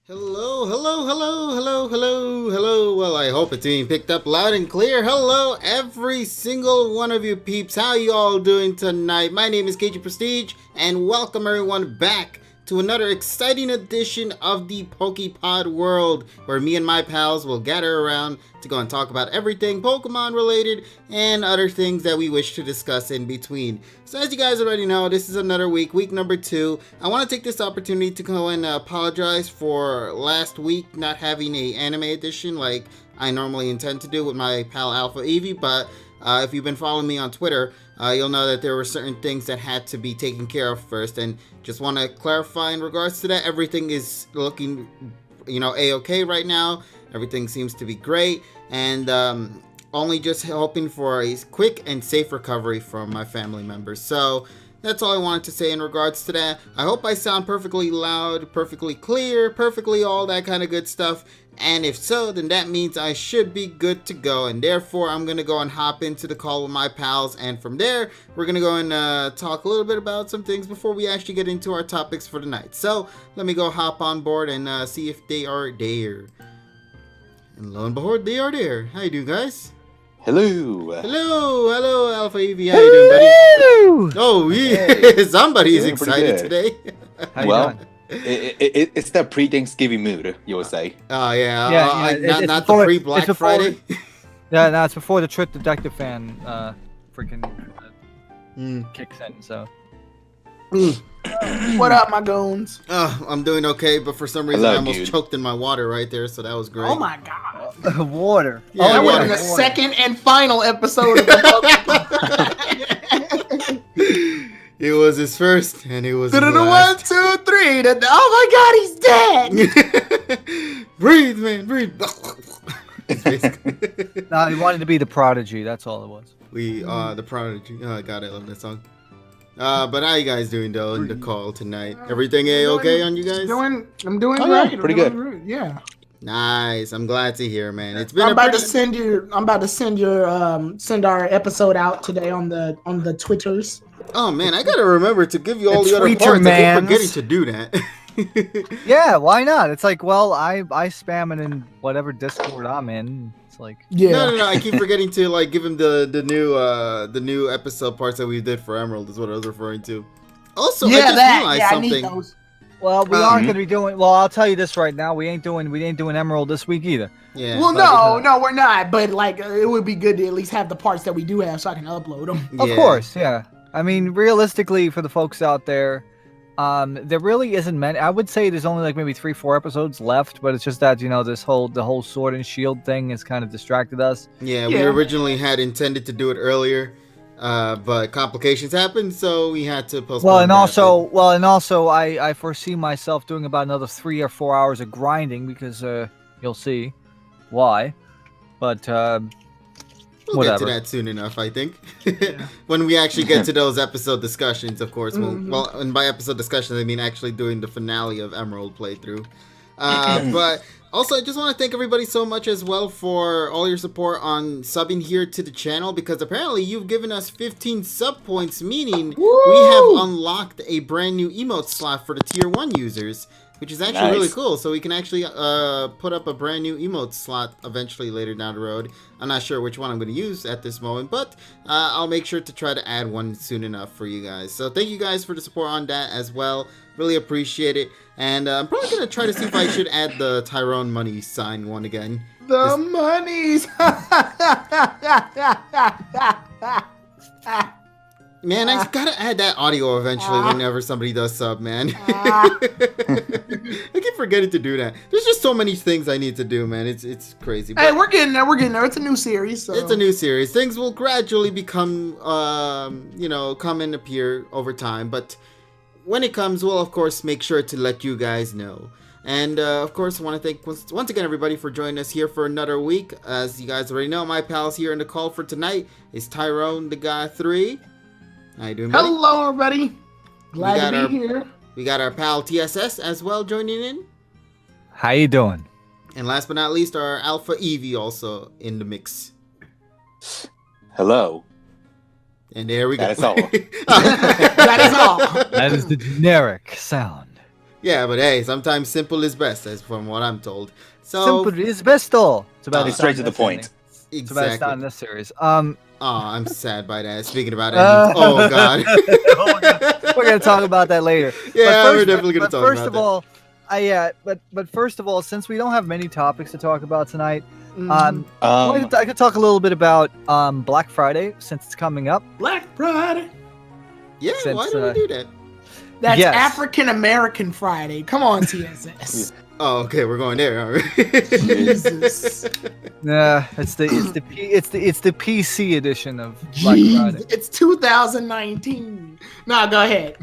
Hello. Well, I hope it's being picked up loud and clear. Hello, every single one of you peeps. How you all doing tonight? My name is KG Prestige, and welcome everyone back to another exciting edition of the PokéPod world, where me and my pals will gather around to go and talk about everything Pokemon related and other things that we wish to discuss in between. So as you guys already know, this is another week number 2. I want to take this opportunity to go and apologize for last week not having a anime edition like I normally intend to do with my pal Alpha Eevee, but if you've been following me on Twitter, you'll know that there were certain things that had to be taken care of first, and just want to clarify in regards to that, everything is looking, A-okay right now. Everything seems to be great, and only just hoping for a quick and safe recovery from my family members. So that's all I wanted to say in regards to that. I hope I sound perfectly loud, perfectly clear, perfectly all that kind of good stuff. And if so, then that means I should be good to go. And therefore, I'm going to go and hop into the call with my pals. And from there, we're going to go and talk a little bit about some things before we actually get into our topics for the night. So let me go hop on board and see if they are there. And lo and behold, they are there. How you doing, guys? Hello, Alpha Eevee. How you doing, buddy? Oh, yeah. Somebody is excited today. How you doing? It's the pre-Thanksgiving mood, you would say. Oh, yeah. Not the pre-Black Friday. Yeah, no, it's before the Trip Detective fan freaking kicks in, so. What up, my goons? I'm doing okay, but for some reason I almost choked in my water right there, so that was great. Oh my god. Water. Yeah, that was the second and final episode of the Pokemon. It was his first, and it was his last. 1, 2, 3. Oh my god, he's dead! Breathe, man, breathe. No, he wanted to be the prodigy, that's all it was. The prodigy. Oh god, I love that song. But how you guys doing though in the call tonight? Everything okay on you guys? I'm doing great. Yeah, pretty good. Yeah. Nice. I'm glad to hear, man. It's been. I'm about to send our episode out today on the Twitters. Oh man, I gotta remember to give you all the other parts. I keep forgetting to do that. Yeah, why not? It's like, well, I spam it in whatever Discord I'm in. It's like, yeah. No. I keep forgetting to give him the new episode parts that we did for Emerald. Is what I was referring to. Also, I just realized something. I need those. Well, we aren't going to be doing. Well, I'll tell you this right now: we ain't doing Emerald this week either. Yeah. Well, no, we're not. But it would be good to at least have the parts that we do have, so I can upload them. Yeah. Of course, yeah. I mean, realistically, for the folks out there, there really isn't many. I would say there's only maybe 3-4 episodes left, but it's just that the whole Sword and Shield thing has kind of distracted us. Yeah, we originally had intended to do it earlier. But complications happened, so we had to postpone. Well, and also, I foresee myself doing about another 3 or 4 hours of grinding because you'll see why. But we'll whatever. Get to that soon enough, I think. Yeah. When we actually get to those episode discussions, of course. Well, and by episode discussions, I mean actually doing the finale of Emerald playthrough. But also, I just want to thank everybody so much as well for all your support on subbing here to the channel, because apparently you've given us 15 sub points, meaning we have unlocked a brand new emote slot for the tier 1 users, which is actually really cool. So we can actually put up a brand new emote slot eventually later down the road. I'm not sure which one I'm going to use at this moment, but I'll make sure to try to add one soon enough for you guys. So thank you guys for the support on that as well. Really appreciate it. And I'm probably going to try to see if I should add the Tyrone money sign one again. The monies! Man, I gotta add that audio eventually whenever somebody does sub, man. I keep forgetting to do that. There's just so many things I need to do, man. It's crazy. Hey, we're getting there. It's a new series. So. It's a new series. Things will gradually become, come and appear over time. But when it comes, we'll, of course, make sure to let you guys know. And, of course, I want to thank once again everybody for joining us here for another week. As you guys already know, my pals here in the call for tonight is Tyrone, the guy 3. How you doing, buddy? Hello, everybody. Glad to be here. We got our pal TSS as well joining in. How you doing? And last but not least, our Alpha Eevee also in the mix. Hello. And there we go. That is all. That is all. That is the generic sound. Yeah, but hey, sometimes simple is best, as from what I'm told. So Simple is best though. It's about It's straight to the point. It's about it's not in exactly. this series. Oh, I'm sad by that. Speaking about endings. Oh God. We're gonna talk about that later. Yeah, But we're definitely gonna but talk first about of that. all, but first of all, since we don't have many topics to talk about tonight, Mhm. I could talk a little bit about Black Friday since it's coming up. Black Friday. Yeah, since, why don't we do that? That's Yes. African American Friday. Come on, TSS. Oh, okay, we're going there. All right. Jesus. Yeah, it's the PC edition of Black Jeez. Friday. It's 2019. No, go ahead.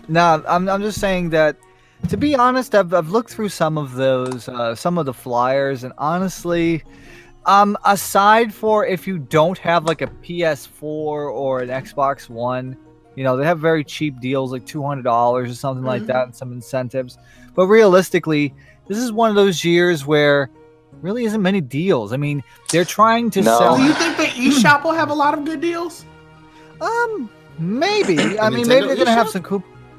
No, I'm just saying that. To be honest, I've looked through some of those, some of the flyers, and honestly, aside for if you don't have like a PS4 or an Xbox One, you know, they have very cheap deals, like $200 or something like that, and some incentives. But realistically, this is one of those years where really isn't many deals. I mean, they're trying to No. sell. Do you think the eShop will have a lot of good deals? Maybe. I mean, Nintendo maybe they're gonna have eShop? some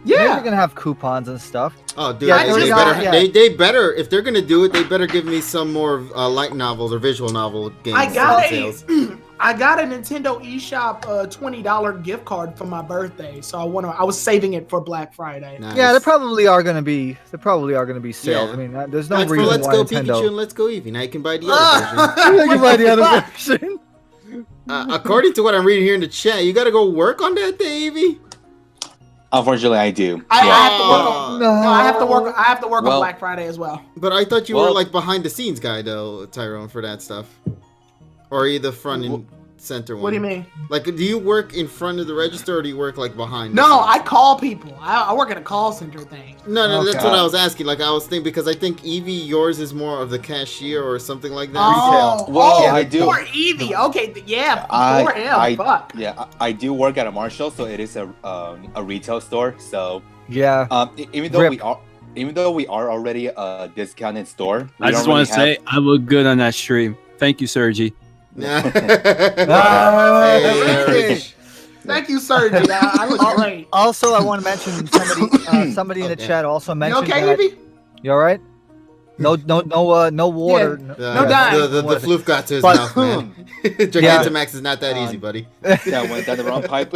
Maybe Yeah. they're gonna have coupons and stuff. Oh, dude, Yeah, they, yeah, better, yeah. they better, if they're gonna do it, they better give me some more light novels or visual novel games. I got sales. I got a Nintendo eShop $20 gift card for my birthday, so I was saving it for Black Friday. Nice. Yeah, there probably are gonna be sales. Yeah. I mean, there's no Like for reason Let's why Go Nintendo. Pikachu and Let's Go Eevee. Now you can buy the other You can buy the other Fuck. version. version. According to what I'm reading here in the chat, you gotta go work on that day, Eevee? Unfortunately, I do. I have to work Oh. on. No, I have to work on Well- Black Friday as well. But I thought you were Well- like behind the scenes guy though, Tyrone, for that stuff. Or are you the front and center one? What do you mean? Like, do you work in front of the register or do you work like behind? No, the I scenes? call people. I work at a call center thing. No, that's Okay. what I was asking. Like, I was thinking because I think Eevee, yours is more of the cashier or something like that. Oh, Well, oh, I do. Poor Eevee. Okay, yeah. I- Poor him. I- Fuck. Yeah, I do work at a Marshall, so it is a retail store. So Yeah. even though Rip. we are already a discounted store, we I don't just want really to say I look good on that stream. Thank you, Sergi. Hey, Rich. Thank you, Sergi. I look great. Also, I want to mention somebody in the Okay. chat also You mentioned okay, that. Eevee? You all right? No water. No dime. The floof got to his But- mouth, man. Gigantamax is not that easy, buddy. yeah, went down the wrong pipe.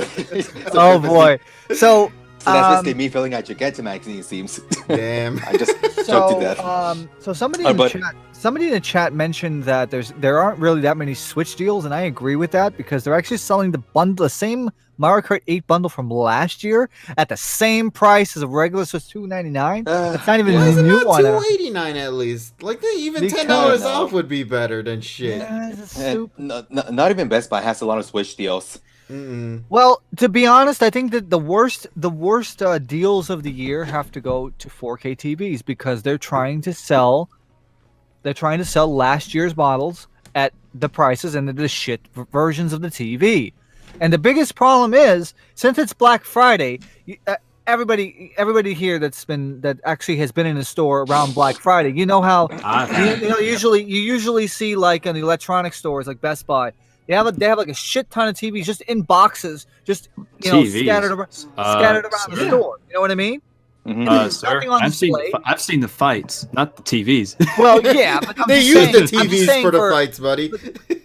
Oh boy. So So that's basically me filling out your Gigantamax, it seems. Damn. I just choked to death. So somebody Oh, in the but- chat, mentioned that there aren't really that many Switch deals, and I agree with that because they're actually selling the same Mario Kart 8 bundle from last year at the same price as a regular Switch $299. It's not even Why is a it new not one. $289 at least? Like, even Because- $10 off would be better than shit. Yeah, it's And stupid. not even Best Buy has a lot of Switch deals. Mm-mm. Well, to be honest, I think that the worst deals of the year have to go to 4K TVs because they're trying to sell last year's models at the prices and the shit versions of the TV. And the biggest problem is since it's Black Friday, everybody here that actually has been in a store around Black Friday, you know how you usually see like in the electronic stores like Best Buy. They have like a shit ton of TVs just in boxes, just TVs. scattered around the sir. store. You know what I mean? Mhm. Sir, Nothing on I've display. seen the fights, not the TVs. Well, yeah, but I'm They just use saying- the I'm just TVs saying for the fights, buddy.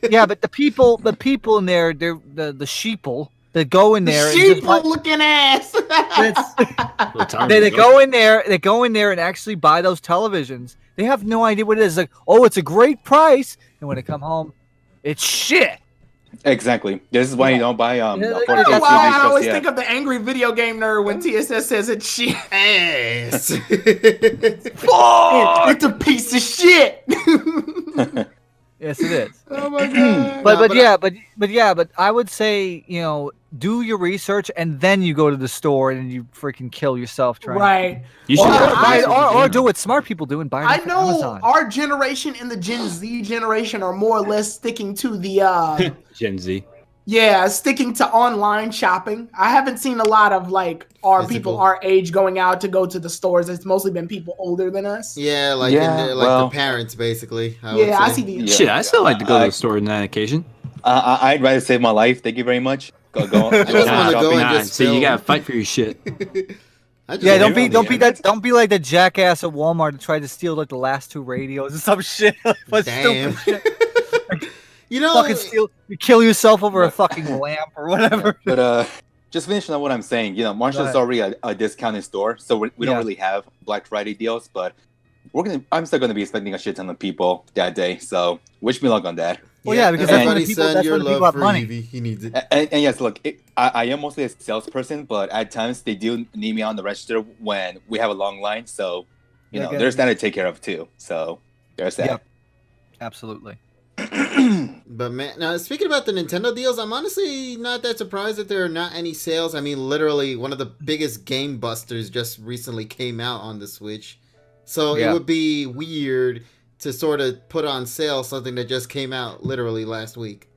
Yeah, but the people in there, they're the sheeple that go in there. and just Sheep like- looking ass. they go in there. They go in there and actually buy those televisions. They have no idea what it is. Like, oh, it's a great price, and when they come home, it's shit. Exactly. This is why you don't buy Yeah, a like- 4K That's TV why I just always yet. think of the angry video game nerd when TSS says it's shit. Ass. It's a piece of shit. Yes, it is. Oh my god. But I would say do your research and then you go to the store and you freaking kill yourself trying. Right. You should Well, have I- Or do what smart people do and buy it I off know Amazon. our generation and the Gen Z generation are more or less sticking to the Gen Z. sticking to online shopping. I haven't seen a lot of like our Physical. people our age going out to go to the stores. It's mostly been people older than us. Yeah, like Yeah, the well- parents, basically. I would Yeah, I say. see the Yeah. Shit, I still like to go to I- the store on that occasion. I'd rather save my life. Thank you very much. Go. I just wanna go and Nah, just see, you film. gotta fight for your shit. Yeah, don't Maybe be on the don't be like the jackass at Walmart that tried to steal like the last 2 radios or some shit. What Damn. stupid shit. You know, Fucking steal, you kill yourself over a fucking lamp or whatever. But just finishing on what I'm saying, Marshall's ahead. already a discounted store, so we don't Yeah. really have Black Friday deals. But I'm still gonna be expecting a shit ton of people that day. So wish me luck on that. Well, yeah, because that's when everybody the people- send that's your when the people love have for money. Evie. He needs it. And yes, look, I am mostly a salesperson, but at times they do need me on the register when we have a long line. So Yeah, there's that to take care of too. So there's that. Yep. Absolutely. But man, now speaking about the Nintendo deals, I'm honestly not that surprised that there are not any sales. I mean, literally one of the biggest game busters just recently came out on the Switch, so Yeah. it would be weird to sort of put on sale something that just came out literally last week.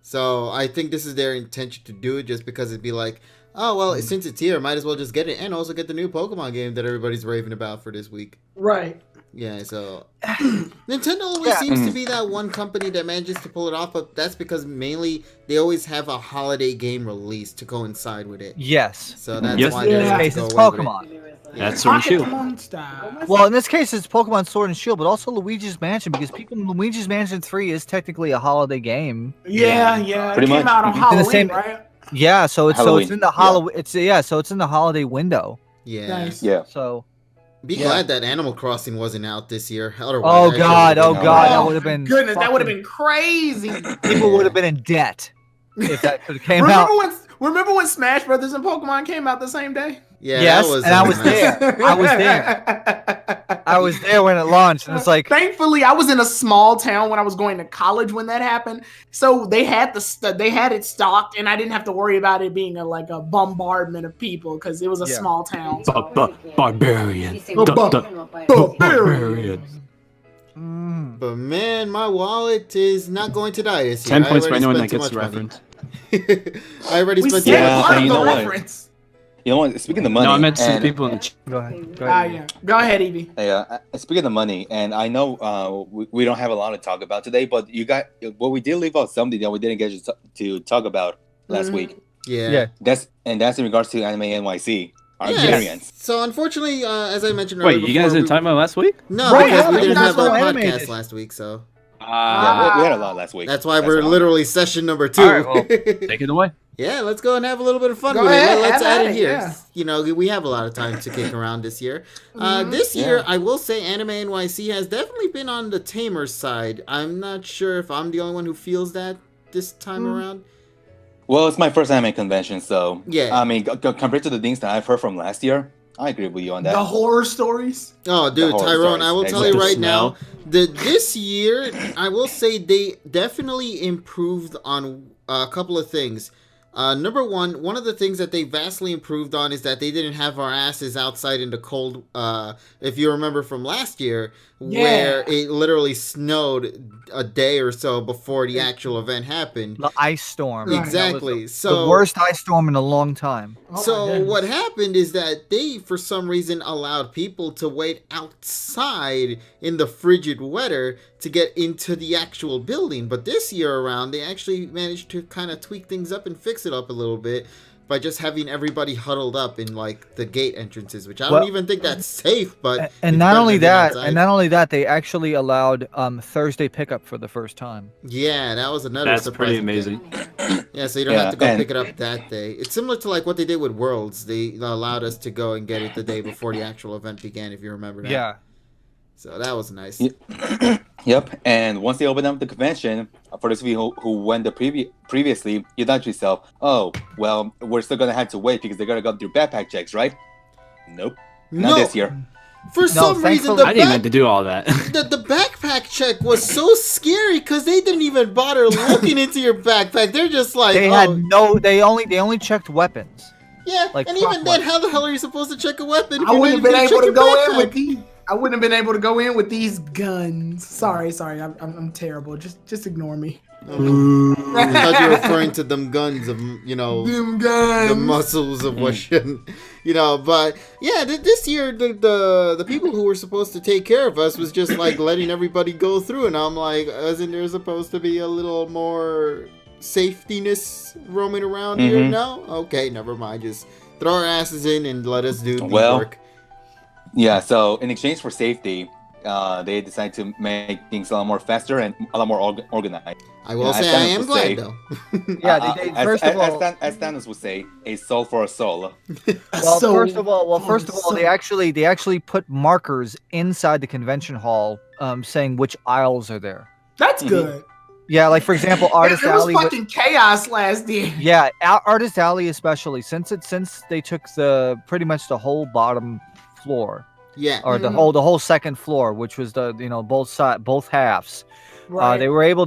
So I think this is their intention to do it, just because it'd be like, oh well, since it's here, might as well just get it, and also get the new Pokemon game that everybody's raving about for this week. Right. Yeah, so Nintendo always Yeah. seems to be that one company that manages to pull it off, but that's because mainly they always have a holiday game release to coincide with it. Yes. So that's Yes. why Yeah. they're In this able case, to it's go away with it. Pokemon. That's Sword and Shield. Pokémon style. Well, in this case, it's Pokemon Sword and Shield, but also Luigi's Mansion, because Luigi's Mansion 3 is technically a holiday game. Yeah. Pretty It came much. out on Mhm. Halloween, the same- right? Yeah, so it's Halloween, in the yeah. Halloween. So it's in the holiday window. Yeah. Nice. Yeah. So Be Yeah. glad that Animal Crossing wasn't out this year. Otherwise, oh that shit god, would've oh been god, that horrible. would have been Goodness, that would have fucking- been crazy. people would have been in debt if that could have came out. Remember when Smash Brothers and Pokemon came out the same day? Yeah, Yes, that was and I was nice. there. I was there. I was there when it launched, and it's like, Thankfully, I was in a small town when I was going to college when that happened, so they had it stocked, and I didn't have to worry about it being a bombardment of people because it was a Yeah. small town. So. Barbarian. Barbarian. But man, my wallet is not going to die this year. 10 I points for already anyone spent that too gets the much money. reference. I already We spent said too Yeah, much part and of you the know what? reference. You know what? Speaking of money, No, I meant to the and- people in the chat. go ahead. Yeah. Go ahead, Evie. Speaking of money, and I know we don't have a lot to talk about today, but we did leave out something that we didn't get to talk about last Mhm. week. Yeah. Yeah. That's in regards to AnimeNYC, our Yes. experience. So unfortunately, as I mentioned earlier, Wait, you guys didn't talk about last week? No, Right, because we yeah, didn't that's have our no anime podcast edition. last week, so Yeah, we had a lot last week. that's why That's we're all. literally session number 2. All right, well, take it away. Yeah, let's go and have a little bit of fun Go with ahead, it. Let's have add at it it, here. yeah. We have a lot of time to kick around this year. Mhm. This year, Yeah. I will say AnimeNYC has definitely been on the tamer side. I'm not sure if I'm the only one who feels that this time around. Well, it's my first anime convention, so Yeah. I mean, compared to the things that I've heard from last year, I agree with you on that. The horror stories. Oh, dude, horror Tyrone, stories, I will tell exactly. you right The now, this year, I will say they definitely improved on a couple of things. Number one of the things that they vastly improved on is that they didn't have our asses outside in the cold. If you remember from last year, where it literally snowed a day or so before the actual event happened. The ice storm. Right. Exactly. The So worst ice storm in a long time. Oh my so goodness. what happened is that they, for some reason, allowed people to wait outside in the frigid weather to get into the actual building. But this year around, they actually managed to kind of tweak things up and fix it up a little bit by just having everybody huddled up in like the gate entrances, which I don't Well- even think that's safe. But it's And not better only than being that, outside. they actually allowed Thursday pickup for the first time. Yeah, that was another That's surprising pretty thing. amazing. Yeah, so you don't Yeah, have to go and- pick it up that day. It's similar to like what they did with Worlds. They allowed us to go and get it the day before the actual event began, if you remember that. Yeah. So that was nice. Yeah. Yep, and once they opened up the convention, for those of you who went previously, you thought to yourself, oh, well, we're still going to have to wait because they're going to go through backpack checks, right? Nope. Not this year. For some reason, thankfully- the, I didn't have to do all that. the backpack check was so scary because they didn't even bother looking into your backpack. They're just like, They oh, had no. They only checked weapons. yeah. like, And prop even then, weapons. how the hell are you supposed to check a weapon? if I you're wouldn't have not been even able to gonna check go your in with backpack? these. I wouldn't have been able to go in with these guns. Sorry. I'm terrible. Just ignore me. I thought you were referring to them guns of, Them guns. the muscles of Russian, but yeah, this year the people who were supposed to take care of us was just like letting everybody go through, and I'm like, isn't there supposed to be a little more safetyness roaming around here? Mhm. No, okay, never mind, just throw our asses in and let us do the Well, work. Yeah, so in exchange for safety, they decided to make things a lot more faster and a lot more organized. I will as say I Thanos am would glad say, though. Yeah, they first of all. as Thanos would say, a soul for a soul. Well, So- first of all, so- they actually put markers inside the convention hall, saying which aisles are there. That's Mhm. good. Yeah, like for example, Artist It was Alley. fucking chaos last year. Yeah, Artist Alley especially, since they took pretty much the whole bottom floor, Yeah. or the whole second floor, which was the both halves. Right. They were able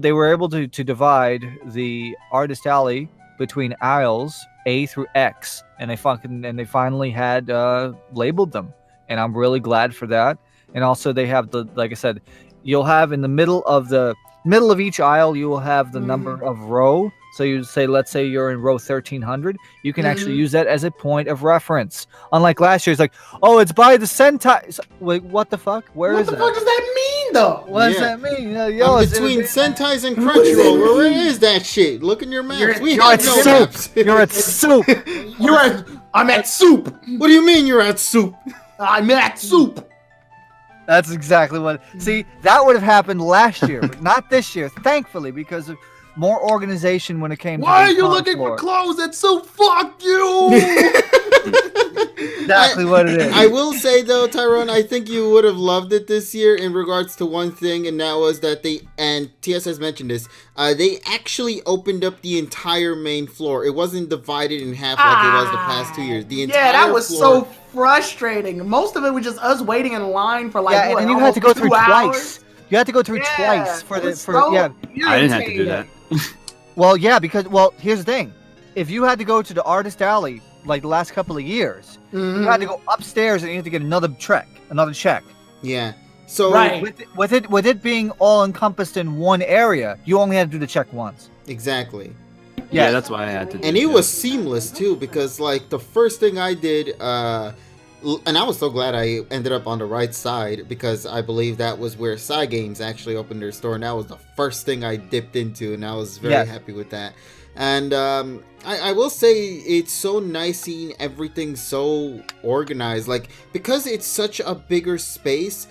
to divide the Artist Alley between aisles A through X, and they finally had labeled them, and I'm really glad for that. And also they have like I said, you'll have in the middle of each aisle, you will have the number of row. So you say, let's say you're in row 1300, you can actually use that as a point of reference. Unlike last year, it's like, oh, it's by the Sentai. Wait, what the fuck? Where What is the that? fuck does that mean, though? What does Yeah. that mean? I'm between Sentais and Crunchyroll. Where is that shit? Look in your maps. We You're have at no soup. maps. You're at soup. I'm at soup. What do you mean you're at soup? I'm at soup. That's exactly what. See, that would have happened last year, but not this year, thankfully, because of more organization when it came. Why to are the you con looking floor. for clothes at soup? Fuck you. Exactly what it is. I will say though, Tyrone, I think you would have loved it this year in regards to one thing, and that was that TS has mentioned this, they actually opened up the entire main floor. It wasn't divided in half like it was the past 2 years. The entire Yeah, that was floor, so frustrating. Most of it was just us waiting in line for like Yeah, and what, then you had to go almost through 2 hours? twice. You had to go through Yeah, twice for it the was for so yeah. I didn't have to do that. irritating. Well, yeah, because here's the thing: if you had to go to the Artist Alley like the last couple of years, you had to go upstairs and you had to get another check. Yeah. So Right. With it being all encompassed in one area, you only had to do the check once. exactly. Yeah, that's why I had to do And it that. was seamless too, because like the first thing I did, and I was so glad I ended up on the right side, because I believe that was where Cygames actually opened their store, and that was the first thing I dipped into, and I was very happy with that. And I will say it's so nice seeing everything so organized, like because it's such a bigger space.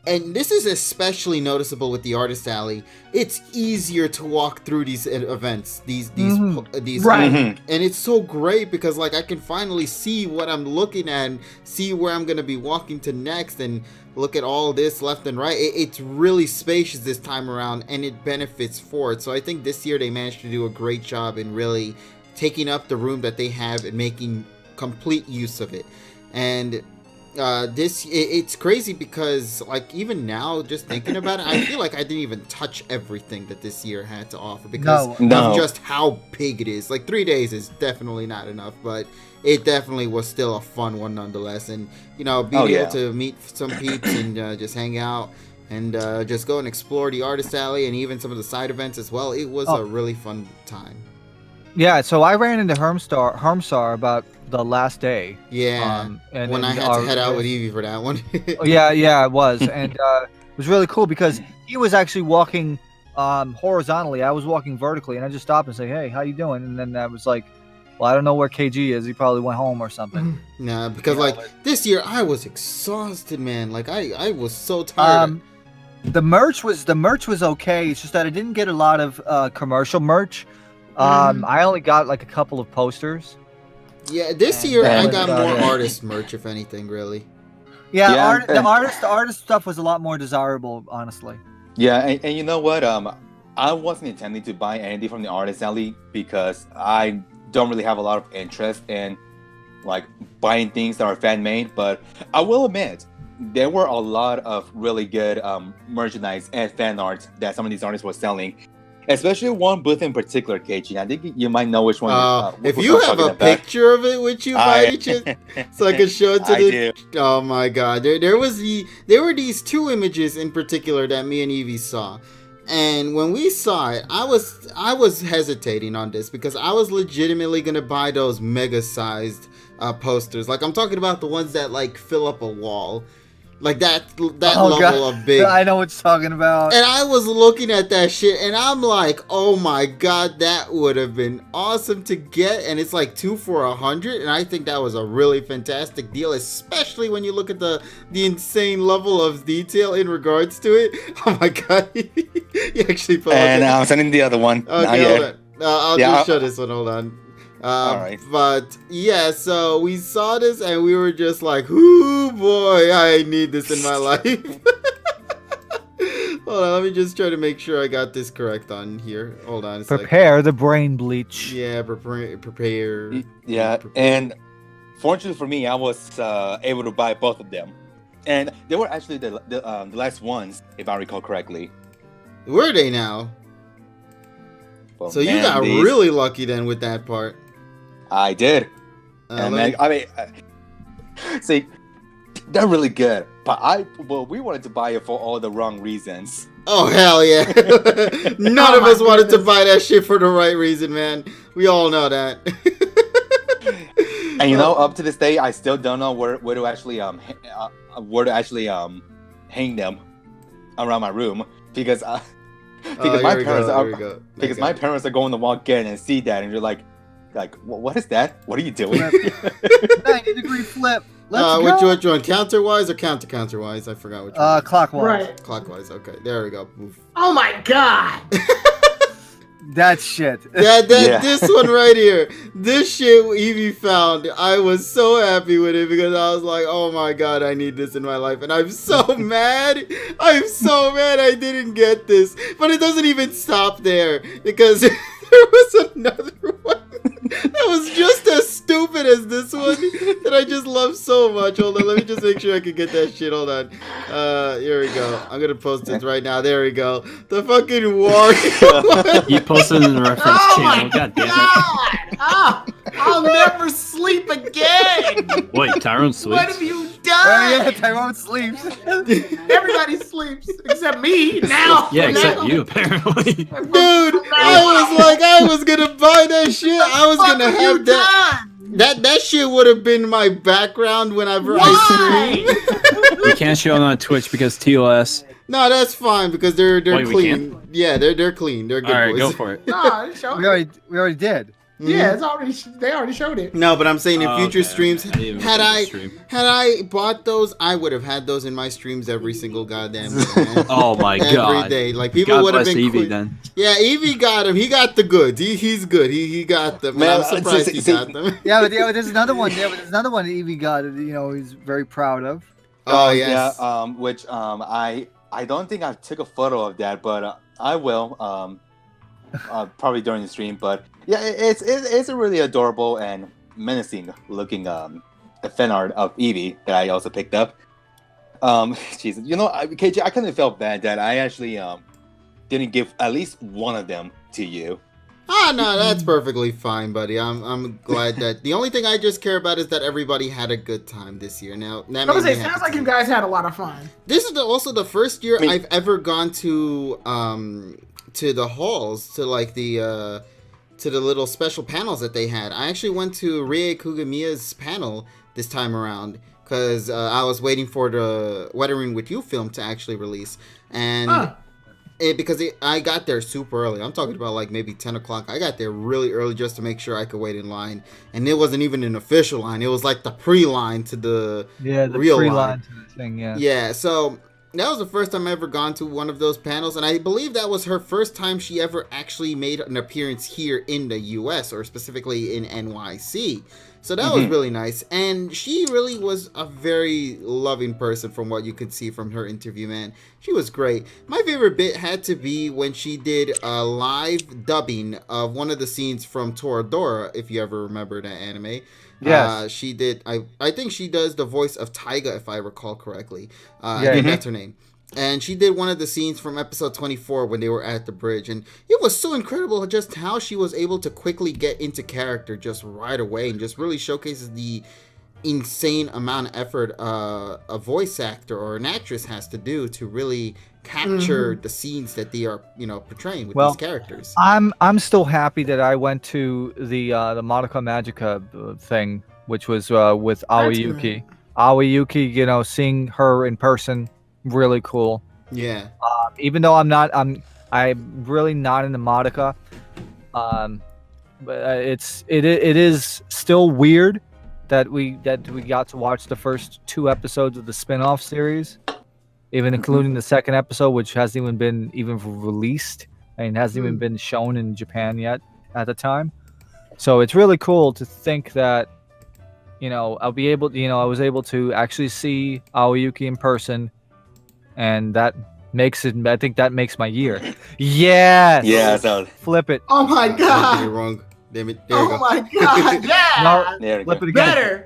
And this is especially noticeable with the Artist Alley. It's easier to walk through these events, these Right. Mhm. and it's so great because like I can finally see what I'm looking at and see where I'm gonna be walking to next, and look at all this left and right. It's really spacious this time around, and it benefits for it. So I think this year they managed to do a great job in really taking up the room that they have and making complete use of it. And it's crazy because like even now just thinking about it, I feel like I didn't even touch everything that this year had to offer because No. of just how big it is. Like 3 days is definitely not enough, but it definitely was still a fun one nonetheless. And being able to meet some peeps and just hang out and just go and explore the Artist Alley and even some of the side events as well, it was a really fun time. Yeah, so I ran into Hermstar about the last day. Yeah, and when I had to head out with Evie for that one. yeah, it was, and it was really cool because he was actually walking horizontally. I was walking vertically, and I just stopped and say, "Hey, how you doing?" And then I was like, "Well, I don't know where KG is. He probably went home or something." Nah, because this year I was exhausted, man. Like I was so tired. The merch was okay. It's just that I didn't get a lot of commercial merch. I only got like a couple of posters. Yeah, this year I and- got more artist merch, if anything, really. Yeah, the artist stuff was a lot more desirable, honestly. Yeah, and you know what? I wasn't intending to buy anything from the Artist Alley because I don't really have a lot of interest in like buying things that are fan made. But I will admit, there were a lot of really good merchandise and fan art that some of these artists were selling. Especially one booth in particular, KG. I think you might know which one. If which you I'm have talking a about. picture of it with you, by any chance, so I can show it to I the. do. Oh my God! There were these two images in particular that me and Evie saw, and when we saw it, I was hesitating on this because I was legitimately gonna buy those mega sized posters. Like I'm talking about the ones that like fill up a wall. Like that Oh, level God. of big. I know what you're talking about. And I was looking at that shit and I'm like, oh my god, that would have been awesome to get. And it's like 2 for $100. And I think that was a really fantastic deal, especially when you look at the insane level of detail in regards to it. Oh my god. You actually put And I'm sending the other one. Okay, hold on. I'll just show this one. Hold on. Alright. But yeah, so we saw this and we were just like, "Ooh boy, I need this in my life." Hold on, let me just try to make sure I got this correct on here. Hold on a second. Prepare the brain bleach. Yeah, prepare. Yeah, and fortunately for me, I was able to buy both of them, and they were actually the last ones, if I recall correctly. Were they now? Well, So you man, got really lucky then with that part. I did. And let man, me- I mean, see, they're really good, but we wanted to buy it for all the wrong reasons. Oh hell yeah! None Oh of my us wanted to goodness. buy that shit for the right reason, man. We all know that. And you know, up to this day, I still don't know where to actually hang them around my room because my parents are going to walk in and see that and you're like what is that? What are you doing? 90-degree flip. Let's go. Which one? Counterwise or counterwise? I forgot which one. Clockwise. Right. Clockwise. Okay, there we go. Oof. Oh my god. That shit. Yeah. This one right here. This shit Evie found. I was so happy with it because I was like, oh my god, I need this in my life. And I'm so mad. I'm so mad I didn't get this. But it doesn't even stop there because there was another one that was just as stupid as this one that I just love so much. Hold on, let me just make sure I can get that shit. Hold on. Here we go. I'm gonna post it right now. There we go. The fucking Wario. You posted in the reference Oh channel. my God damn god. Ah, I'll never sleep again. it. Wait, Tyrone What sleeps? have you Oh, yeah, done? Tyrone sleeps. Everybody sleeps except me now. Yeah, Now. except you, apparently. Dude, I was gonna buy that shit. I was What gonna have have you that. done? That shit would have been my background whenever I Why? stream. We can't show it on Twitch because TOS. No, that's fine because they're Wait, we clean. Yeah, they're clean. They're good All right, boys. go for it. No, show We it. already did. Yeah, it's already. They already showed it. No, but I'm saying in Oh, future okay, streams, okay. I didn't even had see the I stream. had I bought those, I would have had those in my streams every single goddamn day, man. Oh my Every god. day. Like people God would have bless been Evie quick- then. Yeah, Evie got him. He got the goods. He's good. He got them. Man, I'm surprised he see- got them. Yeah, but there's another one. Yeah, but there's another one that Evie got. He's very proud of. Oh yes. Yeah. Which I don't think I took a photo of that, but I will. Probably during the stream. But yeah, it's a really adorable and menacing looking fan art of Evie that I also picked up. Jesus, you know, KJ, I kind of felt bad that I actually didn't give at least one of them to you. Ah, no, that's perfectly fine, buddy. I'm glad that the only thing I just care about is that everybody had a good time this year. Now, that I was made me say, happy sounds like to you see. guys had a lot of fun. This is also the first year I mean- I've ever gone to the halls, to like the little special panels that they had. I actually went to Rie Kugamiya's panel this time around because I was waiting for the Weathering with You film to actually release, and I got there super early. I'm talking about like maybe 10 o'clock. I got there really early just to make sure I could wait in line, and it wasn't even an official line. It was like the pre-line to the Yeah, the real free line. line to the thing. Yeah. Yeah, so that was the first time I ever gone to one of those panels, and I believe that was her first time she ever actually made an appearance here in the US, or specifically in NYC. So that was really nice, and she really was a very loving person from what you could see from her interview, man. She was great. My favorite bit had to be when she did a live dubbing of one of the scenes from Toradora, if you ever remember that anime. Yes. She did. I think she does the voice of Taiga, if I recall correctly. I Yeah. think that's her name. And she did one of the scenes from episode 24 when they were at the bridge. And it was so incredible just how she was able to quickly get into character just right away and just really showcases the insane amount of effort a voice actor or an actress has to do to really capture the scenes that they are, portraying with Well, these characters. I'm still happy that I went to the Madoka Magica thing, which was with That's Aoyuki. Aoyuki, you know, seeing her in person, really cool. Yeah. Even though I'm really not into Madoka. But it is still weird that we got to watch the first 2 episodes of the spin-off series, even including the second episode, which hasn't even been released and hasn't even been shown in Japan yet at the time. So it's really cool to think that, you know, I was able to actually see Aoyuki in person, and that makes it. I think that makes my year. Yes. Yeah, so Flip it. Oh my I did it god. wrong. Damn it. There you Oh go. my god. Yeah. No, there we flip go. it again. Better.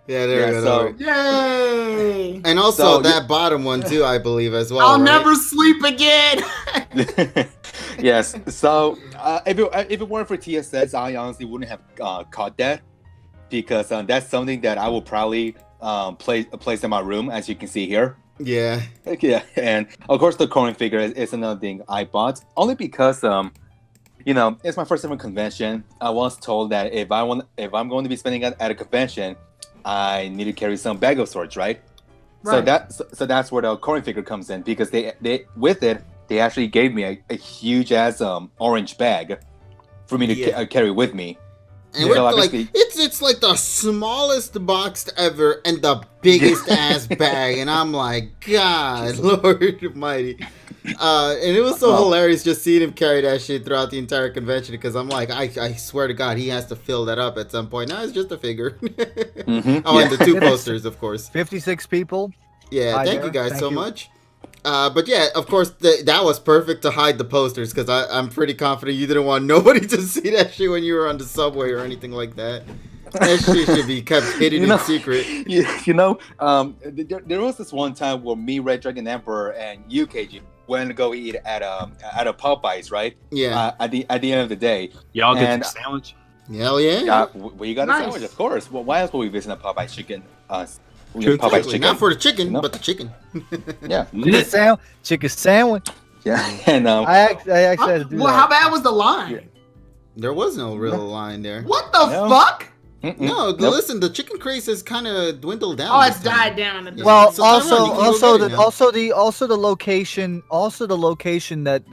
Yeah, there Yeah, you go. so- Yay. And also So that bottom one too, I believe as well. I'll right? never sleep again. Yes. So if it weren't for TSS, I honestly wouldn't have caught that, because that's something that I will probably place in my room, as you can see here. Yeah. Yeah, and of course the coin figure is another thing I bought, only because you know, it's my first ever convention. I was told that if I'm going to be spending at a convention, I need to carry some bag of sorts, right? Right. So that's where the coin figure comes in, because they with it they actually gave me a huge ass orange bag for me to carry with me. And Yeah. we're So like, obviously- it's like the smallest box ever and the biggest ass bag, and I'm like, God, Lord Almighty. And it was so hilarious just seeing him carry that shit throughout the entire convention, because I'm like, I swear to God, he has to fill that up at some point. No, it's just a figure. Mhm. Oh, Yeah. and the 2 posters, of course. 56 people. Yeah, Hi thank there. you guys Thank so you. much. But yeah, of course, that was perfect to hide the posters, because I'm pretty confident you didn't want nobody to see that shit when you were on the subway or anything like that. That shit should be kept hidden in secret. You know, there was this one time where me, Red Dragon Emperor, and you, KG, went to go eat at a Popeyes, right? Yeah. At the end of the day, Y'all get And- the sandwich? Hell yeah. we got Nice. a sandwich, of course. Well, why else would we visit a Popeyes chicken? True. Popeyes Exactly. chicken. Not for the chicken, No. but the chicken. Yeah, Chicken sandwich. yeah, and I actually had to do Well, that. how bad was the line? There was no real line there. What the No. fuck? Mm-mm. No, Nope. listen, the chicken craze has kind of dwindled down. Oh, this it's time. died down. At this Well, point. So Tyrone, you can go get it now. also the location that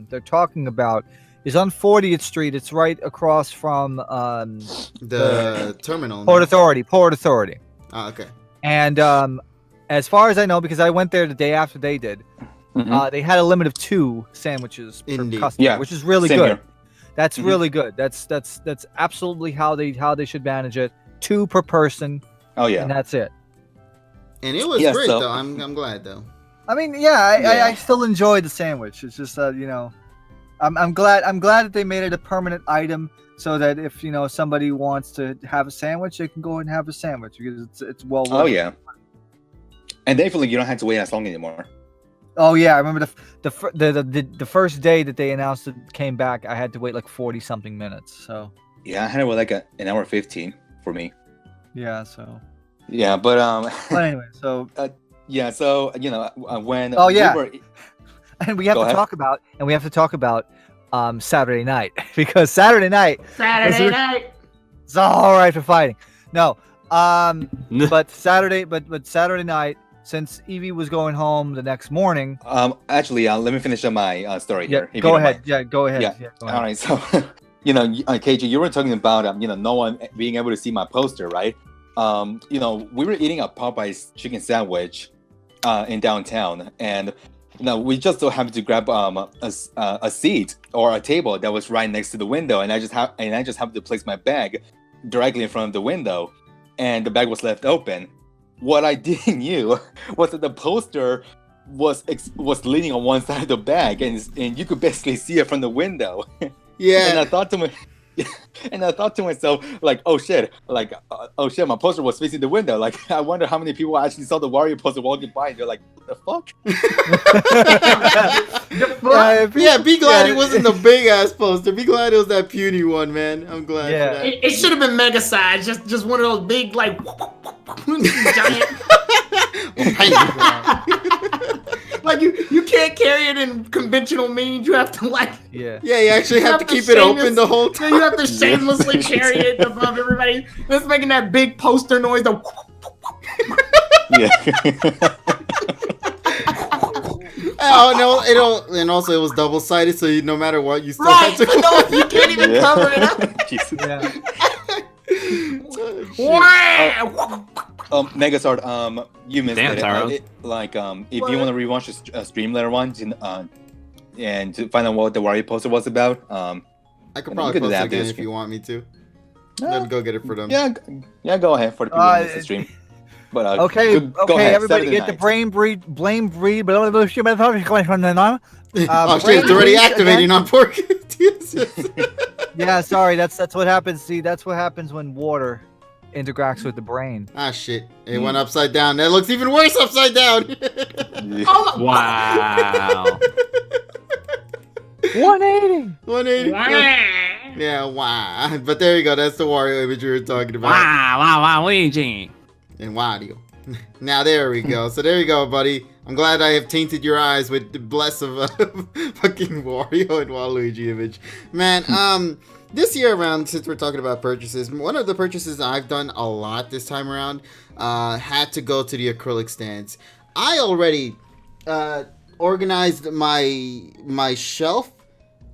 they're talking about is on 40th Street. It's right across from The terminal. Port Authority. Ah, okay. And as far as I know, because I went there the day after they did, Mhm. they had a limit of 2 sandwiches per Indeed. customer, Yeah, which is really Same good. here. That's Mhm. really good. That's absolutely how they should manage it. 2 per person, Oh yeah. and that's it. And it was Yeah, great so- though. I'm glad though. I mean, yeah, Yeah. I still enjoyed the sandwich. It's just that, you know, I'm glad that they made it a permanent item, so that if, you know, somebody wants to have a sandwich, they can go and have a sandwich, because it's well worth Oh it. yeah. And thankfully, you don't have to wait as long anymore. Oh yeah, I remember the first day that they announced it came back, I had to wait like 40 something minutes. So Yeah, I had it with like an hour 15 for me. yeah, so Yeah, but but anyway, so yeah. So you know, when Oh, yeah. we were, and we have Go to ahead. talk about Saturday night, because Saturday night Saturday night. it's all right for fighting. No, but Saturday night, since Evie was going home the next morning. actually, let me finish up my story Yeah, here. if you go don't ahead. mind. Yeah, go ahead. Yeah. Go All ahead. right, so you know, KJ, you were talking about you know, no one being able to see my poster, right? You know, we were eating a Popeyes chicken sandwich in downtown, and you know, we just so happened to grab a seat or a table that was right next to the window, and I just happened to place my bag directly in front of the window, and the bag was left open. What I didn't knew was that the poster was leaning on one side of the bag, and you could basically see it from the window. Yeah. And I thought to myself, like, oh shit, my poster was facing the window. Like, I wonder how many people actually saw the Wario poster walking by, and they're like, what the fuck? Yeah, be glad yeah, it wasn't the big ass poster. Be glad it was that puny one, man. I'm glad Yeah. for that. It should have been mega size, just one of those big like giant. Like you can't carry it in conventional means. You have to like Yeah. Yeah, you actually have to keep it open the whole time. You have to shamelessly carry it above everybody. That's making that big poster noise. Yeah. Oh no! And also it was double sided, so no matter what, you still Right, had to. no, you can't even Yeah. cover it up. Jesus. Yeah. Megazord, you missed Damn, it. Tyrone. If you want to rewatch the stream later on, and to find out what the Wario poster was about, I could You probably could do post it that again this if you want me to. Yeah. Then go get it for them. yeah, go ahead for the people who missed the stream. But Okay, go okay, ahead, everybody Saturday get the night. blame breed, blah, blah, shit, blah, blah, blah, blah, blah, blah. Oh shit! It's already activating on pork. Yeah, sorry, that's what happens. See, that's what happens when water interacts with the brain. Ah shit! It went upside down. That looks even worse upside down. Oh, Wow. 180. 180. wow. Yeah, wow. But there you go. That's the Wario image we were talking about. Wow, Luigi. And Wario. Now there we go. So there you go, buddy. I'm glad I have tainted your eyes with the bless of fucking Wario and Waluigi image. Man, this year around, since we're talking about purchases, one of the purchases I've done a lot this time around had to go to the acrylic stands. I already organized my shelf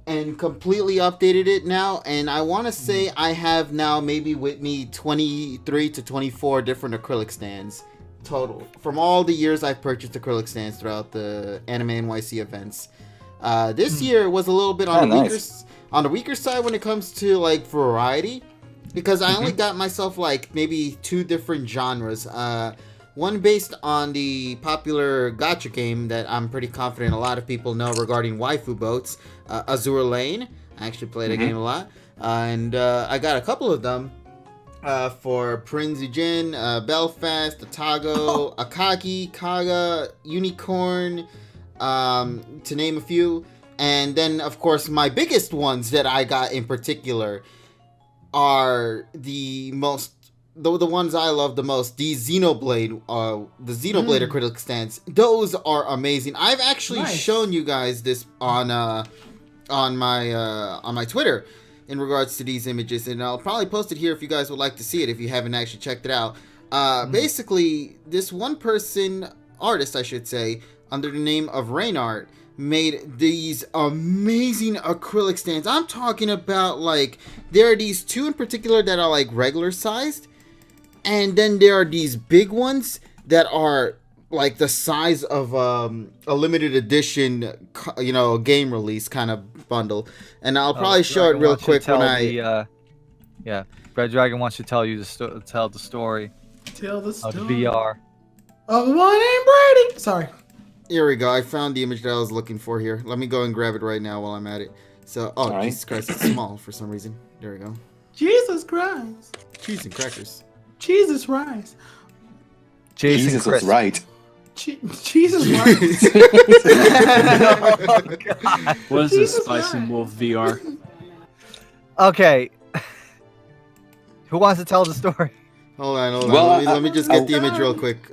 and completely updated it now, and I want to say I have now maybe with me 23 to 24 different acrylic stands total from all the years I've purchased acrylic stands throughout the AnimeNYC events. This year was a little bit on the weaker side when it comes to like variety, because I only got myself like maybe 2 different genres. One based on the popular gacha game that I'm pretty confident a lot of people know regarding waifu boats, Azure Lane. I actually play that game a lot. And I got a couple of them for Prince Eugene, Belfast, Otago, Akagi, Kaga, Unicorn, to name a few. And then, of course, my biggest ones that I got in particular are the ones I love the most, the Xenoblade acrylic stands. Those are amazing. I've actually shown you guys this on my Twitter in regards to these images, and I'll probably post it here if you guys would like to see it if you haven't actually checked it out. Basically, this one person, artist I should say, under the name of Rainart, made these amazing acrylic stands. I'm talking about, like, there are these 2 in particular that are like regular sized, and then there are these big ones that are like the size of a limited edition, game release kind of bundle. And I'll probably show it real quick when I. Red Dragon wants to tell you tell the story. Tell the story. Of the VR. Oh, my name Brady. Sorry. Here we go. I found the image that I was looking for here. Let me go and grab it right now while I'm at it. So, right. Jesus Christ, it's small for some reason. There we go. Jesus Christ. Cheese and crackers. Jesus Christ. Jesus was right. Jesus Christ. Oh, God. What is Jesus this Spice and Christ. Wolf VR? Okay. Who wants to tell the story? Hold on. Well, Let me just get the oh, image God. real quick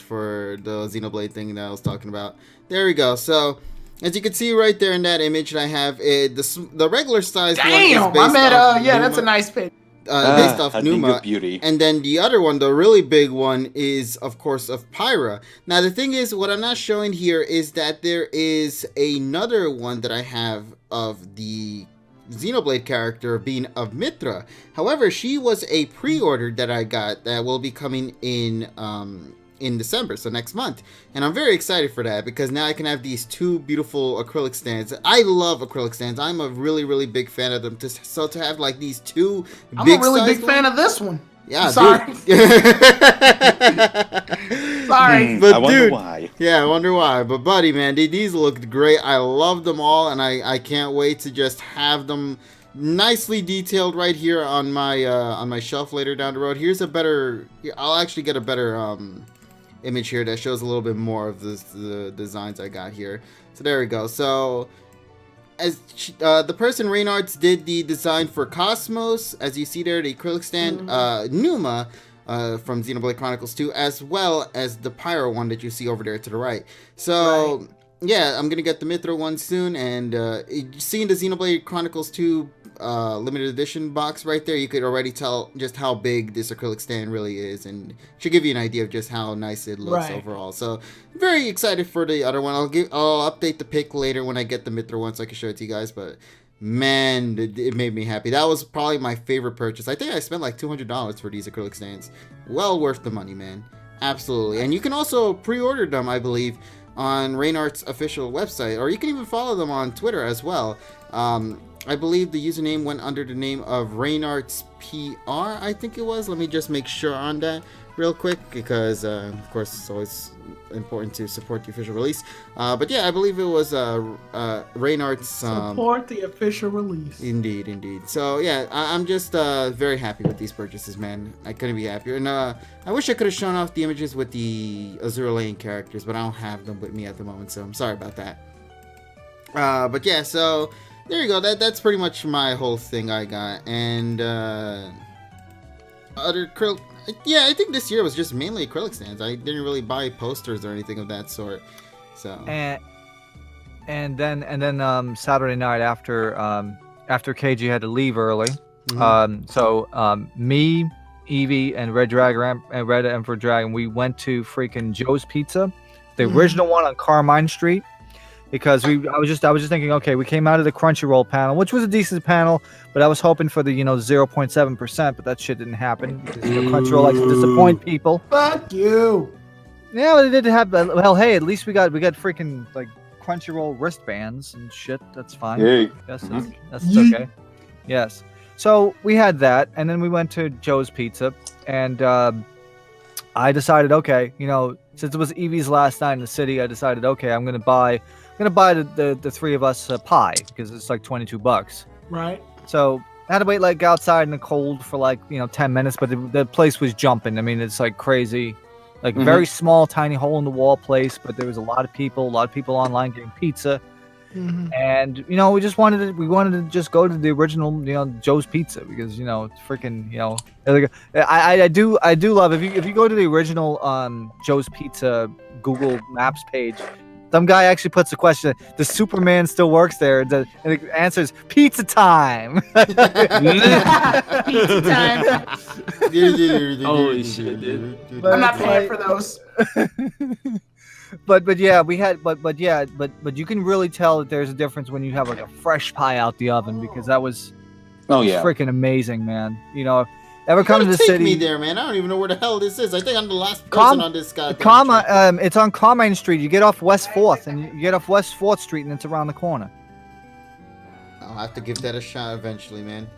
for the Xenoblade thing that I was talking about. There we go. So, as you can see right there in that image that I have, the regular size one is Damn, based I met off that's a Numa, nice pic. based off I think Numa. of beauty. And then the other one, the really big one, is of course of Pyra. Now the thing is, what I'm not showing here is that there is another one that I have of the Xenoblade character being of Mithra. However, she was a pre-order that I got that will be coming in December, so next month. And I'm very excited for that because now I can have these 2 beautiful acrylic stands. I love acrylic stands. I'm a really, really big fan of them. So to have like these 2 I'm a really big fan of this one. Yeah, Sorry. Sorry. But I wonder dude, why. Yeah, I wonder why. But buddy, man, these looked great. I love them all, and I can't wait to just have them nicely detailed right here on my shelf later down the road. Here's a better. I'll actually get a better image here that shows a little bit more of the designs I got here. So there we go. So as the person Rainarts did the design for Cosmos, as you see there, the acrylic stand, Numa from Xenoblade Chronicles 2, as well as the Pyro one that you see over there to the right. So yeah, I'm gonna get the Mithra one soon, and seeing the Xenoblade Chronicles 2 limited edition box right there, you could already tell just how big this acrylic stand really is, and should give you an idea of just how nice it looks overall. So very excited for the other one. I'll update the pic later when I get the Mithra one so I can show it to you guys. But man, it made me happy. That was probably my favorite purchase. I think I spent like $200 for these acrylic stands. Well worth the money, man. Absolutely. And you can also pre-order them, I believe, on Raynart's official website, or you can even follow them on Twitter as well. I believe the username went under the name of Raynart's PR, I think it was. Let me just make sure on that real quick, because of course it's always important to support the official release. But yeah, I believe it was Raynart's support the official release. Indeed. So yeah, I'm just very happy with these purchases, man. I couldn't be happier. And I wish I could have shown off the images with the Azure Lane characters, but I don't have them with me at the moment, so I'm sorry about that. But yeah, so there you go. That's pretty much my whole thing I got. And other acrylic. Yeah, I think this year was just mainly acrylic stands. I didn't really buy posters or anything of that sort. So. And then Saturday night after KG had to leave early, me, Evie, and Red Emperor Dragon, we went to freaking Joe's Pizza, the original one on Carmine Street. Because I was just thinking, okay, we came out of the Crunchyroll panel, which was a decent panel, but I was hoping for the 0.7%, but that shit didn't happen. Because, Crunchyroll likes to disappoint people. Fuck you. Yeah, but it did have. Well, hey, at least we got freaking like Crunchyroll wristbands and shit. That's fine. Yay. That's okay. Yes. So we had that, and then we went to Joe's Pizza, and I decided, okay, since it was Evie's last night in the city, I decided, okay, I'm gonna buy the three of us a pie because it's like $22. Right. So I had to wait like outside in the cold for like 10 minutes, but the place was jumping. I mean, it's like crazy, like very small, tiny hole in the wall place, but there was a lot of people online getting pizza, and we wanted to just go to the original Joe's Pizza because it's freaking I do love if you go to the original Joe's Pizza Google Maps page. Some guy actually puts the question, does Superman still works there? And it answers, pizza time. Pizza time. Holy shit, dude. I'm not paying for those. But you can really tell that there's a difference when you have like a fresh pie out the oven because that was freaking amazing, man. Ever come to the city? Take me there, man. I don't even know where the hell this is. I think I'm the last person on this goddamn train. It's on Carmine Street. You get off West 4th, and you get off West 4th Street, and it's around the corner. I'll have to give that a shot eventually, man.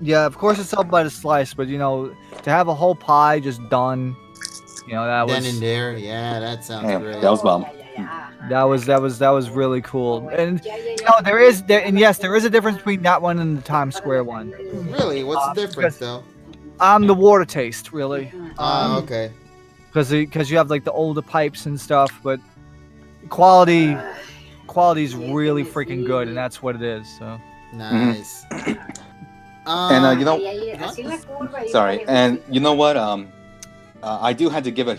Yeah, of course it's up by the slice, but to have a whole pie just done, that was then and there. Yeah, that sounds great. That was bomb. That was really cool. And there is a difference between that one and the Times Square one. Really? What's the difference though? The water taste, really. Okay. Because you have like the older pipes and stuff, but quality's really freaking good, and that's what it is. So nice. And sorry, and you know what? I do have to give a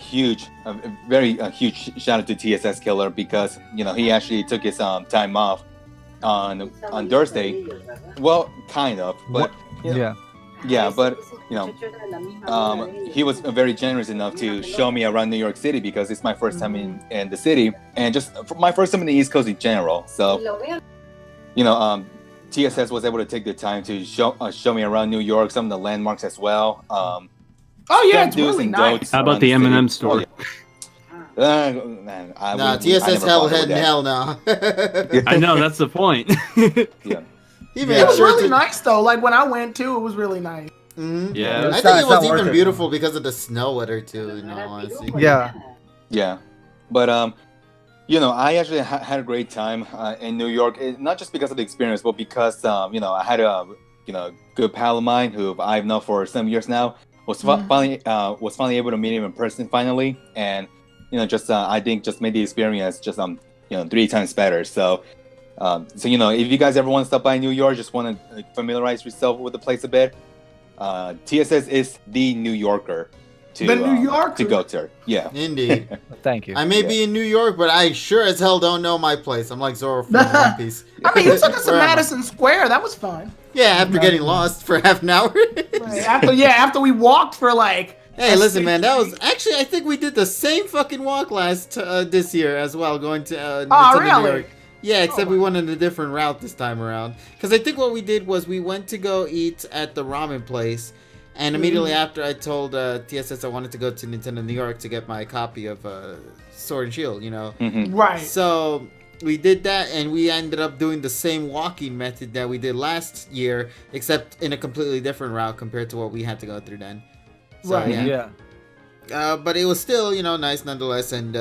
very huge shout out to TSS Killer because he actually took his time off on Thursday. Well, kind of, but but he was very generous enough to show me around New York City because it's my first time in the city and just my first time in the East Coast in general. So TSS was able to take the time to show me around New York, some of the landmarks as well. It's really nice. How about the M&M store? TSS hell now. I know, that's the point. Yeah. He made It was sure really to... nice though. Like when I went too, it was really nice. Mm-hmm. Yeah. I think it was even beautiful because of the snow weather too, in all honesty. Yeah. But I actually had a great time in New York, not just because of the experience, but because I had a good pal of mine who I've known for some years now. Was finally able to meet him in person finally, and I think just made the experience just 3 times better. So if you guys ever want to stop by New York, just want to familiarize yourself with the place a bit. TSS is the New Yorker to go to. Yeah, indeed. Thank you. I may be in New York, but I sure as hell don't know my place. I'm like Zoro from One Piece. I mean, you took us to Madison Square. That was fun. Yeah, after getting lost for half an hour. After we walked for like. Hey, listen, man. That was actually I think we did the same fucking walk this year as well, going to Nintendo New really? York. Yeah, except we went on a different route this time around. Because I think what we did was we went to go eat at the ramen place, and immediately after I told TSS I wanted to go to Nintendo New York to get my copy of Sword and Shield, you know. Right. So we did that, and we ended up doing the same walking method that we did last year, except in a completely different route compared to what we had to go through then. So, Right. Yeah. But it was still, nice nonetheless, and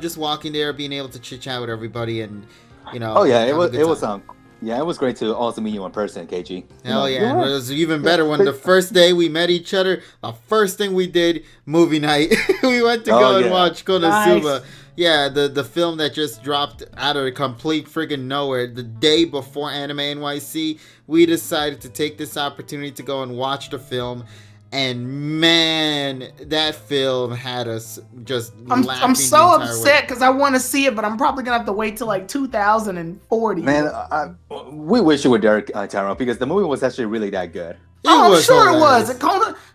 just walking there, being able to chit chat with everybody, and Oh yeah, have a good it was time. yeah, it was great to also meet you in person, KG. Hell yeah, and it was even better when the first day we met each other. The first thing we did, movie night. We went to go and watch Konosuba. Nice. Yeah, the film that just dropped out of complete friggin' nowhere. The day before AnimeNYC, we decided to take this opportunity to go and watch the film. And man, that film had us just laughing. I'm so upset because I want to see it, but I'm probably gonna have to wait till like 2040. Man, we wish you were there, Tyrone, because the movie was actually really that good. I'm sure it was.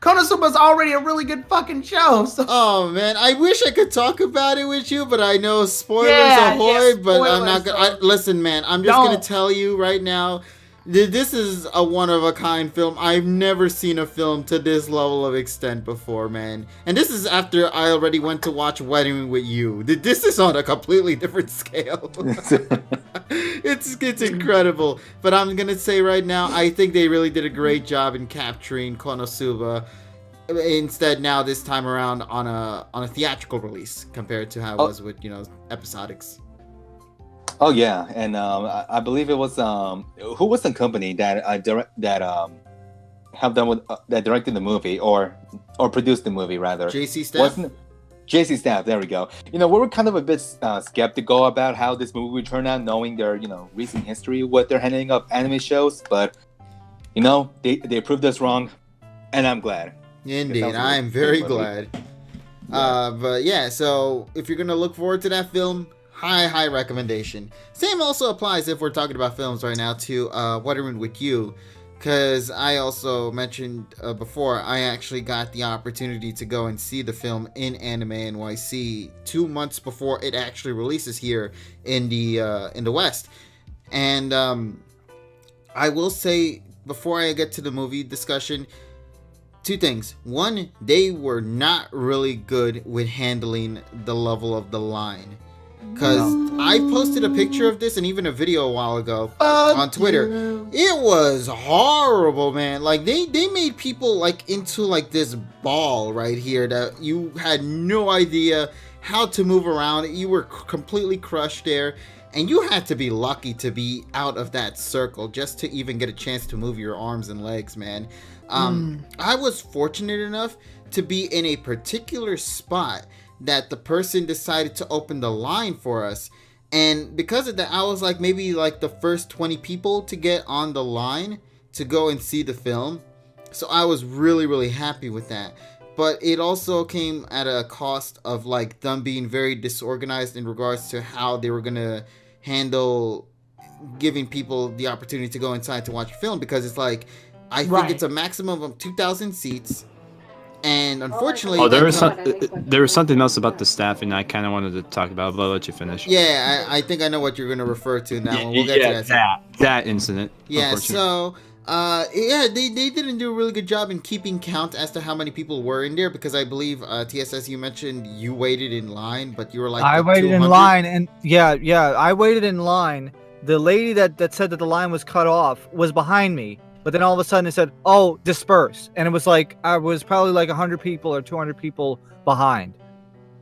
Konosuba's already a really good fucking show. So. Oh man, I wish I could talk about it with you, but I know spoilers ahoy. Yeah, but I'm not gonna. Listen, man, I'm just gonna tell you right now. This is a one-of-a-kind film. I've never seen a film to this level of extent before, man. And this is after I already went to watch Wedding with You. This is on a completely different scale. It's incredible. But I'm gonna say right now, I think they really did a great job in capturing Konosuba. Instead, now this time around on a theatrical release compared to how it was with episodics. Oh yeah, and I believe it was who was the company that have done with that directed the movie or produced the movie rather? JC Staff. JC Staff. There we go. We were kind of a bit skeptical about how this movie would turn out, knowing their recent history with their handling of anime shows, but they proved us wrong, and I'm glad. Indeed, I'm very glad. But yeah, so if you're gonna look forward to that film. High recommendation. Same also applies if we're talking about films right now to Wedding with You, because I also mentioned before I actually got the opportunity to go and see the film in AnimeNYC 2 months before it actually releases here in the West. And I will say before I get to the movie discussion, two things. One, they were not really good with handling the level of the line. Because I posted a picture of this and even a video a while ago on Twitter. It was horrible, man. Like, they made people, like, into, like, this ball right here that you had no idea how to move around. You were completely crushed there. And you had to be lucky to be out of that circle just to even get a chance to move your arms and legs, man. I was fortunate enough to be in a particular spot that the person decided to open the line for us, and because of that I was like maybe like the first 20 people to get on the line to go and see the film, so I was really happy with that. But it also came at a cost of like them being very disorganized in regards to how they were gonna handle giving people the opportunity to go inside to watch a film, because it's like I think it's a maximum of 2,000 seats. And unfortunately, there was something else about the staffing I kind of wanted to talk about, but I'll let you finish. Yeah, I think I know what you're going to refer to now. We'll get to that incident. Yeah, so they didn't do a really good job in keeping count as to how many people were in there, because I believe TSS, you mentioned you waited in line, but you were like I waited 200? in line, and I waited in line. The lady that said that the line was cut off was behind me. But then all of a sudden it said, "Oh, disperse," and it was like I was probably like 100 people or 200 people behind,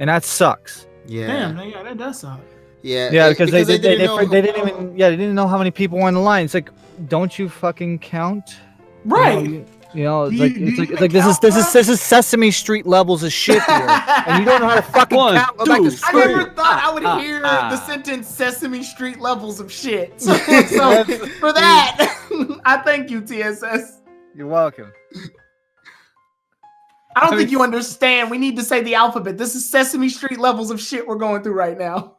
and that sucks. Yeah, damn, that does suck. Yeah, because they didn't know how many people were in the line. It's like, don't you fucking count? Right. It's like this is Sesame Street levels of shit here, and you don't know how to fucking count. Go back to school. I never thought I would hear the sentence "Sesame Street levels of shit." So for that, I thank you, TSS. You're welcome. I don't think you understand. We need to say the alphabet. This is Sesame Street levels of shit we're going through right now.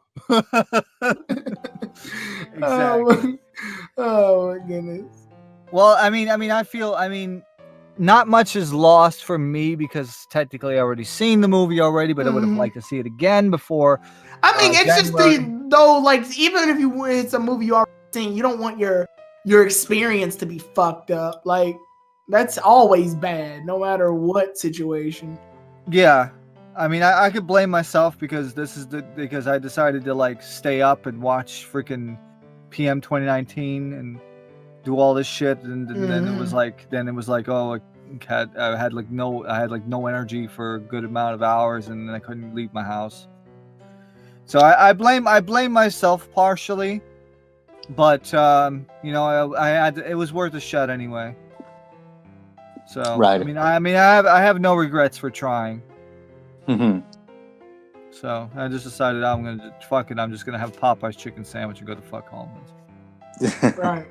Exactly. Oh my goodness. Well, I mean, not much is lost for me because technically I already seen the movie already, but I would have liked to see it again before. I mean, it's January. just though, like, even if it's a movie you already seen, you don't want your experience to be fucked up. Like, that's always bad, no matter what situation. Yeah, I mean, I could blame myself because because I decided to like stay up and watch freaking PM 2019 and do all this shit, and then it was like, oh, I had like no energy for a good amount of hours, and then I couldn't leave my house. So I blame myself partially, but you know, it was worth a shot anyway. So Right. I have no regrets for trying. Mhm. So I just decided I'm just gonna have Popeye's chicken sandwich and go to fuck home. Right.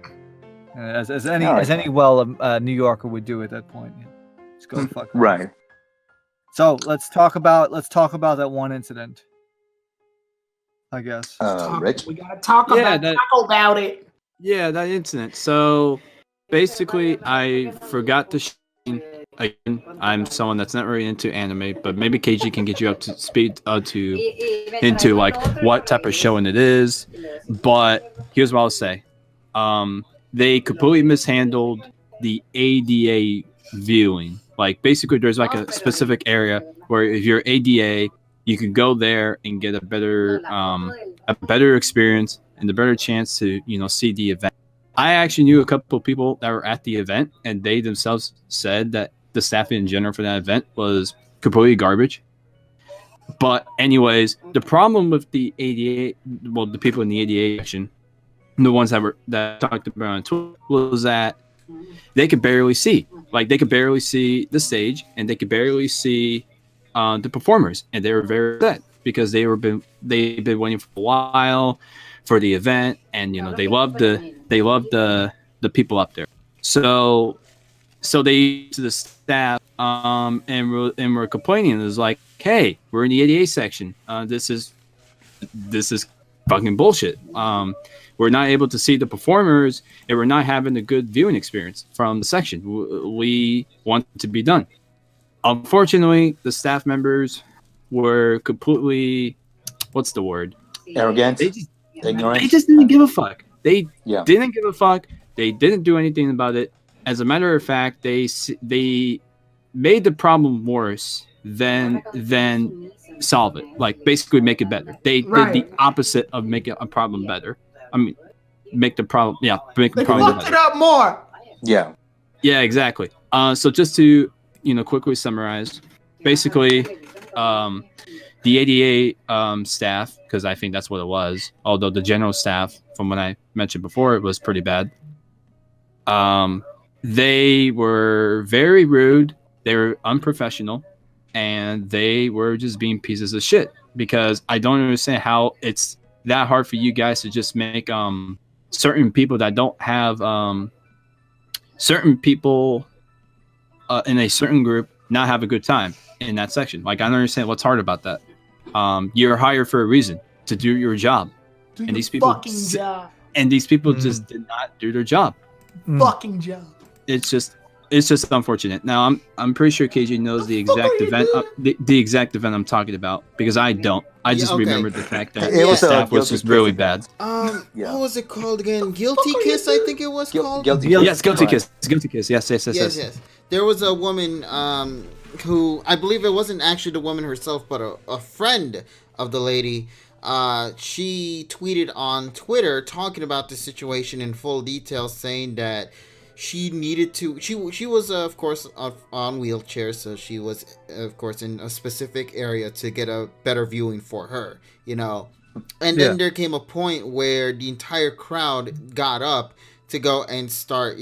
As any New Yorker would do at that point. Yeah. Just go to fuck home. Right. So let's talk about that one incident, I guess. Rich? We gotta talk about it. Yeah, that incident. So basically, I forgot to. Again, I'm someone that's not really into anime, but maybe KG can get you up to speed into like what type of showing it is. But here's what I'll say: they completely mishandled the ADA viewing. Like basically, there's like a specific area where if you're ADA, you can go there and get a better experience and a better chance to see the event. I actually knew a couple of people that were at the event, and they themselves said that the staff in general for that event was completely garbage. But anyways, the problem with the ADA, well, the people in the ADA section, the ones that talked about on Twitter, was that they could barely see. Like they could barely see the stage, and they could barely see the performers, and they were very upset because they've been waiting for a while for the event, and they loved the people up there. So they to the staff and were complaining. It was like, hey, we're in the ADA section. This is fucking bullshit. We're not able to see the performers, and we're not having a good viewing experience from the section. We want it to be done. Unfortunately, the staff members were completely, what's the word? Arrogant. Ignorant. They just didn't give a fuck. They didn't give a fuck. They didn't do anything about it. As a matter of fact, they made the problem worse than solve it. Like basically make it better. They did the opposite of making a problem better. I mean, make the problem make the problem better. Fucked it up more. Yeah. Yeah, exactly. So just to quickly summarize, basically, the ADA staff, because I think that's what it was, although the general staff, from what I mentioned before, it was pretty bad. They were very rude, they were unprofessional, and they were just being pieces of shit, because I don't understand how it's that hard for you guys to just make certain people that don't have certain people in a certain group not have a good time in that section. Like, I don't understand what's hard about that. You're hired for a reason, to do your job, and these people just did not do their job. Fucking job. It's just unfortunate. Now I'm pretty sure KJ knows the exact event, the exact event I'm talking about, because I don't. I just remembered the fact that the staff was just really bad. What was it called again? Guilty Kiss, I think it was called. Yes, Guilty Kiss. Guilty Kiss. Yes. There was a woman who, I believe it wasn't actually the woman herself, but a friend of the lady. She tweeted on Twitter talking about the situation in full detail, saying that she needed to. She was of course on wheelchair, so she was of course in a specific area to get a better viewing for her. And then there came a point where the entire crowd got up to go and start,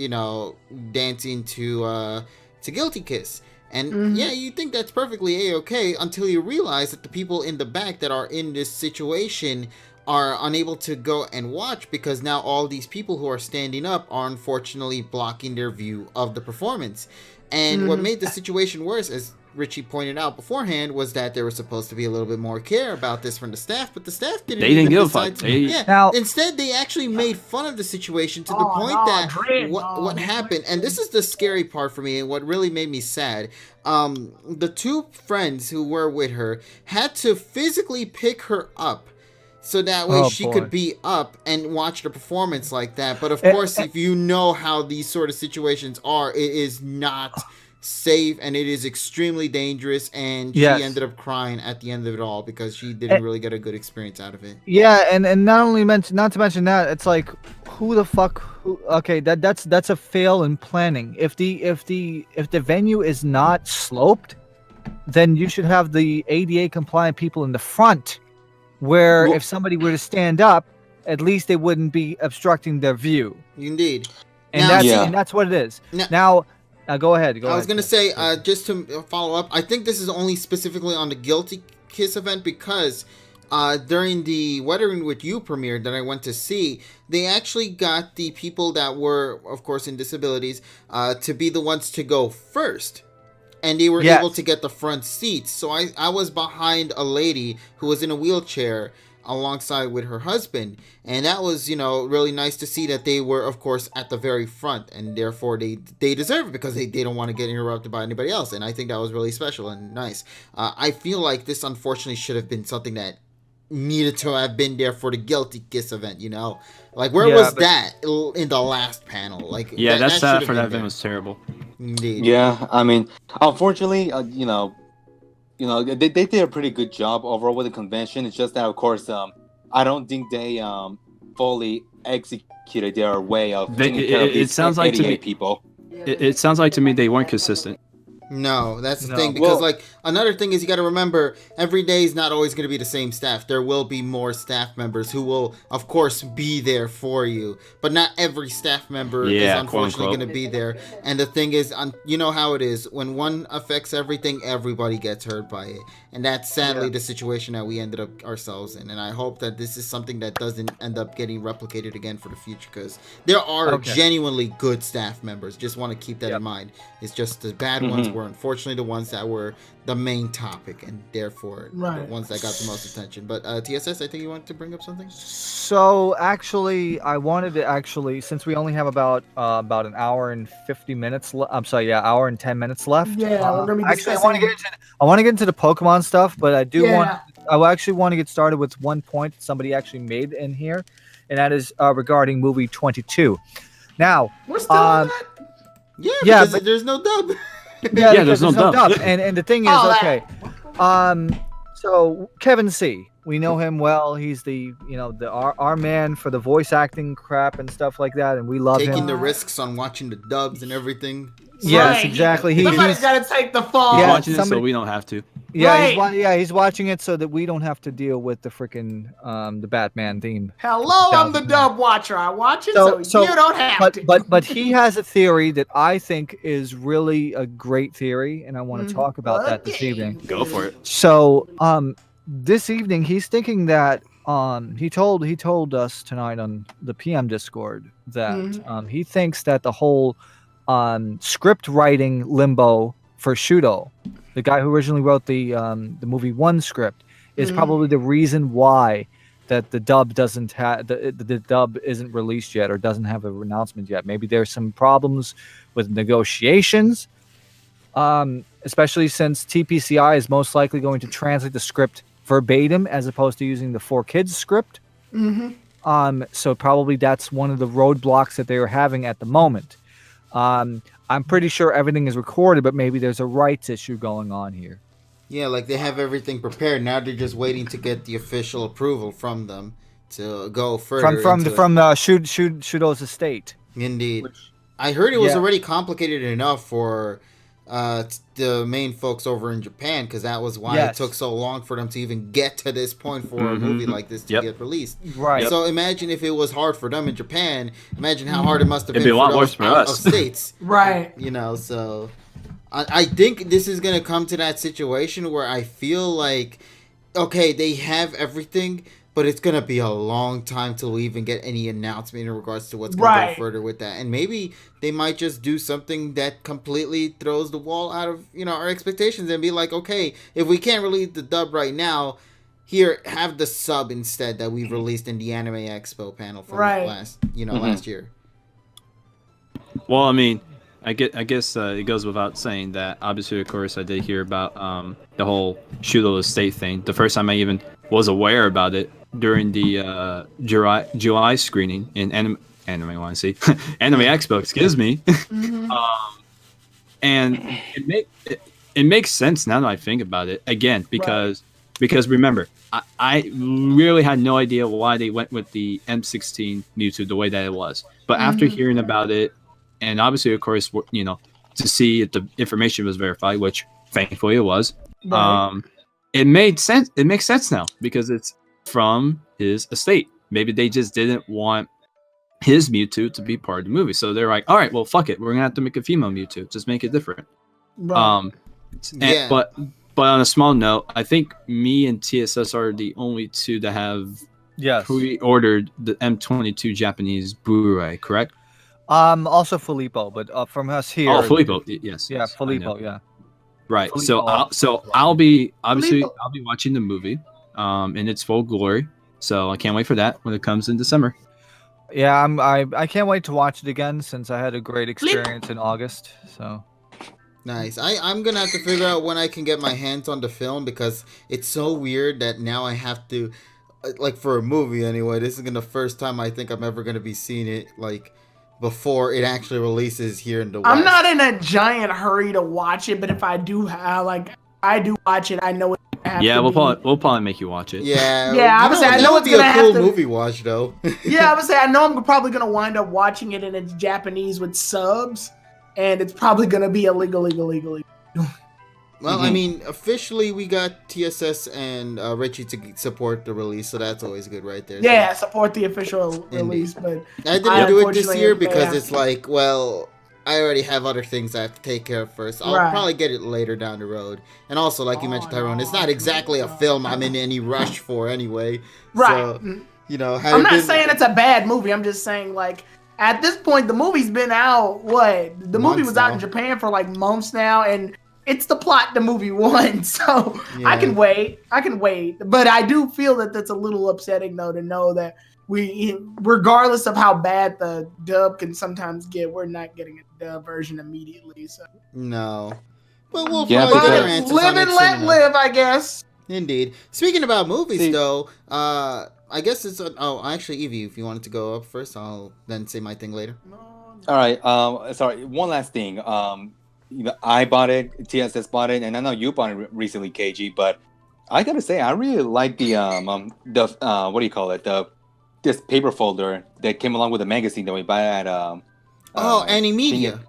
dancing to Guilty Kiss. And you think that's perfectly A-okay until you realize that the people in the back that are in this situation are unable to go and watch, because now all these people who are standing up are unfortunately blocking their view of the performance. And what made the situation worse is Richie pointed out beforehand was that there was supposed to be a little bit more care about this from the staff, but the staff didn't. They didn't even give a fuck. Yeah. Now- Instead, they actually made fun of the situation to the point that what happened, and this is the scary part for me, and what really made me sad. The two friends who were with her had to physically pick her up. So that way she could be up and watch the performance like that. But of course, if you know how these sort of situations are, it is not safe and it is extremely dangerous. And she ended up crying at the end of it all because she didn't really get a good experience out of it. Yeah, and not to mention that, it's like, who the fuck? Okay, that's a fail in planning. If the venue is not sloped, then you should have the ADA compliant people in the front. Where if somebody were to stand up, at least they wouldn't be obstructing their view. Indeed. And that's what it is. Now go ahead. I was going to say, just to follow up, I think this is only specifically on the Guilty Kiss event because during the Weathering With You premiere that I went to see, they actually got the people that were, of course, in disabilities to be the ones to go first. And they were able to get the front seats. So I was behind a lady who was in a wheelchair alongside with her husband. And that was, really nice to see that they were, of course, at the very front. And therefore, they deserve it because they don't want to get interrupted by anybody else. And I think that was really special and nice. I feel like this, unfortunately, should have been something that needed to have been there for the Guilty Kiss event, Like, where was that in the last panel? Like, that stuff for that event was terrible. Indeed. Yeah, I mean, unfortunately, they did a pretty good job overall with the convention. It's just that, of course, I don't think they fully executed their way of taking care of these 88 people. It sounds like to me they weren't consistent. No, that's the thing, because another thing is you got to remember every day is not always going to be the same staff. There will be more staff members who will, of course, be there for you, but not every staff member is unfortunately going to be there. And the thing is, you know how it is, when one affects everything, everybody gets hurt by it. And that's sadly the situation that we ended up ourselves in. And I hope that this is something that doesn't end up getting replicated again for the future, because there are genuinely good staff members. Just want to keep that in mind. It's just the bad ones were unfortunately the ones that were the main topic, and therefore the ones that got the most attention. But TSS, I think you wanted to bring up something. So actually, I wanted to since we only have about an hour and 50 minutes. Hour and 10 minutes left. Yeah, we're gonna be discussing. I want to get into the Pokemon stuff, but I actually want to get started with one point that somebody actually made in here, and that is regarding movie 22. Now, we're still on that? But there's no dub. There's no dub. And the thing is, so Kevin C, we know him well. He's our man for the voice acting crap and stuff like that, and we love him. Taking the risks on watching the dubs and everything. Yes, exactly. Somebody's got to take the fall. He's watching it so we don't have to. He's watching it so that we don't have to deal with the freaking the Batman theme. Hello, I'm the dub watcher. I watch it so you don't have to. But he has a theory that I think is really a great theory, and I want to talk about that this evening. Go for it. So, this evening he's thinking that he told us tonight on the PM Discord that he thinks that the whole script writing limbo for Shudo, the guy who originally wrote the movie 1 script, is probably the reason why that the dub doesn't have the dub isn't released yet or doesn't have an announcement yet. Maybe there's some problems with negotiations, especially since TPCI is most likely going to translate the script verbatim as opposed to using the 4Kids script. So probably that's one of the roadblocks that they are having at the moment. I'm pretty sure everything is recorded, but maybe there's a rights issue going on here. Yeah, like they have everything prepared. Now they're just waiting to get the official approval from them to go further. From Shudo's estate. Indeed. I heard it was already complicated enough for the main folks over in Japan, because that was why it took so long for them to even get to this point for a movie like this to get released. Right. So imagine if it was hard for them in Japan. Imagine how hard it must have been a lot for worse for us. Of states. Right. So I think this is going to come to that situation where I feel like, okay, they have everything, but it's gonna be a long time till we even get any announcement in regards to what's gonna go further with that. And maybe they might just do something that completely throws the wall out of our expectations and be like, okay, if we can't release the dub right now, here, have the sub instead that we've released in the Anime Expo panel from last year. Well, I mean, I guess it goes without saying that obviously, of course, I did hear about the whole Shudo Estate thing. The first time I even was aware about it during the July screening in AnimeNYC, Anime Expo, excuse me. And it makes sense now that I think about it again because remember, I really had no idea why they went with the M16 Mewtwo the way that it was. But after hearing about it, and obviously, of course, to see if the information was verified, which thankfully it was, it made sense. It makes sense now because it's from his estate. Maybe they just didn't want his Mewtwo to be part of the movie. So they're like, all right, well, fuck it. We're going to have to make a female Mewtwo. Just make it different. But on a small note, I think me and TSS are the only two that have pre-ordered the M22 Japanese Blu-ray, correct? Also Filippo, but from us here. Oh, Filippo, yes. Yeah, Filippo, yeah. Right. Filippo. So I'll be watching the movie, in its full glory. So I can't wait for that when it comes in December. Yeah, I can't wait to watch it again since I had a great experience in August. So. Nice. I'm gonna have to figure out when I can get my hands on the film because it's so weird that now I have to, like for a movie anyway. This is the first time I think I'm ever gonna be seeing it like before it actually releases here in the West. I'm not in a giant hurry to watch it, but if I do watch it, I know it. We'll probably make you watch it. Yeah, I would say I know it's gonna be a cool movie watch though. Yeah, I would say I know I'm probably gonna wind up watching it in its Japanese with subs. And it's probably going to be illegal. Well, I mean, officially we got TSS and Richie to support the release, so that's always good right there. Yeah, support the official release, but I didn't do it this year because it's like, well, I already have other things I have to take care of first. I'll probably get it later down the road. And also, like you mentioned, Tyrone, it's not exactly a film I'm in any rush for anyway. Right. So, I'm not saying it's a bad movie. I'm just saying, like, at this point, the movie's been out, The movie was out in Japan for like months now, and it's the plot the movie wants, so I can wait. But I do feel that that's a little upsetting, though, to know that regardless of how bad the dub can sometimes get, we're not getting a dub version immediately. So no. But we'll probably get our answers live and let live, I guess. Indeed. Speaking about movies, though, I guess it's actually, Evie, if you wanted to go up first, I'll then say my thing later. All right. Sorry. One last thing. I bought it. TSS bought it, and I know you bought it recently, KG. But I gotta say, I really like the what do you call it? This paper folder that came along with the magazine that we buy at AnimeNYC.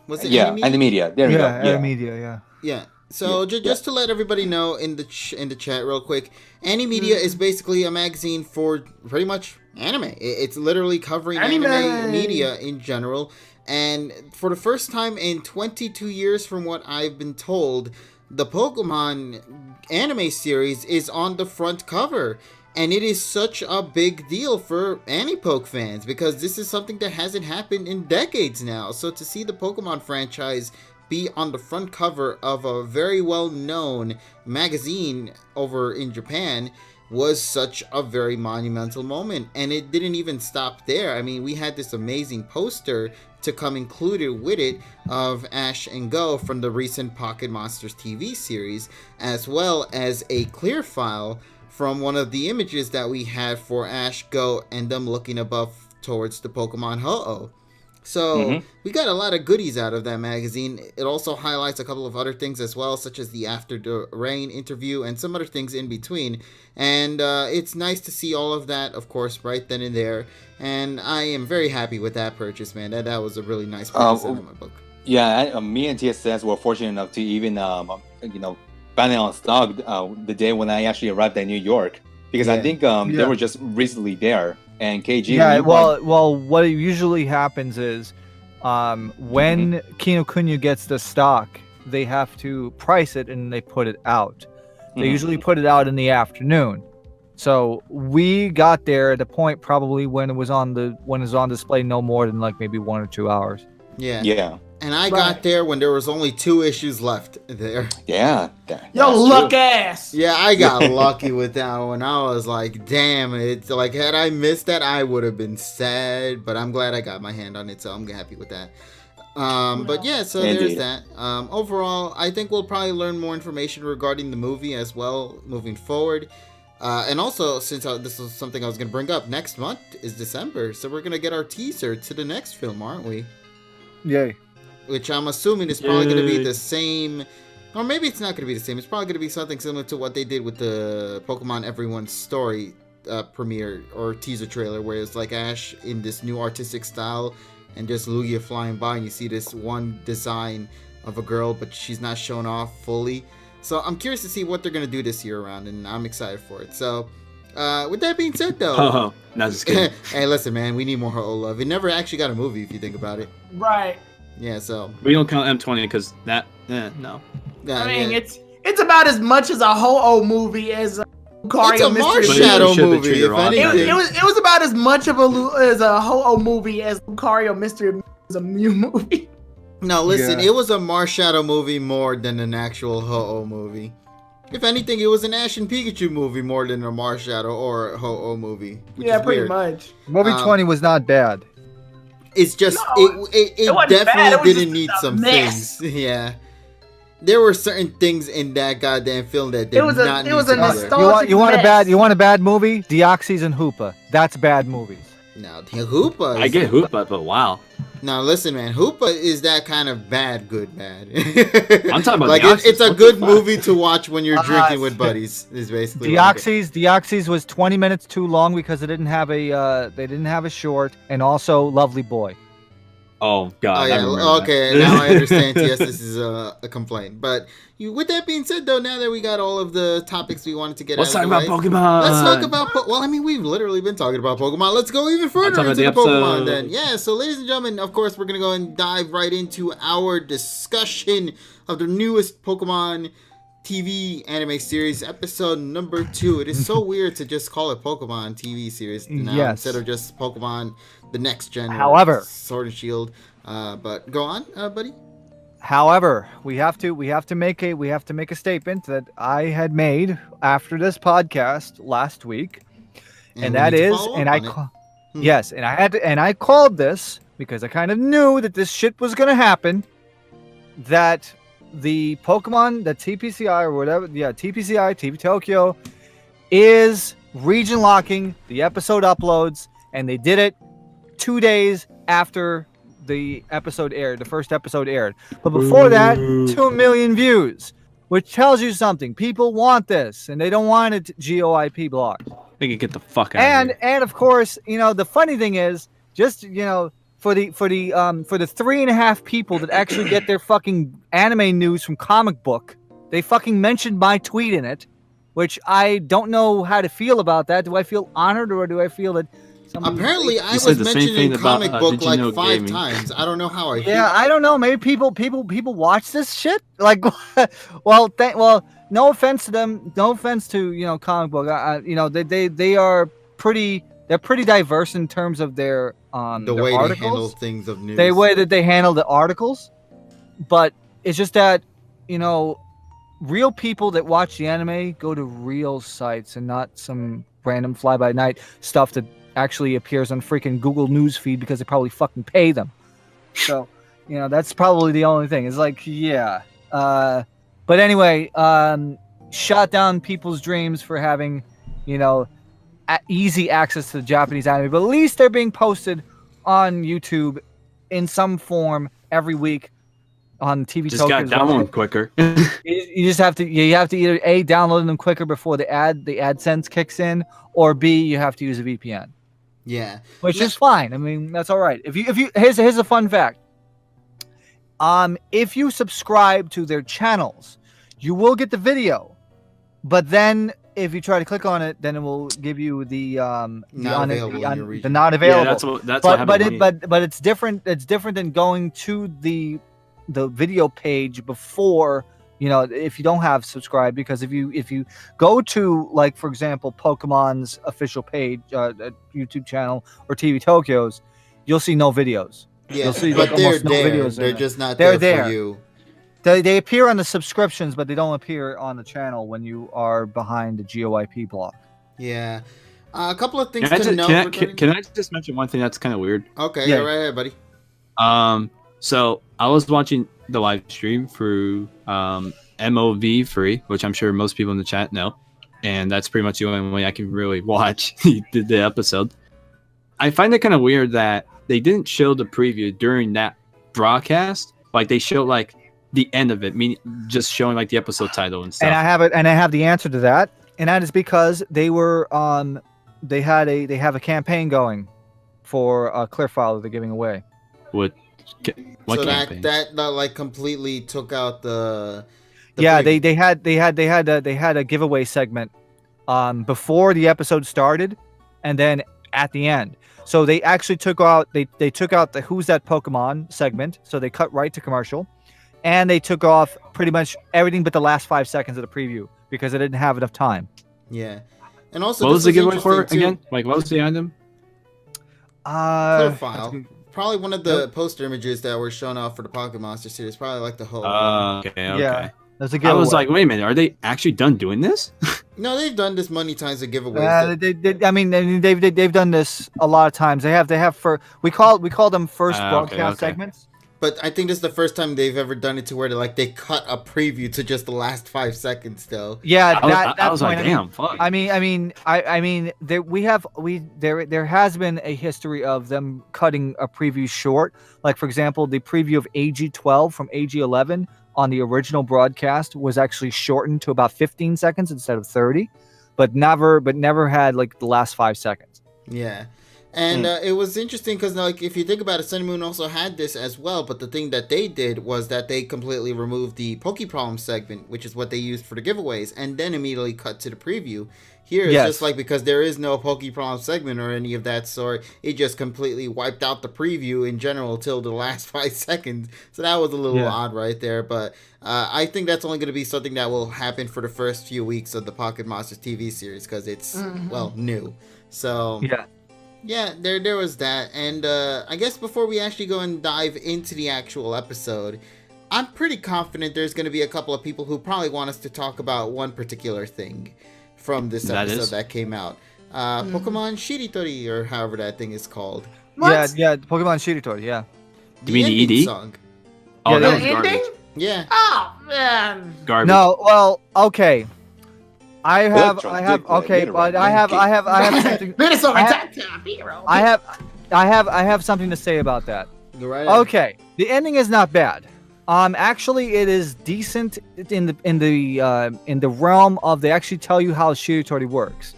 Was it AnimeNYC? AnimeNYC. There you go. AnimeNYC, Yeah. So just to let everybody know in the chat real quick, AnimeNYC is basically a magazine for pretty much anime. It's literally covering anime media in general. And for the first time in 22 years from what I've been told, the Pokemon anime series is on the front cover. And it is such a big deal for Anime-Poke fans because this is something that hasn't happened in decades now. So to see the Pokemon franchise be on the front cover of a very well-known magazine over in Japan was such a very monumental moment. And it didn't even stop there. I mean, we had this amazing poster to come included with it of Ash and Go from the recent Pocket Monsters TV series, as well as a clear file from one of the images that we had for Ash, Go, and them looking above towards the Pokemon Ho-Oh. So we got a lot of goodies out of that magazine. It also highlights a couple of other things as well, such as the After the Rain interview and some other things in between. And it's nice to see all of that, of course, right then and there. And I am very happy with that purchase, man. That was a really nice purchase out of my book. Yeah, me and TSS were fortunate enough to even, buy it on stock the day when I actually arrived at New York. Because I think they were just recently there. And KG. Yeah, well, what usually happens is when Kinokuniya gets the stock, they have to price it and they put it out. They usually put it out in the afternoon. So we got there at a point probably when it was on display no more than like maybe 1 or 2 hours. Yeah. And I got there when there was only 2 issues left there. Yeah. Yo, that's luck true. ass. Yeah, I got lucky with that one. I was like, damn it. Like, had I missed that, I would have been sad. But I'm glad I got my hand on it, so I'm happy with that. But yeah, so there's that. Overall, I think we'll probably learn more information regarding the movie as well moving forward. And also, since this was something I was going to bring up, next month is December. So we're going to get our teaser to the next film, aren't we? Yay. Which I'm assuming is probably going to be the same, or maybe it's not going to be the same. It's probably going to be something similar to what they did with the Pokemon Everyone's Story premiere or teaser trailer, where it's like Ash in this new artistic style and just Lugia flying by, and you see this one design of a girl, but she's not shown off fully. So I'm curious to see what they're going to do this year around, and I'm excited for it. So with that being said, though, No, just kidding. hey, listen, man, we need more Ho-Oh love. It never actually got a movie, if you think about it. Right. Yeah, so We don't count M20 because that, no. yeah, I mean, yeah. it's about as much as a Ho-Oh movie as a Lucario It's a Mystery Marshadow Should they movie, treat if her odd? anything. It was about as much of a Ho-Oh movie as Lucario Mystery as a Mew movie. No, listen, Yeah. it was a Marshadow movie more than an actual Ho-Oh movie. If anything, it was an Ash and Pikachu movie more than a Marshadow or a Ho-Oh movie. Which Yeah, is pretty weird. much. Movie 20 was not bad. It's just, No, it wasn't bad, it definitely was didn't just need a some mess. things. Yeah. There were certain things in that goddamn film that did It was a- not it need was to a be there. nostalgic You want mess. a bad movie? Deoxys and Hoopa. That's bad movies. Now, the Hoopa. I get Hoopa, but wow. Now, listen, man. Hoopa is that kind of bad. I'm talking about like Deoxys. it's a What good the fuck? movie to watch when you're drinking with shit. buddies. Is basically what I'm getting. Deoxys was 20 minutes too long because it didn't have a short, and also Lovely Boy. Oh, God. Oh I yeah, remember okay. that. Now I understand. Yes, this is a complaint. But with that being said, though, now that we got all of the topics we wanted to get Let's out talk of the about way, Pokemon. let's talk about. Well, I mean, we've literally been talking about Pokemon. Let's go even further talk into the about the Pokemon episode. then. Yeah. So, ladies and gentlemen, of course, we're gonna go and dive right into our discussion of the newest Pokemon TV anime series, episode number 2. It is so weird to just call it Pokemon TV series now Yes. instead of just Pokemon the next gen. or However- Sword and Shield. But go on, buddy. However, we have to make a statement that I had made after this podcast last week, and we that need to is, follow and up I on it. yes, and I called this because I kind of knew that this shit was gonna happen. That the Pokemon, the TPCI or whatever, TPCI, TV Tokyo, is region locking the episode uploads, and they did it 2 days after the first episode aired. But before that, 2 million views, which tells you something. People want this, and they don't want it GOIP blocked. They can get the fuck out of here. And of course, the funny thing is, just for the 3.5 people that actually get their fucking anime news from Comic Book, they fucking mentioned my tweet in it, which I don't know how to feel about that. Do I feel honored, or do I feel that? Apparently, I said was the same mentioned thing in about, Comic Book Did You like Know 5 Gaming. times. I don't know how I. Yeah, I don't know. Maybe people watch this shit. Like, well, no offense to them. No offense to Comic Book. They are pretty. They're pretty diverse in terms of their the their way they articles. handle things of news. The way that they handle the articles. But it's just that real people that watch the anime go to real sites and not some random fly-by-night stuff that actually appears on freaking Google News feed because they probably fucking pay them. So, that's probably the only thing. It's like, yeah. But anyway, shot down people's dreams for having, easy access to the Japanese anime. But at least they're being posted on YouTube in some form every week on TV Just got Tokyo's download website. quicker. You just have to either A, download them quicker before the AdSense kicks in, or B, you have to use a VPN. Yeah. Which is fine. I mean, that's all right. If you here's a fun fact. If you subscribe to their channels, you will get the video. But then if you try to click on it, then it will give you the Not available in your region. not available. Yeah, that's what happened. but it's different. It's different than going to the video page before You know, if you don't have subscribed, because if you go to, like, for example, Pokemon's official page, YouTube channel, or TV Tokyo's, you'll see no videos. Yeah, You'll see, but like, they're almost no there. videos They're in it. just not They're there for there. you. They appear on the subscriptions, but they don't appear on the channel when you are behind the GOIP block. Yeah. A couple of things Can I, to just, note. can I just mention one thing that's kind of weird? Okay, Yeah. go right ahead, buddy. So I was watching the live stream through MOV free, which I'm sure most people in the chat know, and that's pretty much the only way I can really watch the episode. I find it kind of weird that they didn't show the preview during that broadcast. Like, they showed like the end of it, meaning just showing like the episode title and stuff. And I have the answer to that, and that is because they were they have a campaign going for a clear file that they're giving away. What So campaign? that like completely took out the Yeah, preview. they had a giveaway segment before the episode started, and then at the end. So they actually took out they took out the Who's That Pokemon segment, so they cut right to commercial, and they took off pretty much everything but the last 5 seconds of the preview because they didn't have enough time. Yeah. And also, What was the this giveaway for interesting, too. again? Like, what was the item? Clear file. Probably one of the poster images that were shown off for the Pocket Monster series. Probably like the whole. Okay. Yeah. There's a I giveaway. was like, wait a minute, are they actually done doing this? No, they've done this many times of giveaways. they've done this a lot of times. They have for we call them first broadcast okay. segments. But I think this is the first time they've ever done it to where they cut a preview to just the last 5 seconds. Though. Yeah, I was like, damn, fuck. I mean, there has been a history of them cutting a preview short. Like, for example, the preview of AG12 from AG11 on the original broadcast was actually shortened to about 15 seconds instead of 30, but never had like the last 5 seconds. Yeah. And it was interesting because, like, if you think about it, Sun and Moon also had this as well. But the thing that they did was that they completely removed the Poke Problem segment, which is what they used for the giveaways, and then immediately cut to the preview. Here, it's just like, because there is no Poke Problem segment or any of that sort, it just completely wiped out the preview in general till the last 5 seconds. So that was a little odd right there. But I think that's only going to be something that will happen for the first few weeks of the Pocket Monsters TV series because it's, well, new. So... Yeah, there was that. And I guess before we actually go and dive into the actual episode, I'm pretty confident there's going to be a couple of people who probably want us to talk about one particular thing from this episode that came out. Pokemon Shiritori, or however that thing is called. What? Yeah, Pokemon Shiritori, yeah. You mean the ending ED? song. Oh, Yeah, that the was ending? garbage. Yeah. Oh man. Garbage. No, well, okay. I have something. Minnesota I have- Attack Time Hero. I have something to say about that. Go right ahead. Okay, the ending is not bad. Actually, it is decent in the realm of they actually tell you how Shiritori works,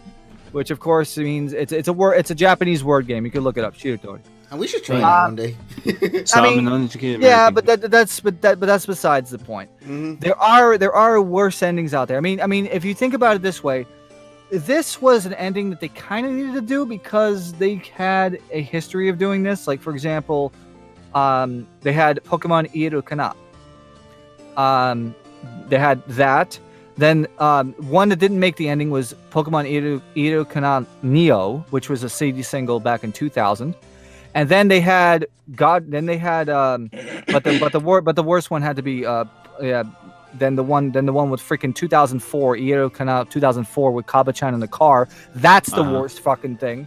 which of course means it's a Japanese word game. You can look it up, Shiritori. And we should try that one day. So I I'm mean, an uneducated Yeah, American. but that's besides the point. Mhm. There are worse endings out there. I mean, if you think about it this way, this was an ending that they kind of needed to do because they had a history of doing this. Like, for example, they had Pokemon Iru Kana. They had that. Then one that didn't make the ending was Pokemon Iru Kana Neo, which was a CD single back in 2000. And then they had but the worst one had to be then the one with freaking 2004 Iero Kana 2004 with Kaba-chan in the car. That's the worst fucking thing.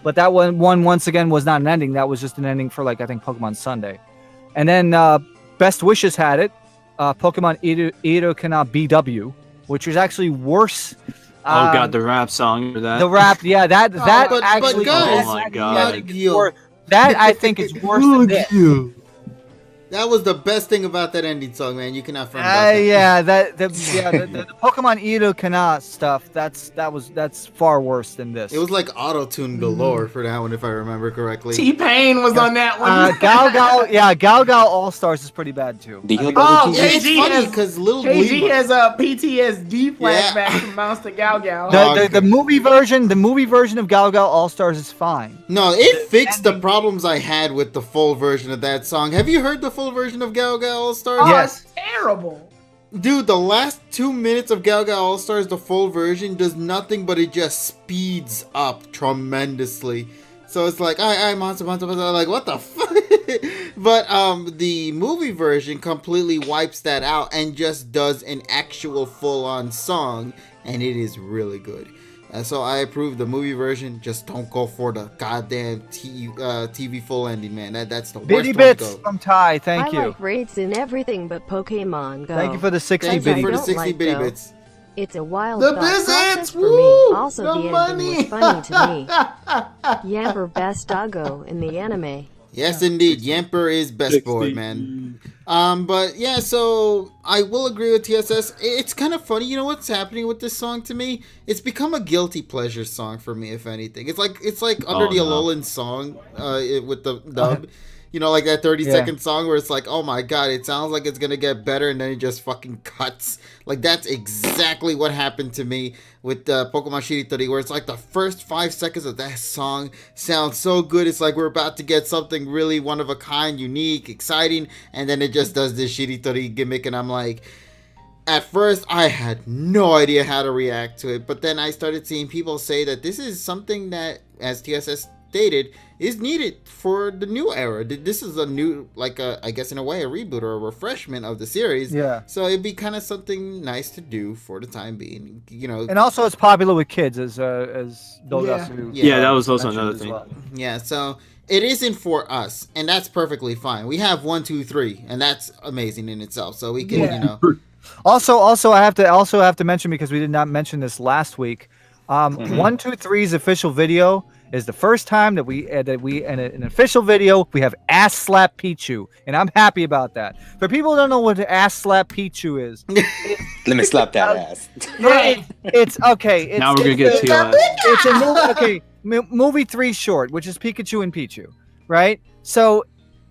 But that one once again was not an ending. That was just an ending for, like, I think Pokemon Sunday. And then Best Wishes had it, Pokemon Iero Kana BW, which was actually worse. Oh god, the rap song for that. The rap, yeah, that but actually. guys, oh my god. That I think is worse than this. That was the best thing about that ending song, man. You cannot front about that. Yeah, the Pokemon Iru Kana stuff. That's far worse than this. It was like auto-tune galore for that one, if I remember correctly. T-Pain was on that one. Gal All Stars is pretty bad too. The Oh, Yeah, it's KG funny has- because Little KG Gleamer- has a PTSD flashback Yeah. from Monster Gal Gal. The movie version of Gal All Stars is fine. No, it fixed the problems I had with the full version of that song. Have you heard the full version of Gal Gal All Stars? Oh, Yes. it's terrible. Dude, the last 2 minutes of Galga All Stars, the full version, does nothing but it just speeds up tremendously. So it's like, I monster, like, what the fuck? But the movie version completely wipes that out and just does an actual full-on song, and it is really good. So I approve the movie version. Just don't go for the goddamn TV full ending, man. That's the worst Bitty one bits to go. from Ty, thank I you. like rates in everything but Pokemon Go. Thank you for the 60 Thank bitty you for the don't 60 like, bitty though. bits. It's a wild The thought process visits, for woo! me. Also, The the money. ending was funny to me. Yamper best doggo in the anime. Yes, indeed. Yamper is best boy, man. But yeah, so I will agree with TSS. It's kind of funny. You know what's happening with this song to me? It's become a guilty pleasure song for me, if anything. It's like Under the Alolan song with the dub. You know, like that 30-second song where it's like, oh my god, it sounds like it's gonna get better, and then it just fucking cuts. Like, that's exactly what happened to me with Pokemon Shiritori, where it's like the first 5 seconds of that song sounds so good. It's like we're about to get something really one of a kind, unique, exciting, and then it just does this Shiritori gimmick, and I'm like, at first, I had no idea how to react to it, but then I started seeing people say that this is something that, as TSS stated, is needed for the new era. This is a new, like, I guess in a way, a reboot or a refreshment of the series. Yeah. So it'd be kind of something nice to do for the time being, you know. And also, it's popular with kids, as Dogasu. Yeah, that was also mentioned another as thing. well. Yeah, so it isn't for us, and that's perfectly fine. We have 1, 2, 3, and that's amazing in itself. So we can, you know. Also, I have to mention, because we did not mention this last week. 123's official video is the first time that we in an official video we have ass slap Pichu, and I'm happy about that. For people who don't know what ass slap Pichu is, Let me slap that ass. it's okay. Now we're gonna get TLS. It's a movie 3 short, which is Pikachu and Pichu, right? So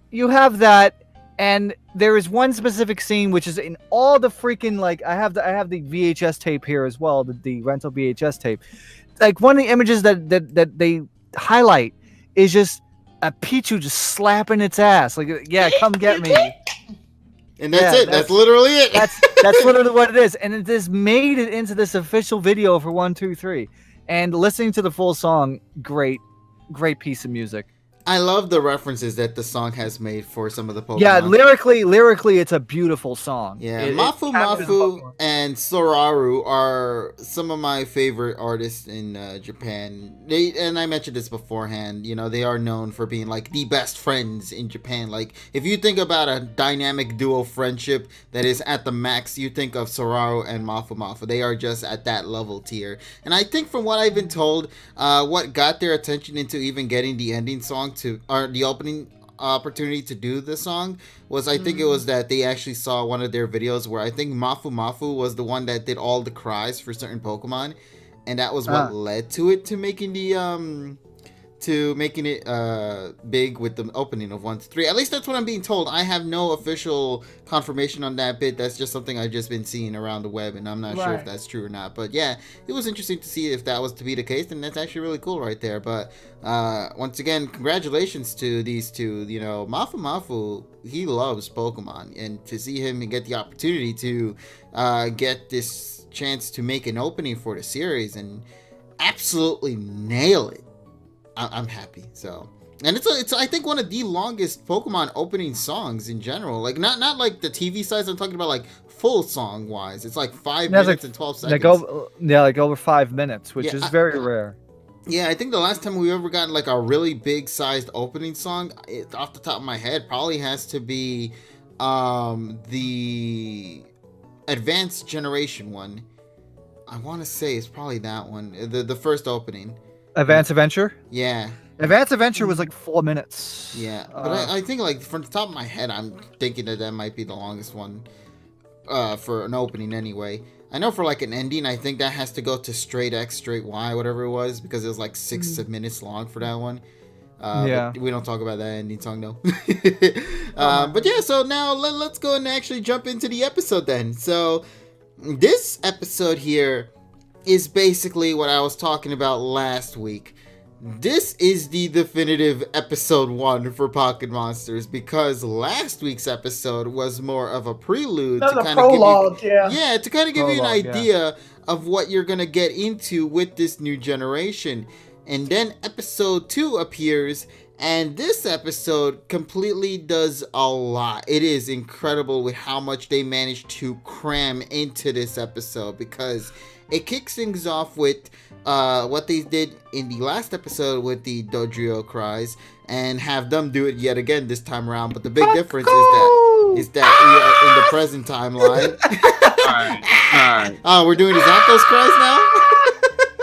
you have that, and there is one specific scene which is in all the freaking, like, I have the VHS tape here as well, the rental VHS tape. Like, one of the images that they highlight is just a Pichu just slapping its ass, like, yeah, come get me. And that's it. That's literally it. That's literally what it is, and it just made it into this official video for 123. And listening to the full song, great piece of music. I love the references that the song has made for some of the Pokemon. Yeah, lyrically, it's a beautiful song. Yeah, It Mafu captures Pokemon. and Soraru are some of my favorite artists in Japan. And I mentioned this beforehand, you know, they are known for being like the best friends in Japan. Like, if you think about a dynamic duo friendship that is at the max, you think of Soraru and Mafu. They are just at that level tier. And I think from what I've been told, what got their attention into even getting the ending song or the opening opportunity to do the song was, I think it was that they actually saw one of their videos where I think Mafu was the one that did all the cries for certain Pokemon, and that was what led to it, to making it big with the opening of 1 to 3. At least that's what I'm being told. I have no official confirmation on that bit. That's just something I've just been seeing around the web, and I'm not sure if that's true or not. But yeah, it was interesting to see if that was to be the case, and that's actually really cool right there. But once again, congratulations to these two. You know, Mafu, he loves Pokemon, and to see him get the opportunity to get this chance to make an opening for the series and absolutely nail it, I'm happy. So, and it's I think one of the longest Pokemon opening songs in general. Like, not like the TV size. I'm talking about like full song wise. It's like 5 minutes and 12 seconds. Like over 5 minutes, which is very rare. Yeah, I think the last time we ever got like a really big sized opening song, off the top of my head, probably has to be the Advanced Generation one. I want to say it's probably that one, the first opening. Advanced Adventure? Yeah. Advanced Adventure was like 4 minutes. Yeah, but I think, like, from the top of my head, I'm thinking that might be the longest one for an opening anyway. I know for, like, an ending, I think that has to go to straight X, straight Y, whatever it was, because it was, like, 6 minutes long for that one. But we don't talk about that ending song, though. But yeah, so now let's go and actually jump into the episode then. So this episode here is basically what I was talking about last week. this is the definitive episode 1 for Pocket Monsters, because last week's episode was more of a prelude to kind of give you, to kind of give you an idea of what you're gonna get into with this new generation. And then episode 2 appears, and this episode completely does a lot. It is incredible with how much they managed to cram into this episode, because it kicks things off with what they did in the last episode with the Dodrio cries, and have them do it yet again this time around. But the big difference is that we are in the present timeline. Alright. Oh, we're doing the Zapdos cries now?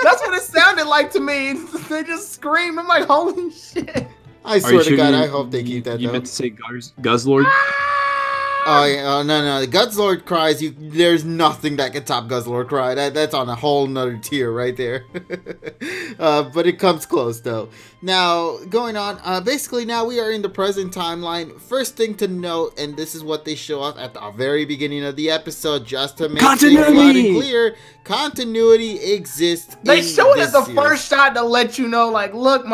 That's what it sounded like to me. They just scream. I'm like, holy shit. I swear to God, I hope they keep that. You though. meant to say Guzzlord? Oh yeah, no. The Guzzlord cries. There's nothing that can top Guzzlord cry. That's on a whole nother tier right there. But it comes close though. Now going on. Basically now we are in the present timeline. First thing to note, and this is what they show off at the very beginning of the episode, just to make things loud and clear. Continuity exists. They show it at the first shot to let you know, like, look,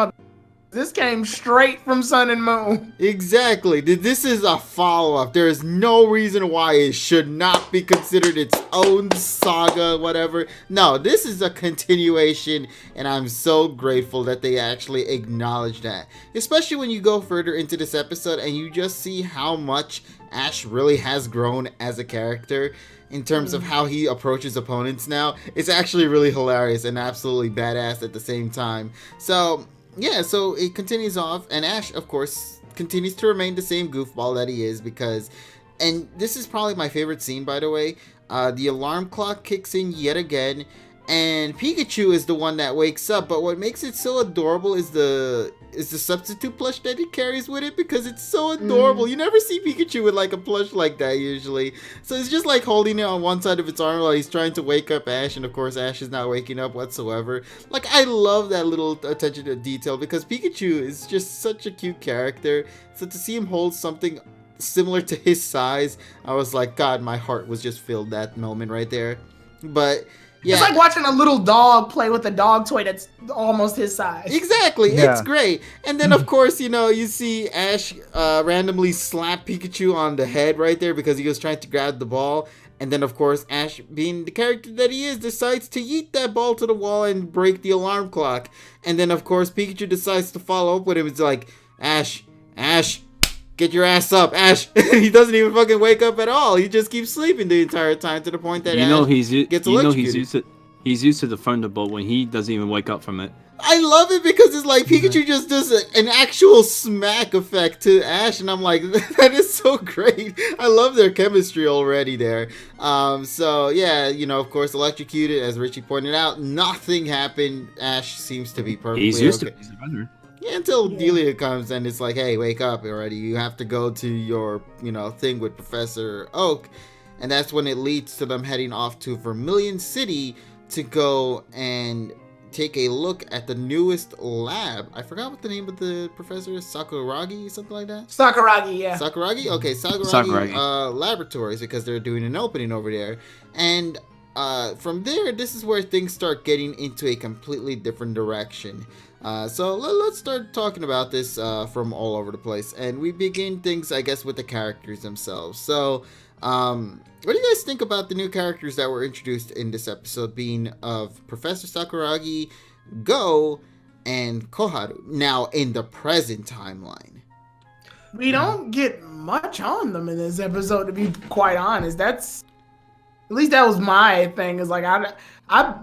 this came straight from Sun and Moon. Exactly. This is a follow-up. There is no reason why it should not be considered its own saga, whatever. No, this is a continuation, and I'm so grateful that they actually acknowledge that. Especially when you go further into this episode and you just see how much Ash really has grown as a character in terms of how he approaches opponents now. It's actually really hilarious and absolutely badass at the same time. So yeah, so it continues off, and Ash, of course, continues to remain the same goofball that he is, because, and this is probably my favorite scene, by the way, the alarm clock kicks in yet again, and Pikachu is the one that wakes up, but what makes it so adorable is the substitute plush that he carries with it, because it's so adorable. You never see Pikachu with like a plush like that usually. So it's just like holding it on one side of its arm while he's trying to wake up Ash, and of course Ash is not waking up whatsoever. Like, I love that little attention to detail, because Pikachu is just such a cute character. So to see him hold something similar to his size, I was like, God, my heart was just filled that moment right there. But yeah. It's like watching a little dog play with a dog toy that's almost his size. Exactly. Yeah. It's great. And then, of course, you see Ash randomly slap Pikachu on the head right there because he was trying to grab the ball. And then, of course, Ash, being the character that he is, decides to yeet that ball to the wall and break the alarm clock. And then, of course, Pikachu decides to follow up with him. It's like, Ash, get your ass up, Ash. He doesn't even fucking wake up at all. He just keeps sleeping the entire time, to the point that Ash gets electrocuted. He's used to the Thunderbolt when he doesn't even wake up from it. I love it because it's like Pikachu just does an actual smack effect to Ash, and I'm like, that is so great. I love their chemistry already there. So yeah, of course, electrocuted, as Richie pointed out. Nothing happened. Ash seems to be perfectly He's used okay. to it. He's a runner. Yeah, until Delia comes and it's like, hey, wake up already. You have to go to your, thing with Professor Oak. And that's when it leads to them heading off to Vermilion City to go and take a look at the newest lab. I forgot what the name of the professor is. Sakuragi, something like that? Sakuragi, yeah. Sakuragi? Okay, Sakuragi. Laboratories, because they're doing an opening over there. And from there, this is where things start getting into a completely different direction. So let's start talking about this from all over the place. And we begin things, I guess, with the characters themselves. So, what do you guys think about the new characters that were introduced in this episode, being of Professor Sakuragi, Go, and Koharu, now in the present timeline? We don't get much on them in this episode, to be quite honest. At least that was my thing, is like,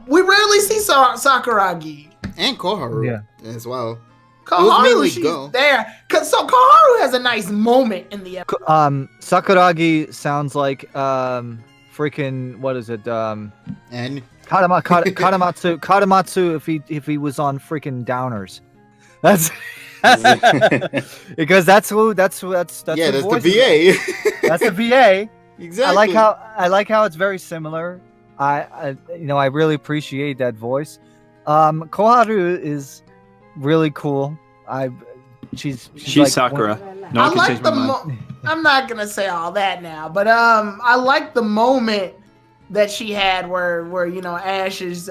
we rarely see Sakuragi. And Koharu as well. Koharu, she's there. So Koharu has a nice moment in the episode. Sakuragi sounds like freaking, what is it? And Kadematsu if he was on freaking Downers. That's because that's that's the VA. That's the VA. Exactly. I like how it's very similar. I really appreciate that voice. Koharu is really cool. She's like Sakura. No one can change my mind. I'm not gonna say all that now, but I like the moment that she had where you know Ash is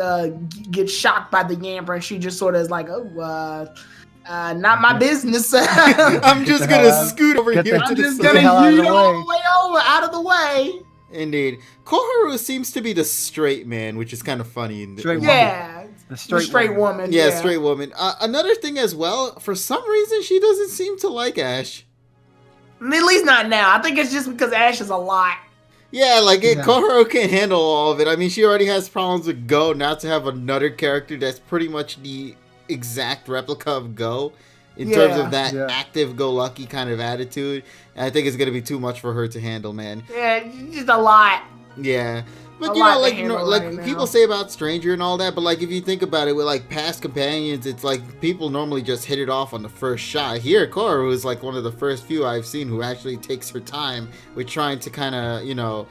gets shocked by the Yamper and she just sort of is like, not my business. I'm just gonna scoot over here to I'm the just side. gonna out of yeet the all way. the way over, out of the way. Indeed. Koharu seems to be the straight man, which is kind of funny. Straight woman. Yeah, The the straight woman. Yeah, straight woman. Another thing as well, for some reason, she doesn't seem to like Ash. At least not now. I think it's just because Ash is a lot. Yeah, like Yeah. Koharu can't handle all of it. I mean, she already has problems with Go. Not to have another character that's pretty much the exact replica of Go in terms of that active-go-lucky kind of attitude. And I think it's gonna be too much for her to handle, man. Yeah, it's just a lot. Yeah. But A you know, lot to like handle like right now. people say about Stranger and all that, but like if you think about it with like past companions, it's like people normally just hit it off on the first shot. Here, Koharu is like one of the first few I've seen who actually takes her time with trying to kind of, you know,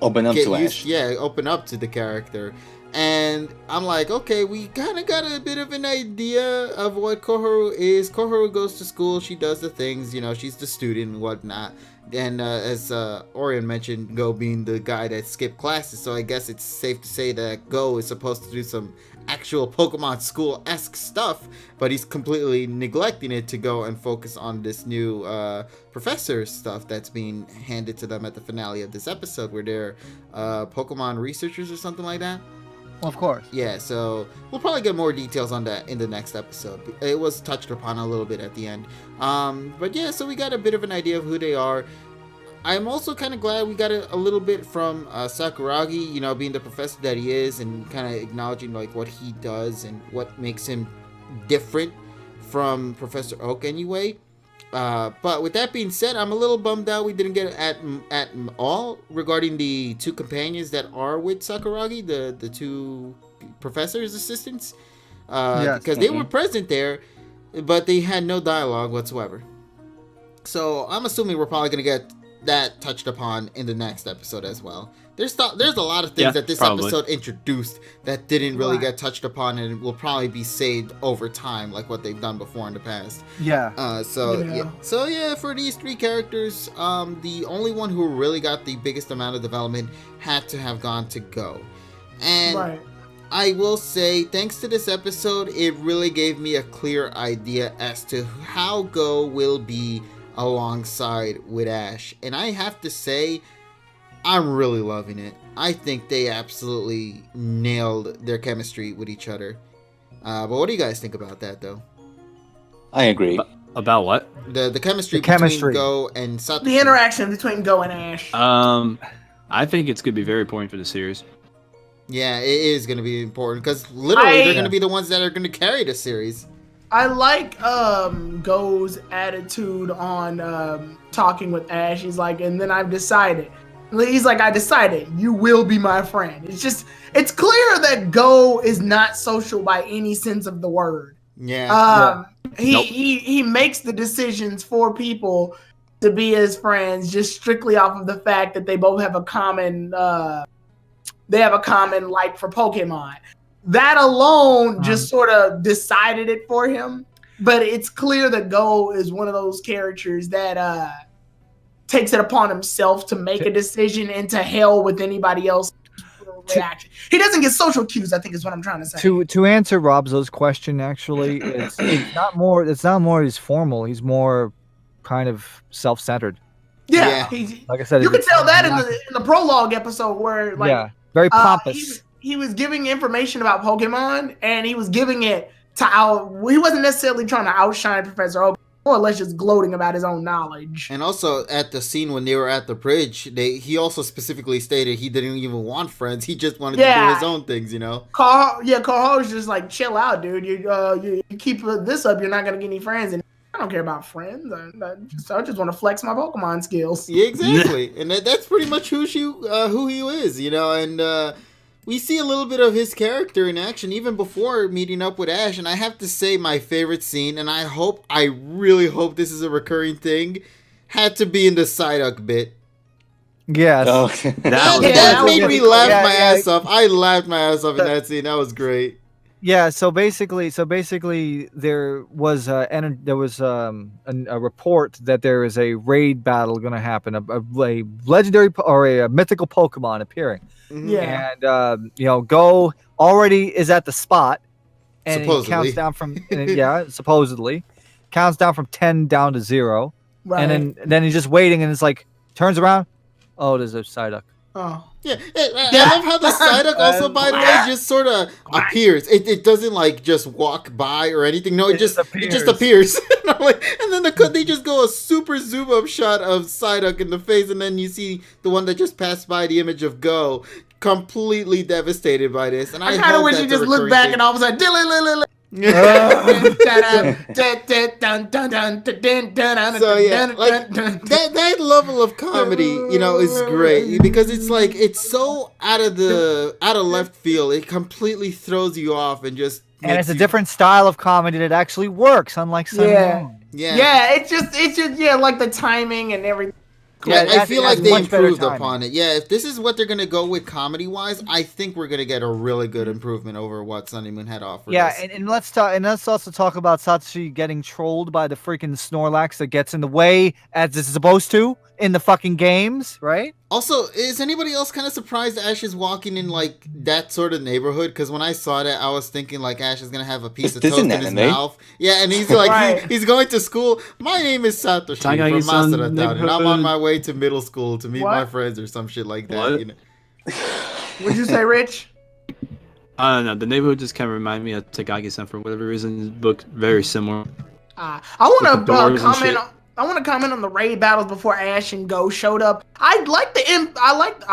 Open up get to used, Ash. yeah, open up to the character. And I'm like, okay, we kind of got a bit of an idea of what Koharu is. Koharu goes to school, she does the things, you know, she's the student and whatnot. And as Orion mentioned, Go being the guy that skipped classes, so I guess it's safe to say that Go is supposed to do some actual Pokemon school-esque stuff, but he's completely neglecting it to go and focus on this new professor stuff that's being handed to them at the finale of this episode, where they're Pokemon researchers or something like that. Well, of course. Yeah, so we'll probably get more details on that in the next episode. It was touched upon a little bit at the end. But yeah, so we got a bit of an idea of who they are. I'm also kind of glad we got a little bit from Sakuragi, you know, being the professor that he is and kind of acknowledging like what he does and what makes him different from Professor Oak anyway. But with that being said, I'm a little bummed out we didn't get at all regarding the two companions that are with Sakuragi, the two professor's assistants, because they were present there, but they had no dialogue whatsoever. So I'm assuming we're probably gonna get that touched upon in the next episode as well. There's a lot of things that this episode introduced that didn't really get touched upon and will probably be saved over time, like what they've done before in the past. Yeah. So yeah, for these three characters, the only one who really got the biggest amount of development had to have gone to Go. And I will say, thanks to this episode, it really gave me a clear idea as to how Go will be alongside with Ash. And I have to say, I'm really loving it. I think they absolutely nailed their chemistry with each other. But what do you guys think about that, though? I agree. About what? The chemistry between Go and Satoshi. The interaction between Go and Ash. I think it's going to be very important for the series. Yeah, it is going to be important because literally they're going to be the ones that are going to carry the series. I like Go's attitude on talking with Ash. He's like, and then I've decided. He's like, I decided you will be my friend. It's clear that Go is not social by any sense of the word. Yeah. He makes the decisions for people to be his friends just strictly off of the fact that they both have a common like for Pokemon. That alone just sort of decided it for him. But it's clear that Go is one of those characters that takes it upon himself to make a decision and to hell with anybody else's reaction. He doesn't get social cues, I think is what I'm trying to say. To answer Robzo's question, actually, it's not more as formal. He's more kind of self-centered. Yeah. Like I said, you could tell that in the prologue episode where very pompous. He was giving information about Pokemon, and he was giving it to he wasn't necessarily trying to outshine Professor Oak, more or less just gloating about his own knowledge. And also at the scene when they were at the bridge, he also specifically stated he didn't even want friends. He just wanted to do his own things, you know? Carl was just like, chill out, dude. You keep this up, you're not going to get any friends. And I don't care about friends. I just want to flex my Pokemon skills. Yeah, exactly. And that's pretty much who he is, you know? And we see a little bit of his character in action even before meeting up with Ash. And I have to say my favorite scene, and I really hope this is a recurring thing, had to be in the Psyduck bit. Yes. Oh. That made me laugh my ass off. I laughed my ass off in that scene. That was great. Yeah, so basically, there was a report that there is a raid battle going to happen, a legendary or a mythical Pokemon appearing, Yeah. and Go already is at the spot, and he counts Supposedly. down from supposedly counts down from 10 down to 0, Right. and then he's just waiting, and it's like turns around, oh, there's a Psyduck. Oh. Yeah, I love how the Psyduck also, by the way, just sort of appears. It doesn't like just walk by or anything. No, it just appears. And then they just go a super zoom up shot of Psyduck in the face, and then you see the one that just passed by, the image of Go, completely devastated by this. And I kind of wish you just looked back and all of a sudden, so yeah, like that level of comedy, is great because it's so out of left field. It completely throws you off and just it's a different style of comedy that actually works, unlike Sun and Moon. Yeah, it's just like the timing and everything. Yeah, I feel like they improved upon it. Yeah, if this is what they're gonna go with comedy-wise, I think we're gonna get a really good improvement over what Sun and Moon had offered. Yeah, and let's also talk about Satsuki getting trolled by the freaking Snorlax that gets in the way as it's supposed to in the fucking games, right? Also, is anybody else kind of surprised Ash is walking in like that sort of neighborhood? Because when I saw that, I was thinking like Ash is gonna have a piece of toast in his mouth. Yeah, and he's like he's going to school. My name is Satoshi from Masada Town, and I'm on my way to middle school to meet my friends or some shit like that. What'd you say, Rich? I don't know. The neighborhood just kind of reminded me of Takagi-san for whatever reason. It looked very similar. I want to comment. I want to comment on the raid battles before Ash and Go showed up. I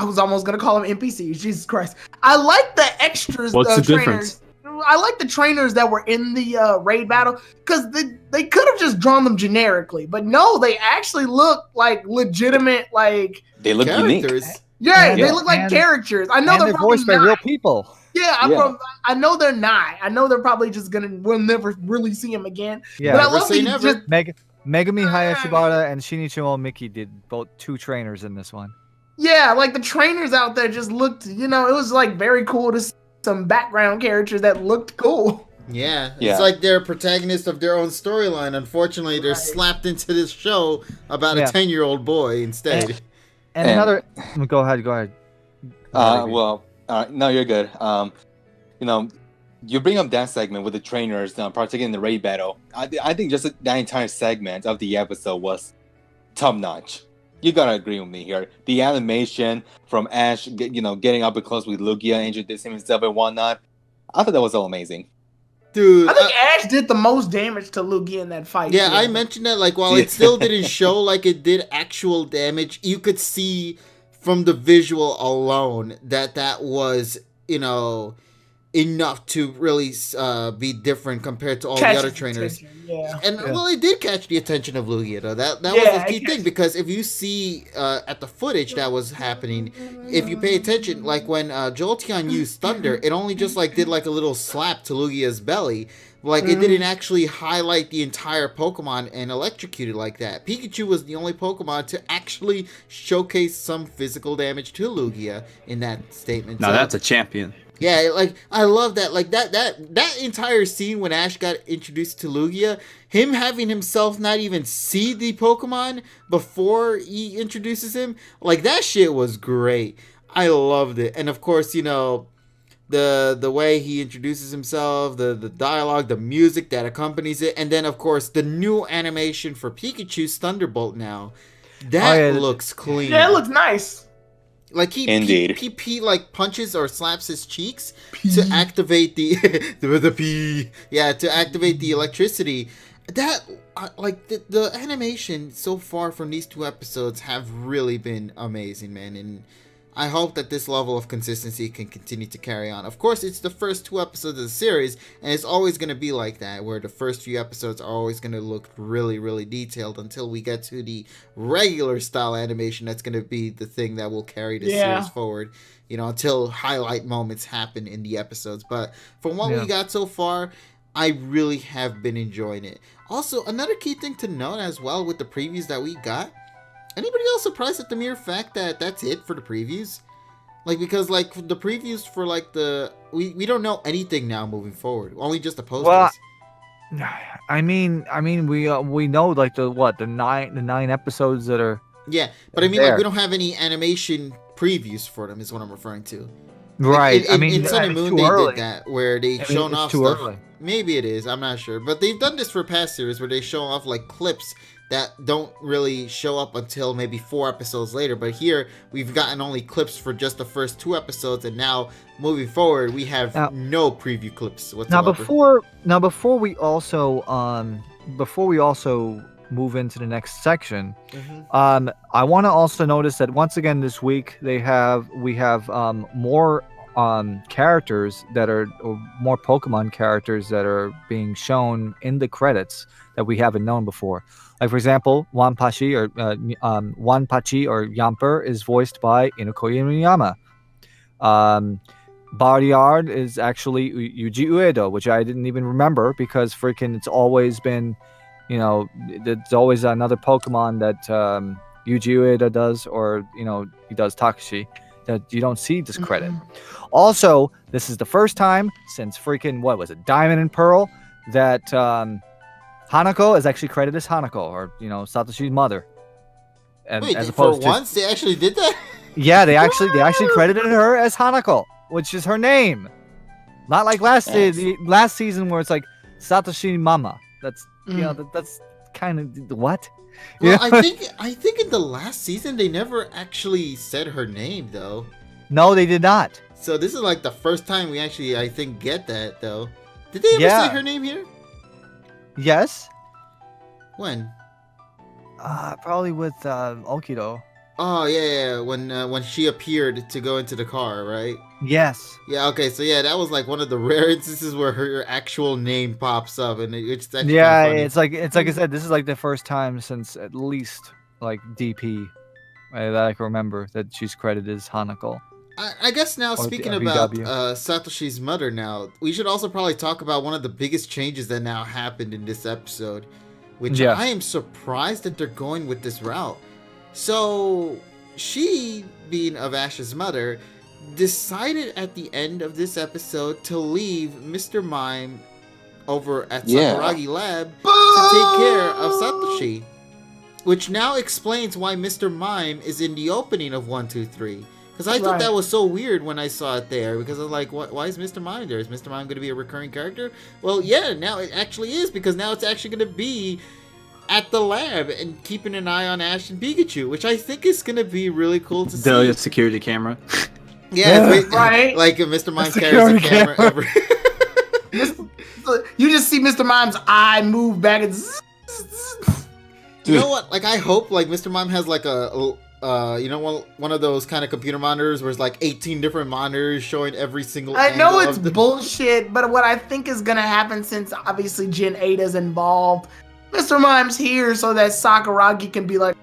was almost gonna call them NPCs. Jesus Christ! I like the extras. What's the trainers. difference? I like the trainers that were in the raid battle because they could have just drawn them generically, but no, they actually look like legitimate. Like they look characters. Unique. Yeah, they look like characters. I know they're voiced by real people. Yeah, I know they're not. I know they're probably just we'll never really see them again. Yeah, but I love that Megami Hayashibara and Shinichiro Miki did both 2 trainers in this one. Yeah, like the trainers out there just looked, it was like very cool to see some background characters that looked cool. Yeah, it's like they're protagonists of their own storyline. Unfortunately, they're slapped into this show about a 10-year-old boy instead. And another... Go ahead. No, you're good. You bring up that segment with the trainers, particularly in the raid battle. I think just that entire segment of the episode was top notch. You gotta agree with me here. The animation from Ash, getting up and close with Lugia, introducing himself and whatnot. I thought that was all amazing. Dude, I think Ash did the most damage to Lugia in that fight. Yeah, I mentioned that. Like, while it still didn't show like it did actual damage, you could see from the visual alone that was, enough to really be different compared to all the other trainers. Well, it did catch the attention of Lugia, though. That was the key thing, because if you see at the footage that was happening, if you pay attention, like when Jolteon used Thunder, it only just like did like a little slap to Lugia's belly. Like, it didn't actually highlight the entire Pokemon and electrocute it like that. Pikachu was the only Pokemon to actually showcase some physical damage to Lugia in that statement. Now that's a champion. Yeah, like, I love that. Like, that entire scene when Ash got introduced to Lugia, him having himself not even see the Pokemon before he introduces him, like, that shit was great. I loved it. And, of course, the way he introduces himself, the dialogue, the music that accompanies it, and then, of course, the new animation for Pikachu's Thunderbolt now. That looks clean. Yeah, it looks nice. Like he like punches or slaps his cheeks to activate to activate the electricity. That like the animation so far from these 2 episodes have really been amazing, man, and I hope that this level of consistency can continue to carry on. Of course, it's the first 2 episodes of the series, and it's always going to be like that, where the first few episodes are always going to look really, really detailed until we get to the regular style animation that's going to be the thing that will carry the series forward, until highlight moments happen in the episodes. But from what we got so far, I really have been enjoying it. Also, another key thing to note as well with the previews that we got, anybody else surprised at the mere fact that that's it for the previews? Like, because like the previews for like we don't know anything now moving forward. Only just the posters. Well, I mean, we know like the nine episodes that are. Yeah, but I mean, there. like, we don't have any animation previews for them. Is what I'm referring to. Right. Like, in Sun and Moon, they did that where they shown off too stuff. early. Maybe it is. I'm not sure, but they've done this for past series where they show off like clips that don't really show up until maybe 4 episodes later. But here we've gotten only clips for just the first 2 episodes, and now moving forward we have no preview clips whatsoever. Before we also move into the next section, I want to also notice that once again this week we have more characters that are, or more Pokemon characters that are being shown in the credits that we haven't known before. Like, for example, Wanpachi or Yamper is voiced by Inukoya Inuyama. Bardyard is actually Yuji Uedo, which I didn't even remember because freaking it's always been, there's always another Pokemon that Yuji Uedo does, or he does Takashi, that you don't see this credit. Also, this is the first time since freaking Diamond and Pearl that Hanako is actually credited as Hanako, or Satoshi's mother. And Wait, as opposed for once they actually did that? Yeah, they actually credited her as Hanako, which is her name. Not like last season where it's like Satoshi Mama. That's that's kind of what. Well, I think in the last season they never actually said her name though. No, they did not. So this is like the first time we actually, I think, get that though. Did they ever say her name here? Yes. When? Probably with Okido. Oh yeah. When she appeared to go into the car, right? Yes. Yeah. Okay. So yeah, that was like one of the rare instances where her actual name pops up, and it's actually it's like I said, this is like the first time since at least like DP that I can remember that she's credited as Hanako. I guess now, speaking about Satoshi's mother now, we should also probably talk about one of the biggest changes that now happened in this episode, which I am surprised that they're going with this route. So, she, being of Ash's mother, decided at the end of this episode to leave Mr. Mime over at Sakuragi Lab to take care of Satoshi, which now explains why Mr. Mime is in the opening of 1, 2, 3. Because I thought that was so weird when I saw it there. Because I was like, why is Mr. Mime there? Is Mr. Mime going to be a recurring character? Well, yeah, now it actually is. Because now it's actually going to be at the lab and keeping an eye on Ash and Pikachu. Which I think is going to be really cool to see. The security camera. Yeah, right. Like Mr. Mime carries a camera over. You just see Mr. Mime's eye move back and... You know what? Like, I hope like Mr. Mime has like a one of those kind of computer monitors where it's like 18 different monitors showing every single I know it's bullshit, but what I think is going to happen, since obviously Gen 8 is involved, Mr. Mime's here so that Sakuragi can be like,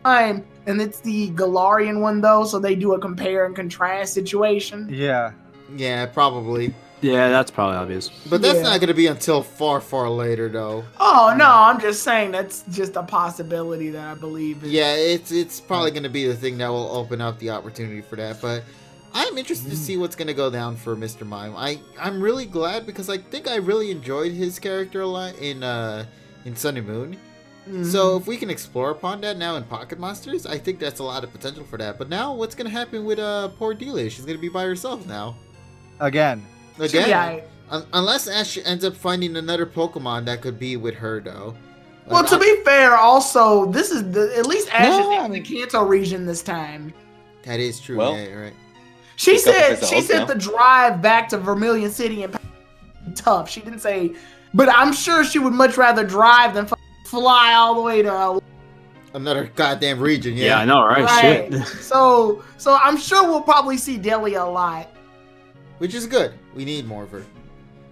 Mime, and it's the Galarian one though, so they do a compare and contrast situation. Yeah, probably. Yeah, that's probably obvious. But that's not going to be until far, far later, though. Oh, no, I'm just saying that's just a possibility that I believe is. Yeah, it's probably going to be the thing that will open up the opportunity for that. But I'm interested to see what's going to go down for Mr. Mime. I'm really glad because I think I really enjoyed his character a lot in Sun and Moon. So if we can explore upon that now in Pocket Monsters, I think that's a lot of potential for that. But now what's going to happen with poor Delish? She's going to be by herself now. Again. Unless Ash ends up finding another Pokemon that could be with her, though. Well, to be fair, also, this is at least Ash is in the Kanto region this time. That is true. Well, yeah, right. She said the drive back to Vermilion City and tough. She didn't say, but I'm sure she would much rather drive than fly all the way to another goddamn region. Yeah, I know, right? Shit. So I'm sure we'll probably see Delia a lot. Which is good. We need more of her.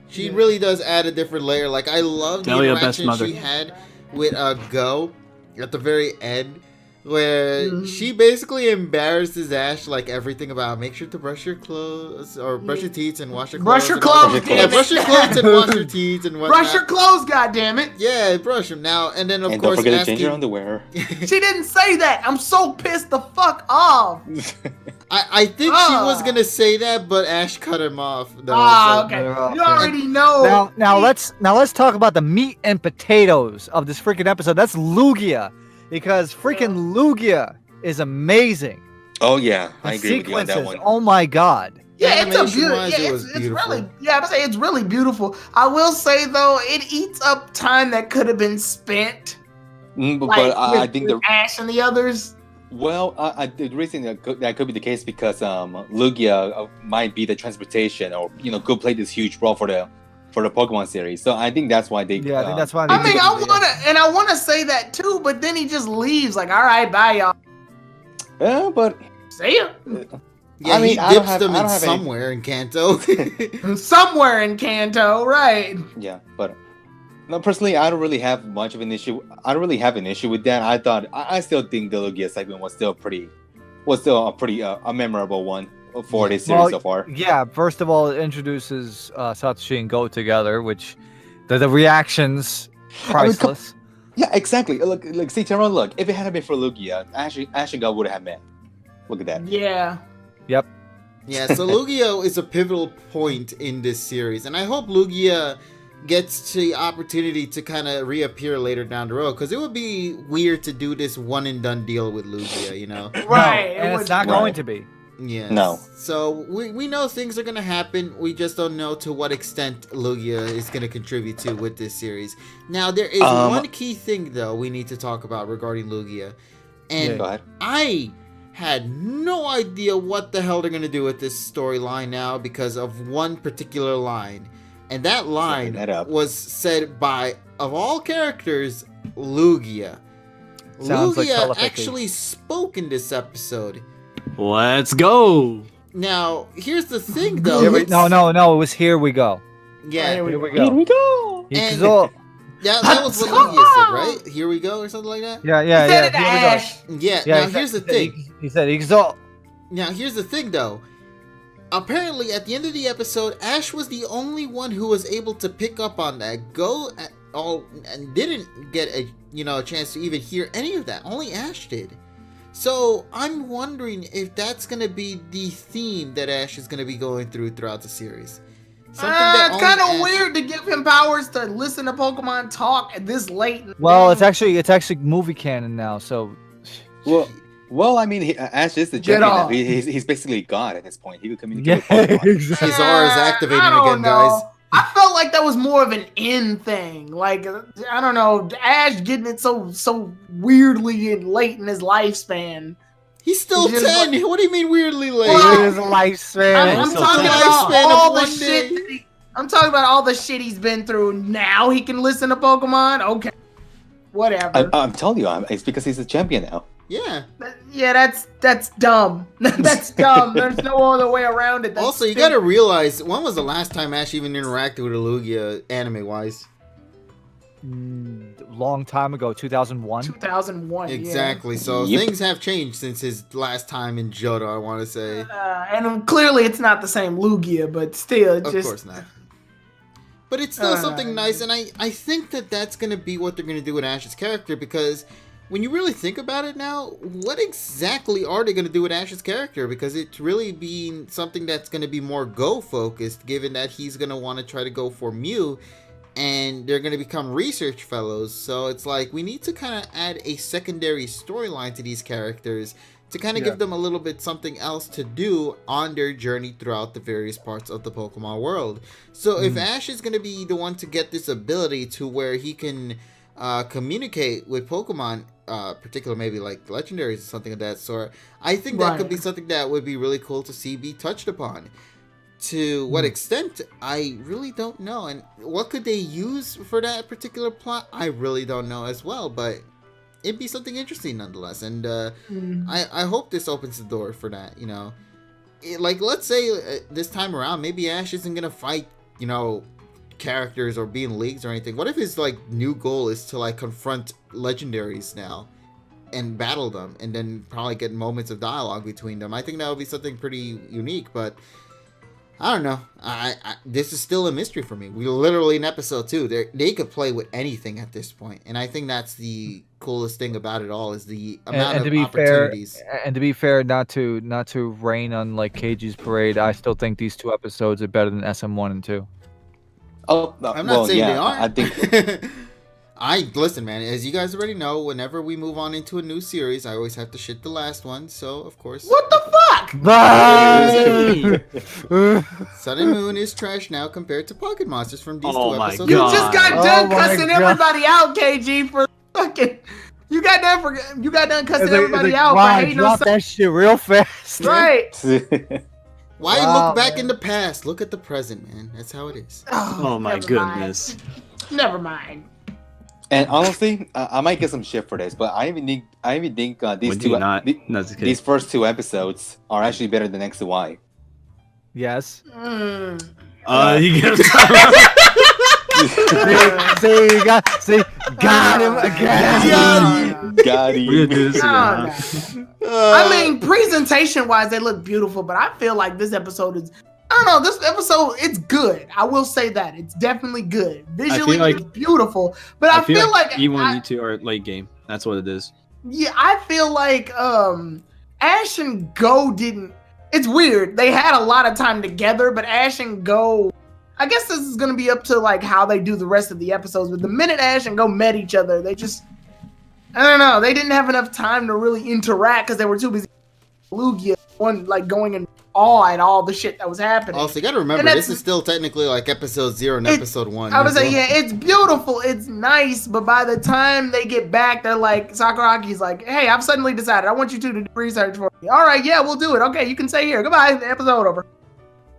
She really does add a different layer. Like, I love the Delia, interaction she had with Go at the very end. where she basically embarrasses Ash like everything about make sure to brush your clothes or brush your teeth and wash your clothes. Brush your clothes, damn Yeah, it. brush your clothes and wash your teeth and whatnot. Brush your clothes, goddammit. Yeah, brush them now, and then of And course don't forget to asking, change your underwear. She didn't say that. I'm so pissed the fuck off. I think she was gonna say that, but Ash cut him off. Though, so- Okay. You already know. Now let's talk about the meat and potatoes of this freaking episode. That's Lugia, because freaking Lugia is amazing. Oh yeah, I The agree with you on that sequences, one. oh my god. Yeah, it's a Animation-wise, beautiful. it was It's beautiful. really. Yeah, I say it's really beautiful. I will say though, it eats up time that could have been spent. But Like, I with- think with Ash and the others. Well, the reason that could be the case because Lugia might be the transportation, or could play this huge role for the Pokemon series. So I think that's why they. Yeah, I think that's why they I mean, did it. I wanna say that too, but then he just leaves. Like, all right, bye, y'all. Yeah, but See ya. Yeah, I mean, he I don't dips have- them I in don't have any- somewhere in Kanto. Somewhere in Kanto, right? yeah, but no, personally, I don't really have much of an issue. I don't really have an issue with that. I still think the Lugia segment was still a pretty a memorable one for this series so far. Yeah, first of all, it introduces Satoshi and Go together, which the reactions priceless. Yeah, exactly. Look, see, Tyrone, look, if it hadn't been for Lugia, Ash and God would have met. Look at that. Yeah. Yep. Yeah, so Lugia is a pivotal point in this series, and I hope Lugia gets the opportunity to kind of reappear later down the road, because it would be weird to do this one and done deal with Lugia, you know? Right. No, and it's not Right. going to be. Yes. No. So we know things are going to happen. We just don't know to what extent Lugia is going to contribute to with this series. Now, there is one key thing, though, we need to talk about regarding Lugia. And Go ahead. I had no idea what the hell they're going to do with this storyline now because of one particular line. And that line that up. was said by, of all characters, Lugia. Sounds like Lugia telepathy. actually spoke in this episode. Let's go. Now, here's the thing, though. Here we, it's- no, it was here we go. Yeah, Here Here we Here go. we go. And- Ikizo- that was what Lugia said, right? Here we go, or something like that? Yeah, He yeah, said it to yeah. Here we go. Ash. Yeah, Yeah, now he here's the said- thing. He said, Ikizo. Now, here's the thing, though. Apparently, at the end of the episode, Ash was the only one who was able to pick up on that. Go at all and didn't get a chance to even hear any of that. Only Ash did. So I'm wondering if that's gonna be the theme that Ash is gonna be going throughout the series. It's only kind of Ash- weird to give him powers to listen to Pokemon talk at this late. in the Well, game. it's actually movie canon now, so Well, I mean, Ash is the Get champion now. off. He's basically God at this point. He could yeah, communicate with Pokemon. exactly. His aura is activating I don't again, know. guys. I felt like that was more of an end thing. Like, I don't know, Ash getting it so weirdly and late in his lifespan. He's still Just 10. What do you mean weirdly late? Well, His lifespan. I'm so talking sad. about Lifespan of all the one shit. day. That I'm talking about all the shit he's been through. Now he can listen to Pokemon. Okay, whatever. I'm telling you, it's because he's a champion now. Yeah. Yeah, that's dumb. That's dumb. There's no other way around it. That's Also, you stupid. gotta realize, when was the last time Ash even interacted with a Lugia anime-wise? Long time ago, 2001. 2001. Exactly. So Yep. things have changed since his last time in Johto, I want to say. Yeah. And clearly it's not the same Lugia, but still, Of just course not. But it's still something nice, and I think that that's going to be what they're going to do with Ash's character, because when you really think about it now, what exactly are they going to do with Ash's character? Because it's really being something that's going to be more Go-focused, given that he's going to want to try to go for Mew, and they're going to become research fellows. So it's like, we need to kind of add a secondary storyline to these characters to kind of give them a little bit something else to do on their journey throughout the various parts of the Pokemon world. So if Ash is going to be the one to get this ability to where he can communicate with Pokemon, particularly maybe like legendaries or something of that sort, I think that could be something that would be really cool to see be touched upon. To what extent, I really don't know. And what could they use for that particular plot, I really don't know as well. But it'd be something interesting nonetheless. And I hope this opens the door for that, you know. Like, let's say this time around, maybe Ash isn't going to fight, you know, characters or be in leagues or anything. What if his, like, new goal is to, like, confront legendaries now? and battle them, and then probably get moments of dialogue between them. I think that would be something pretty unique, but I don't know. This is still a mystery for me. We literally in episode 2, they could play with anything at this point, and I think that's the coolest thing about it all is the amount of opportunities. And to be fair, not to rain on like KG's parade, I still think these 2 episodes are better than SM1 and 2. Oh, I'm not saying they aren't. I think. Listen, man. As you guys already know, whenever we move on into a new series, I always have to shit the last one. So of course, What the fuck? Sun and Moon is trash now compared to Pocket Monsters from these 2 my episodes. You God. just got done Oh my cussing God. everybody out, KG, for fucking. You got done cussing everybody out for Wow, hating drop on. that shit real fast. Right. Why Wow, look back man. in the past? Look at the present, man. That's how it is. Oh my never goodness. Mind. Never mind. And honestly, I might get some shit for this, but I even think these Would two, you not? That's okay. these first 2 episodes are actually better than XY. Yes. Mm. You get Got him again. Got We're him. gonna do this again, Oh, huh? no. I mean, presentation wise, they look beautiful, but I feel like this episode is. I don't know. This episode, it's good. I will say that it's definitely good. Visually, like- it's beautiful, but I feel like E1 I- and E2 are late game. That's what it is. Yeah, I feel like Ash and Go didn't. It's weird. They had a lot of time together, but Ash and Go. I guess this is gonna be up to like how they do the rest of the episodes. But the minute Ash and Go met each other, they just. I don't know. They didn't have enough time to really interact because they were too busy. Lugia, one like going in awe at all the shit that was happening. Also, you gotta remember, And this that's- is still technically like episode 0 and It- episode 1. I would say, yeah, it's beautiful, it's nice, but by the time they get back, they're like, Sakuraki's like, hey, I've suddenly decided I want you two to do research for me. All right, yeah, we'll do it. Okay, you can stay here. Goodbye. The episode over.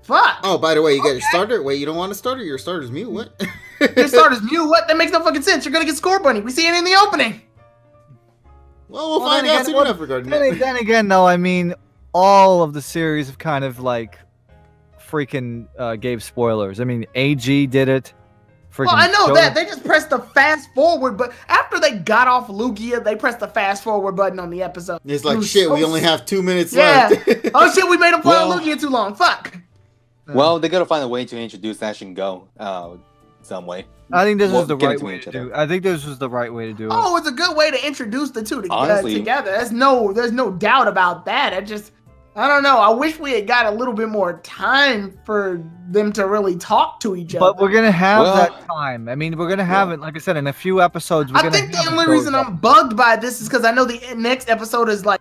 Fuck. Oh, by the way, you got your Okay. starter? Wait, you don't want a starter? Your starter's mute? What? Your starter's mute. What? That makes no fucking sense. You're gonna get Score Bunny. We see it in the opening. Well, we'll Well, find then out again, soon enough regarding that. Then again, though, I mean, all of the series have kind of like freaking gave spoilers. I mean, AG did it. Well, I know Shoto- that. They just pressed the fast forward, but after they got off Lugia, they pressed the fast forward button on the episode. It's like, It was shit, so we only have 2 minutes Yeah. left. Oh shit, we made him play on Well- Lugia too long. Fuck. Well, they gotta find a way to introduce Ash and Go, some way. I think this Well, was the give it right to way each to other. do. I think this was the right way to do it. Oh, it's a good way to introduce the two Honestly. together. There's no doubt about that. I don't know. I wish we had got a little bit more time for them to really talk to each other. But we're gonna have Well- that time. I mean, we're gonna have it. Like I said, in a few episodes. We're I gonna think the have only those reason I'm bugged by this is because I know the next episode is like,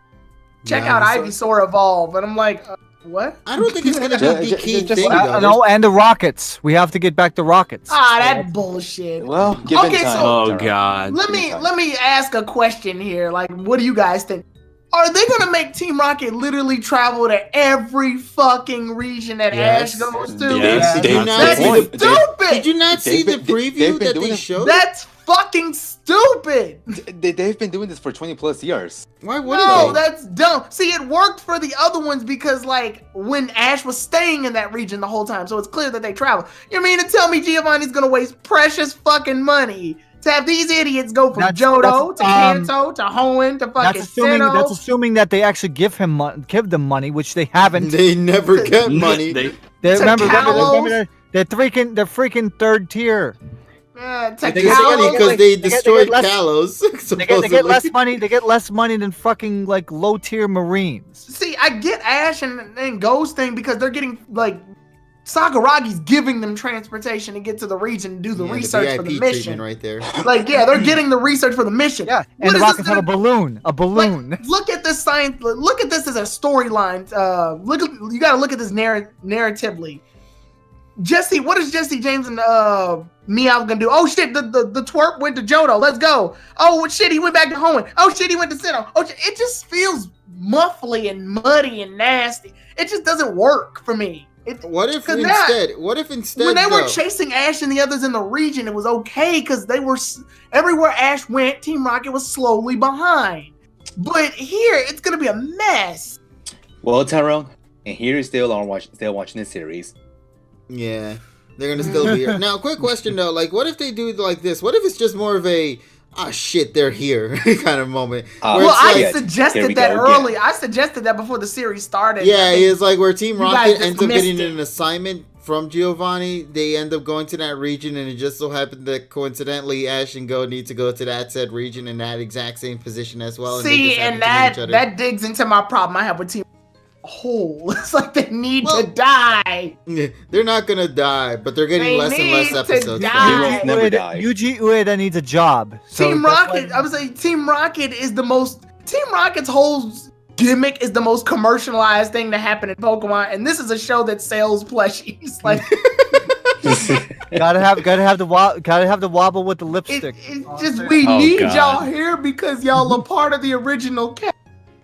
check Yeah, out so- Ivysaur evolve, and I'm like, what? I don't think it's gonna be the key Just- thing, though. No, and the rockets. We have to get back the rockets. Ah, that bullshit. Well, given Okay, time. so- Oh Tyrone. god. Let me ask a question here. Like, what do you guys think? Are they gonna make Team Rocket literally travel to every fucking region that Yes. Ash goes to? Yes, Did you that's not the That's see point. the, stupid. did you not see the They've been- preview they've been that doing they it. showed? That's fucking stupid. They've been doing this for 20 plus years. Why wouldn't No, they? that's dumb. See, it worked for the other ones because, like, when Ash was staying in that region the whole time, so it's clear that they travel. You mean to tell me Giovanni's gonna waste precious fucking money to have these idiots go from That's- Johto to that's, Kanto to Hoenn to fucking That's Sinnoh? assuming that they actually give them money, which they haven't. They never get money. They, They remember Kalos? they're freaking third tier. To I think it's Kalos? funny because they They get destroyed less- Kalos. They get supposedly. less money. They get less money than fucking like low tier Marines. See, I get Ash and Ghost thing because they're getting, like, Sakuragi's giving them transportation to get to the region and do the Yeah, research for the VIP mission. treatment right there. Like, yeah, they're getting the research for the mission. Yeah, What and the is Rockets this have a gonna- balloon. A balloon. Like, look at this science. Look at this as a storyline. You got to look at this narratively. Jesse, what is Jesse James and Meow gonna do? Oh shit, the twerp went to Johto. Let's go. Oh shit, he went back to Hoenn. Oh shit, he went to Sinnoh. Oh shit, it just feels muffly and muddy and nasty. It just doesn't work for me. What if 'Cause that- instead? What if instead? When they were though- chasing Ash and the others in the region, it was okay because they were everywhere Ash went, Team Rocket was slowly behind. But here, it's gonna be a mess. Well, Tyrone, and here you're still watching this series. Yeah, they're gonna still be here. Now, quick question though, like, what if they do like this? What if it's just more of a oh shit, they're here kind of moment. Well, I yeah, suggested that early. I suggested that before the series started. Yeah, it's like where Team Rocket ends up getting it. an assignment from Giovanni. They end up going to that region, and it just so happened that coincidentally Ash and Go need to go to that said region in that exact same position as well. See, and that digs into my problem I have with Team Whole. It's like they need to die. They're not gonna die, but they're getting less and less episodes. Die. Never die. Yuji Ueda needs a job. So Team Rocket, I would say Team Rocket is the most. Team Rocket's whole gimmick is the most commercialized thing to happen in Pokemon, and this is a show that sells plushies. Like, gotta have the wobble with the lipstick. It's just we need y'all here because y'all are part of the original cast.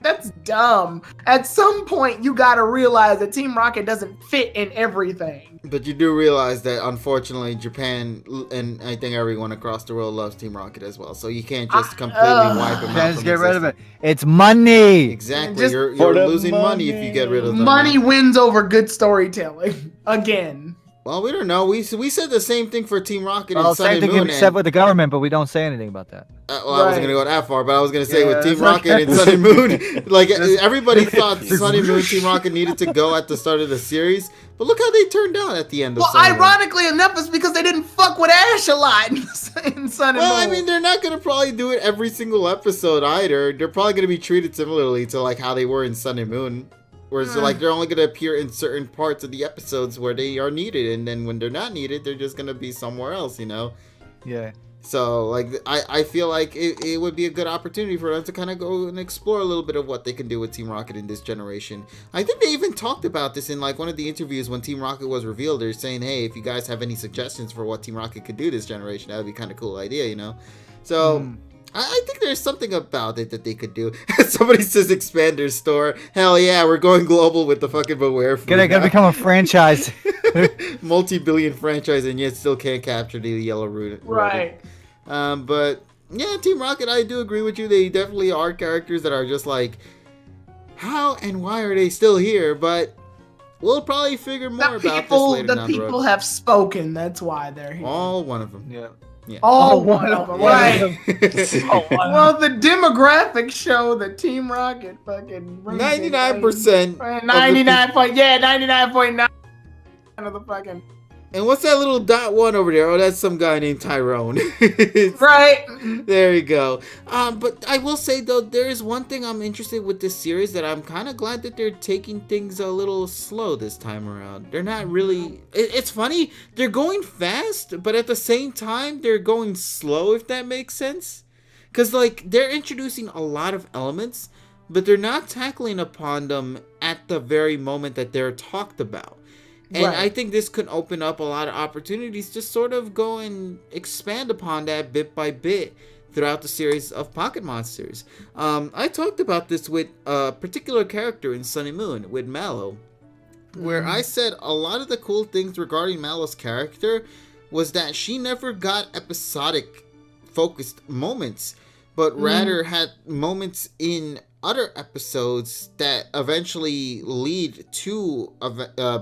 That's dumb. At some point, you gotta realize that Team Rocket doesn't fit in everything. But you do realize that, unfortunately, Japan and I think everyone across the world loves Team Rocket as well. So you can't just completely wipe them out. Can't just get rid of it. It's money. Exactly. You're losing money if you get rid of them. Money wins over good storytelling. Again. Well, we don't know. We said the same thing for Team Rocket and Sun same and thing Moon. can be said with the government, but we don't say anything about that. I wasn't going to go that far, but I was going to say with Team Rocket and Sun and Moon, like everybody thought Sun and Moon Team Rocket needed to go at the start of the series, but look how they turned out at the end of Sun and Moon. Ironically enough, it's because they didn't fuck with Ash a lot in Sun and Moon. Well, I mean, they're not going to probably do it every single episode either. They're probably going to be treated similarly to like how they were in Sun and Moon. Whereas, like, they're only going to appear in certain parts of the episodes where they are needed. And then when they're not needed, they're just going to be somewhere else, you know? Yeah. So, like, I feel like it would be a good opportunity for them to kind of go and explore a little bit of what they can do with Team Rocket in this generation. I think they even talked about this in, like, one of the interviews when Team Rocket was revealed. They're saying, hey, if you guys have any suggestions for what Team Rocket could do this generation, that would be kind of cool idea, you know? So... I think there's something about it that they could do. Somebody says expand their store. Hell yeah, we're going global with the fucking Beware food. Gotta become a franchise. Multi-billion franchise, and yet still can't capture the yellow root. Right. But yeah, Team Rocket, I do agree with you. They definitely are characters that are just like, how and why are they still here? But we'll probably figure more about this later down the road. The people have spoken. That's why they're here. All one of them. Yeah. Yeah. Oh, one of them, right? Well, the demographics show that Team Rocket fucking 99%. 99.9% of the fucking. And what's that little .1 over there? Oh, that's some guy named Tyrone. Right. There you go. But I will say, though, there is one thing I'm interested with this series that I'm kind of glad that they're taking things a little slow this time around. They're not really... It's funny. They're going fast, but at the same time, they're going slow, if that makes sense. Because, like, they're introducing a lot of elements, but they're not tackling upon them at the very moment that they're talked about. And I think this could open up a lot of opportunities to sort of go and expand upon that bit by bit throughout the series of Pocket Monsters. I talked about this with a particular character in Sun and Moon, with Mallow, where I said a lot of the cool things regarding Mallow's character was that she never got episodic focused moments, but rather had moments in other episodes that eventually lead to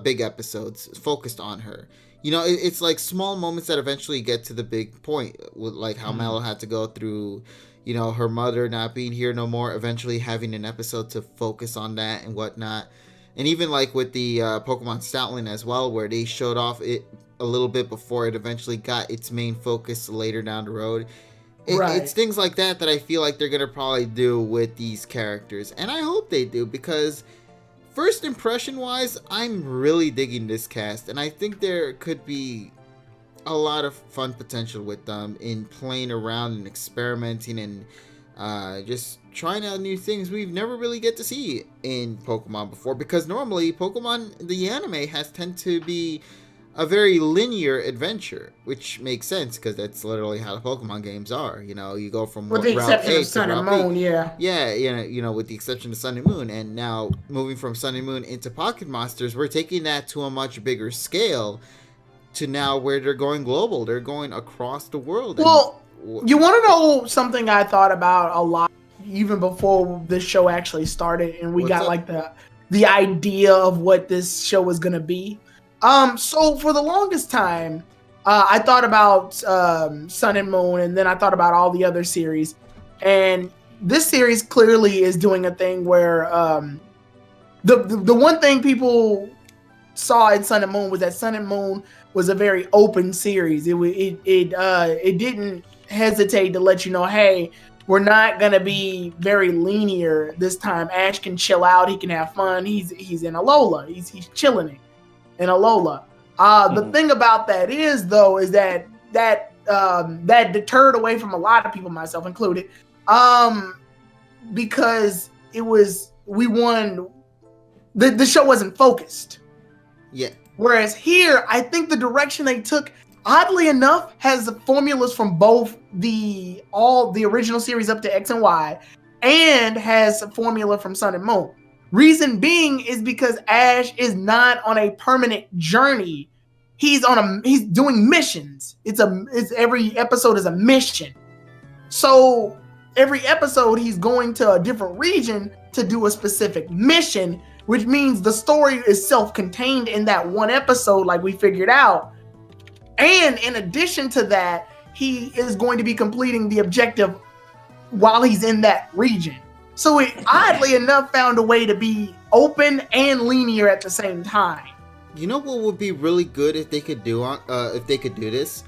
big episodes focused on her. You know, it's like small moments that eventually get to the big point, with like how Mallow had to go through, you know, her mother not being here no more, eventually having an episode to focus on that and whatnot. And even like with the Pokemon Stoutland as well, where they showed off it a little bit before it eventually got its main focus later down the road. It's things like that I feel like they're going to probably do with these characters. And I hope they do, because first impression wise, I'm really digging this cast. And I think there could be a lot of fun potential with them in playing around and experimenting and just trying out new things we've never really get to see in Pokemon before. Because normally Pokemon, the anime, has tend to be a very linear adventure, which makes sense because that's literally how the Pokemon games are. You know, you go from with the exception of Sun and Moon, yeah, you know, with the exception of Sun and Moon, and now moving from Sun and Moon into Pocket Monsters, we're taking that to a much bigger scale, to now where they're going global, they're going across the world. Well, you want to know something I thought about a lot, even before this show actually started, and we got like the idea of what this show was gonna be. So for the longest time, I thought about Sun and Moon, and then I thought about all the other series. And this series clearly is doing a thing where the one thing people saw in Sun and Moon was that Sun and Moon was a very open series. It didn't hesitate to let you know, hey, we're not gonna be very linear this time. Ash can chill out, he can have fun. He's in Alola. He's chilling in Alola. The thing about that is though is that deterred away from a lot of people, myself included, because the show wasn't focused. Yeah. Whereas here, I think the direction they took, oddly enough, has the formulas from both all the original series up to X and Y, and has a formula from Sun and Moon. Reason being is because Ash is not on a permanent journey. He's doing missions. It's every episode is a mission. So every episode he's going to a different region to do a specific mission, which means the story is self-contained in that one episode, like we figured out. And in addition to that, he is going to be completing the objective while he's in that region. So it oddly enough found a way to be open and linear at the same time. You know what would be really good if they could do this?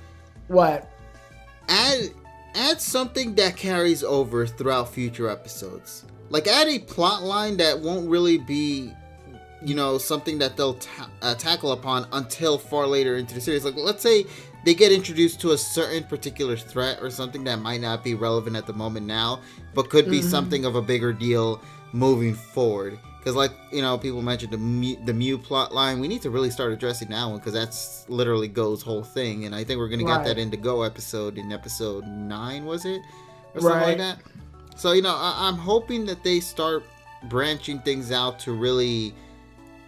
What? Add something that carries over throughout future episodes. Like, add a plot line that won't really be, something that they'll tackle upon until far later into the series. Like, let's say they get introduced to a certain particular threat or something that might not be relevant at the moment now, but could be something of a bigger deal moving forward. Because, like, people mentioned the Mew plot line. We need to really start addressing that one, because that's literally Go's whole thing. And I think we're going to get that in the Go episode in episode 9, was it? Or something like that. So, I'm hoping that they start branching things out to really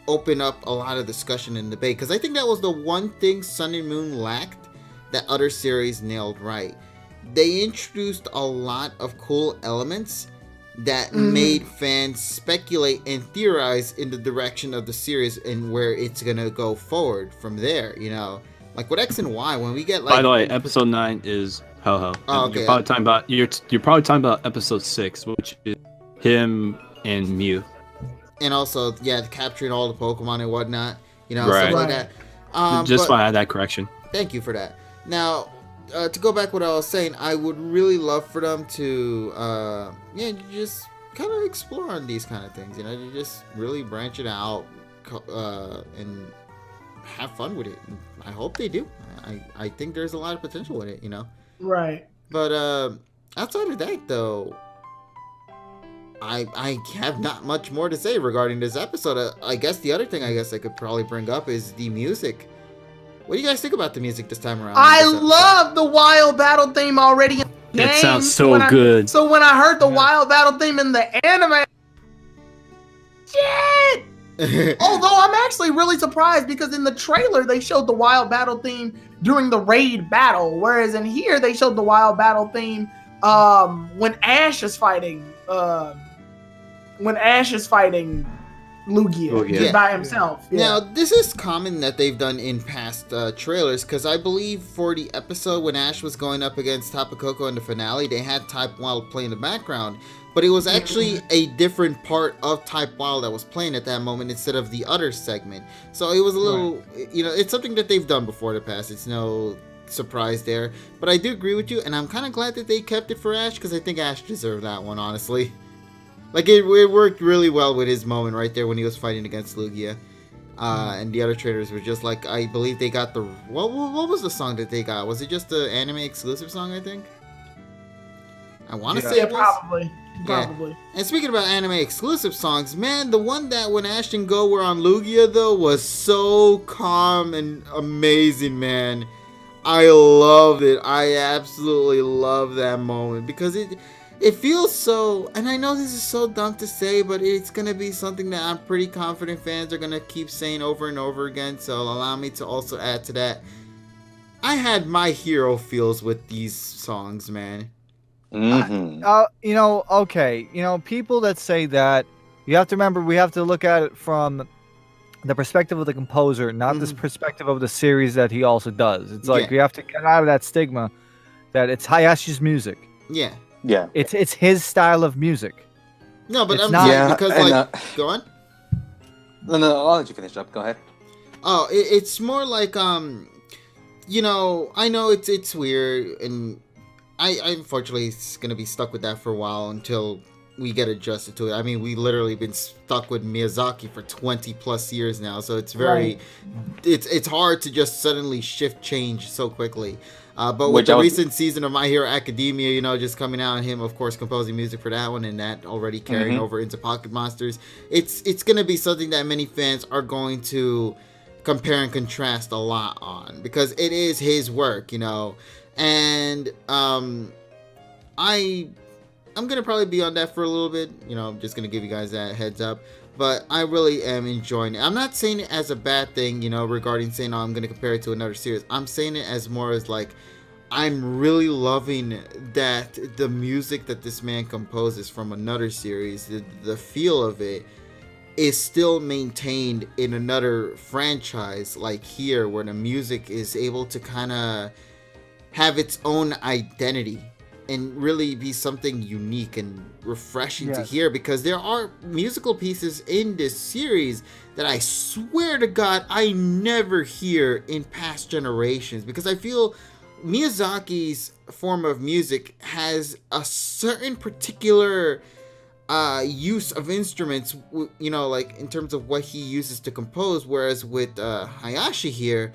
open up a lot of discussion and debate. Because I think that was the one thing Sun and Moon lacked that other series nailed right. They introduced a lot of cool elements that made fans speculate and theorize in the direction of the series and where it's going to go forward from there, Like with X and Y, when we get like... By the way, episode 9 is Ho-Ho. Oh, okay. You're probably talking about episode 6, which is him and Mew. And also, capturing all the Pokemon and whatnot, right. Stuff like that. Just want to add that correction. Thank you for that. Now, to go back to what I was saying, I would really love for them to, just kind of explore on these kind of things, to just really branch it out and have fun with it. And I hope they do. I think there's a lot of potential with it, Right. But outside of that, though, I have not much more to say regarding this episode. I guess the other thing I could probably bring up is the music. What do you guys think about the music this time around? I love the wild battle theme already in the game. It sounds so good. So when I heard the wild battle theme in the anime, shit! Although I'm actually really surprised because in the trailer they showed the wild battle theme during the raid battle, whereas in here they showed the wild battle theme when Ash is fighting Lugia by himself. Yeah. Now, this is common that they've done in past trailers, because I believe for the episode when Ash was going up against Tapu Koko in the finale, they had Type Wild play in the background, but it was actually a different part of Type Wild that was playing at that moment instead of the other segment. So it was a little, it's something that they've done before in the past. It's no surprise there, but I do agree with you, and I'm kind of glad that they kept it for Ash, because I think Ash deserved that one, honestly. Like, it worked really well with his moment right there when he was fighting against Lugia. And the other traders were just like, I believe they got the... What was the song that they got? Was it just the anime exclusive song, I think? I want to say it was. Probably. Yeah. And speaking about anime exclusive songs, man, the one that when Ash and Go were on Lugia, though, was so calm and amazing, man. I loved it. I absolutely love that moment, because it feels so, and I know this is so dumb to say, but it's going to be something that I'm pretty confident fans are going to keep saying over and over again, so allow me to also add to that. I had my hero feels with these songs, man. Okay, people that say that, you have to remember, we have to look at it from the perspective of the composer, not this perspective of the series that he also does. It's like you have to get out of that stigma that it's Hayashi's music. Yeah. Yeah. It's his style of music. No, but It's I'm not- saying Yeah, because and, like, go on. No, I'll let you finish up. Go ahead. Oh, it's more like you know, I know it's weird, and I unfortunately is gonna be stuck with that for a while until we get adjusted to it. I mean, we literally been stuck with Miyazaki for 20 plus years now, so it's very, it's hard to just suddenly change so quickly. But with the recent season of My Hero Academia, you know, just coming out, and him, of course, composing music for that one, and that already carrying over into Pocket Monsters, it's going to be something that many fans are going to compare and contrast a lot on, because it is his work, you know. And I'm going to probably be on that for a little bit, you know. I'm just going to give you guys that heads up. But I really am enjoying it. I'm not saying it as a bad thing, you know, regarding saying, oh, I'm going to compare it to another series. I'm saying it as more as like, I'm really loving that the music that this man composes from another series, the feel of it, is still maintained in another franchise like here, where the music is able to kind of have its own identity and really be something unique and refreshing to hear, because there are musical pieces in this series that I swear to God I never hear in past generations, because I feel Miyazaki's form of music has a certain particular use of instruments, you know, like in terms of what he uses to compose, whereas with Hayashi here,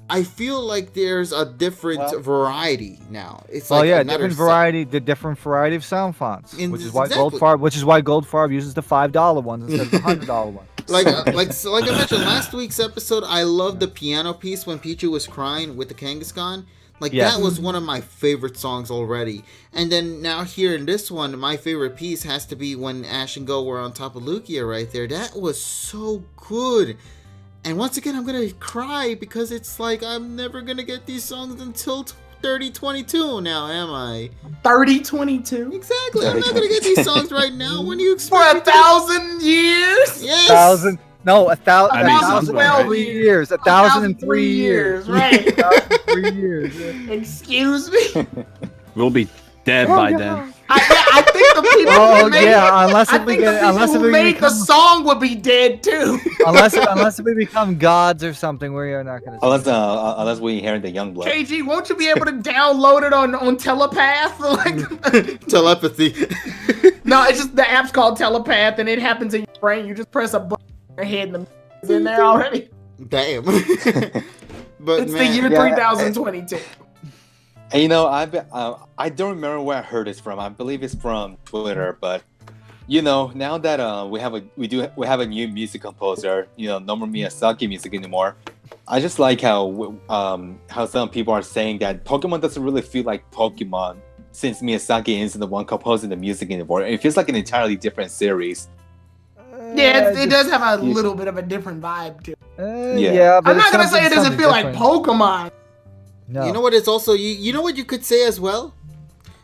I feel like there's a different variety now. It's like different variety, the different variety of sound fonts, which is why exactly. Goldfarb uses the $5 ones instead of the $100 ones. Like I mentioned last week's episode, I loved the piano piece when Pichu was crying with the Kangaskhan. Like that was one of my favorite songs already. And then now here in this one, my favorite piece has to be when Ash and Go were on top of Lugia right there. That was so good. And once again, I'm going to cry because it's like I'm never going to get these songs until 3022 now, am I? 3022? Exactly. I'm not going to get these songs right now. When do you expect For 1,000 years? Yes. 1,000. No, 1,000. I mean, 1,003 years. 1,003 years. Right. 1,003 years. Yeah. Excuse me? We'll be dead by then. I think the people who made the song would be dead too. unless we become gods or something, we are not going to. Unless we inherit the young blood. KG, won't you be able to download it on Telepath? Telepathy. No, it's just the app's called Telepath, and it happens in your brain. You just press a button in your head, and it's in there already. Damn. But it's the year 3022. And you know, I don't remember where I heard this from. I believe it's from Twitter, but you know, now that we have a new music composer, you know, no more Miyazaki music anymore. I just like how some people are saying that Pokemon doesn't really feel like Pokemon since Miyazaki isn't the one composing the music anymore. It feels like an entirely different series. Yeah, it does have a little bit of a different vibe to it. Yeah, but I'm not gonna say it doesn't feel like Pokemon. No. You know what? It's also you know what you could say as well.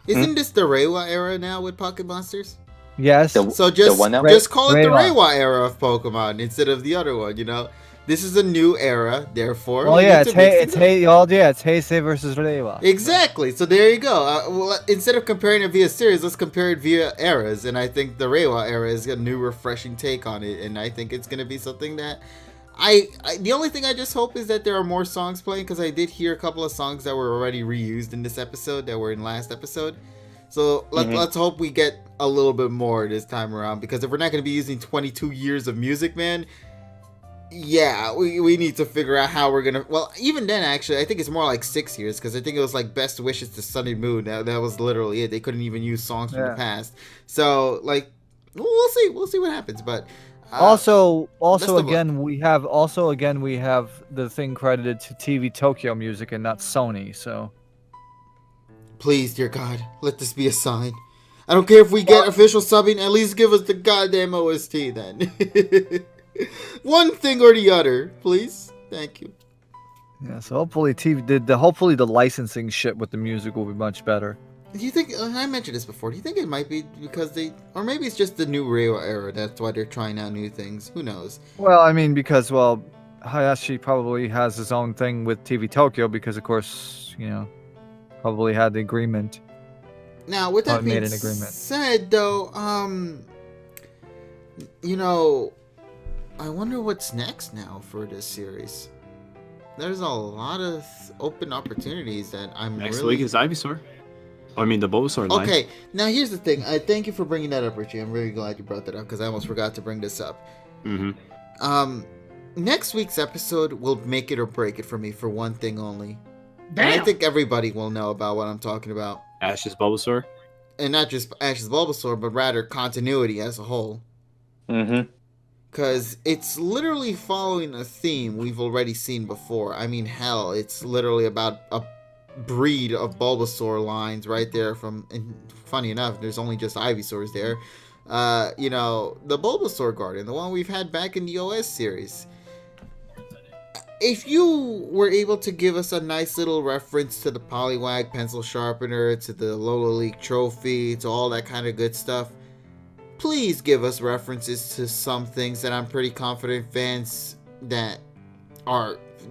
Isn't this the Reiwa era now with Pocket Monsters? Yes. So just call it the Reiwa. Reiwa era of Pokemon instead of the other one. You know, this is a new era, therefore. Oh yeah, it's Heisei versus Reiwa. Exactly. So there you go. Well, instead of comparing it via series, let's compare it via eras. And I think the Reiwa era is a new, refreshing take on it, and I think it's gonna be something that. The only thing I just hope is that there are more songs playing, because I did hear a couple of songs that were already reused in this episode that were in last episode. So let's hope we get a little bit more this time around, because if we're not going to be using 22 years of music, man, yeah, we need to figure out how we're going to... Well, even then, actually, I think it's more like 6 years, because I think it was like Best Wishes to Sun and Moon. That was literally it. They couldn't even use songs from the past. So, like, we'll see. We'll see what happens, but... Also again we have the thing credited to TV Tokyo Music and not Sony. So please, dear God, let this be a sign. I don't care if we get official subbing. At least give us the goddamn OST then. One thing or the other, please. Thank you. Yeah. So hopefully hopefully the licensing shit with the music will be much better. Do you think, I mentioned this before, do you think it might be because or maybe it's just the new Rio era, that's why they're trying out new things, who knows? Well, I mean, because, Hayashi probably has his own thing with TV Tokyo because, of course, probably had the agreement. Now, with that being said, though, I wonder what's next now for this series. There's a lot of open opportunities that Next week is Ivysaur. I mean, the Bulbasaur line. Okay, now here's the thing. I thank you for bringing that up, Richie. I'm really glad you brought that up because I almost forgot to bring this up. Mm-hmm. Next week's episode will make it or break it for me for one thing only. Damn. And I think everybody will know about what I'm talking about. Ash's Bulbasaur? And not just Ash's Bulbasaur, but rather continuity as a whole. Mm-hmm. Because it's literally following a theme we've already seen before. I mean, hell, it's literally about a breed of Bulbasaur lines right there and funny enough, there's only just Ivysaurs there. The Bulbasaur Garden, the one we've had back in the OS series. If you were able to give us a nice little reference to the Poliwag Pencil Sharpener, to the Alola League Trophy, to all that kind of good stuff, please give us references to some things that I'm pretty confident fans that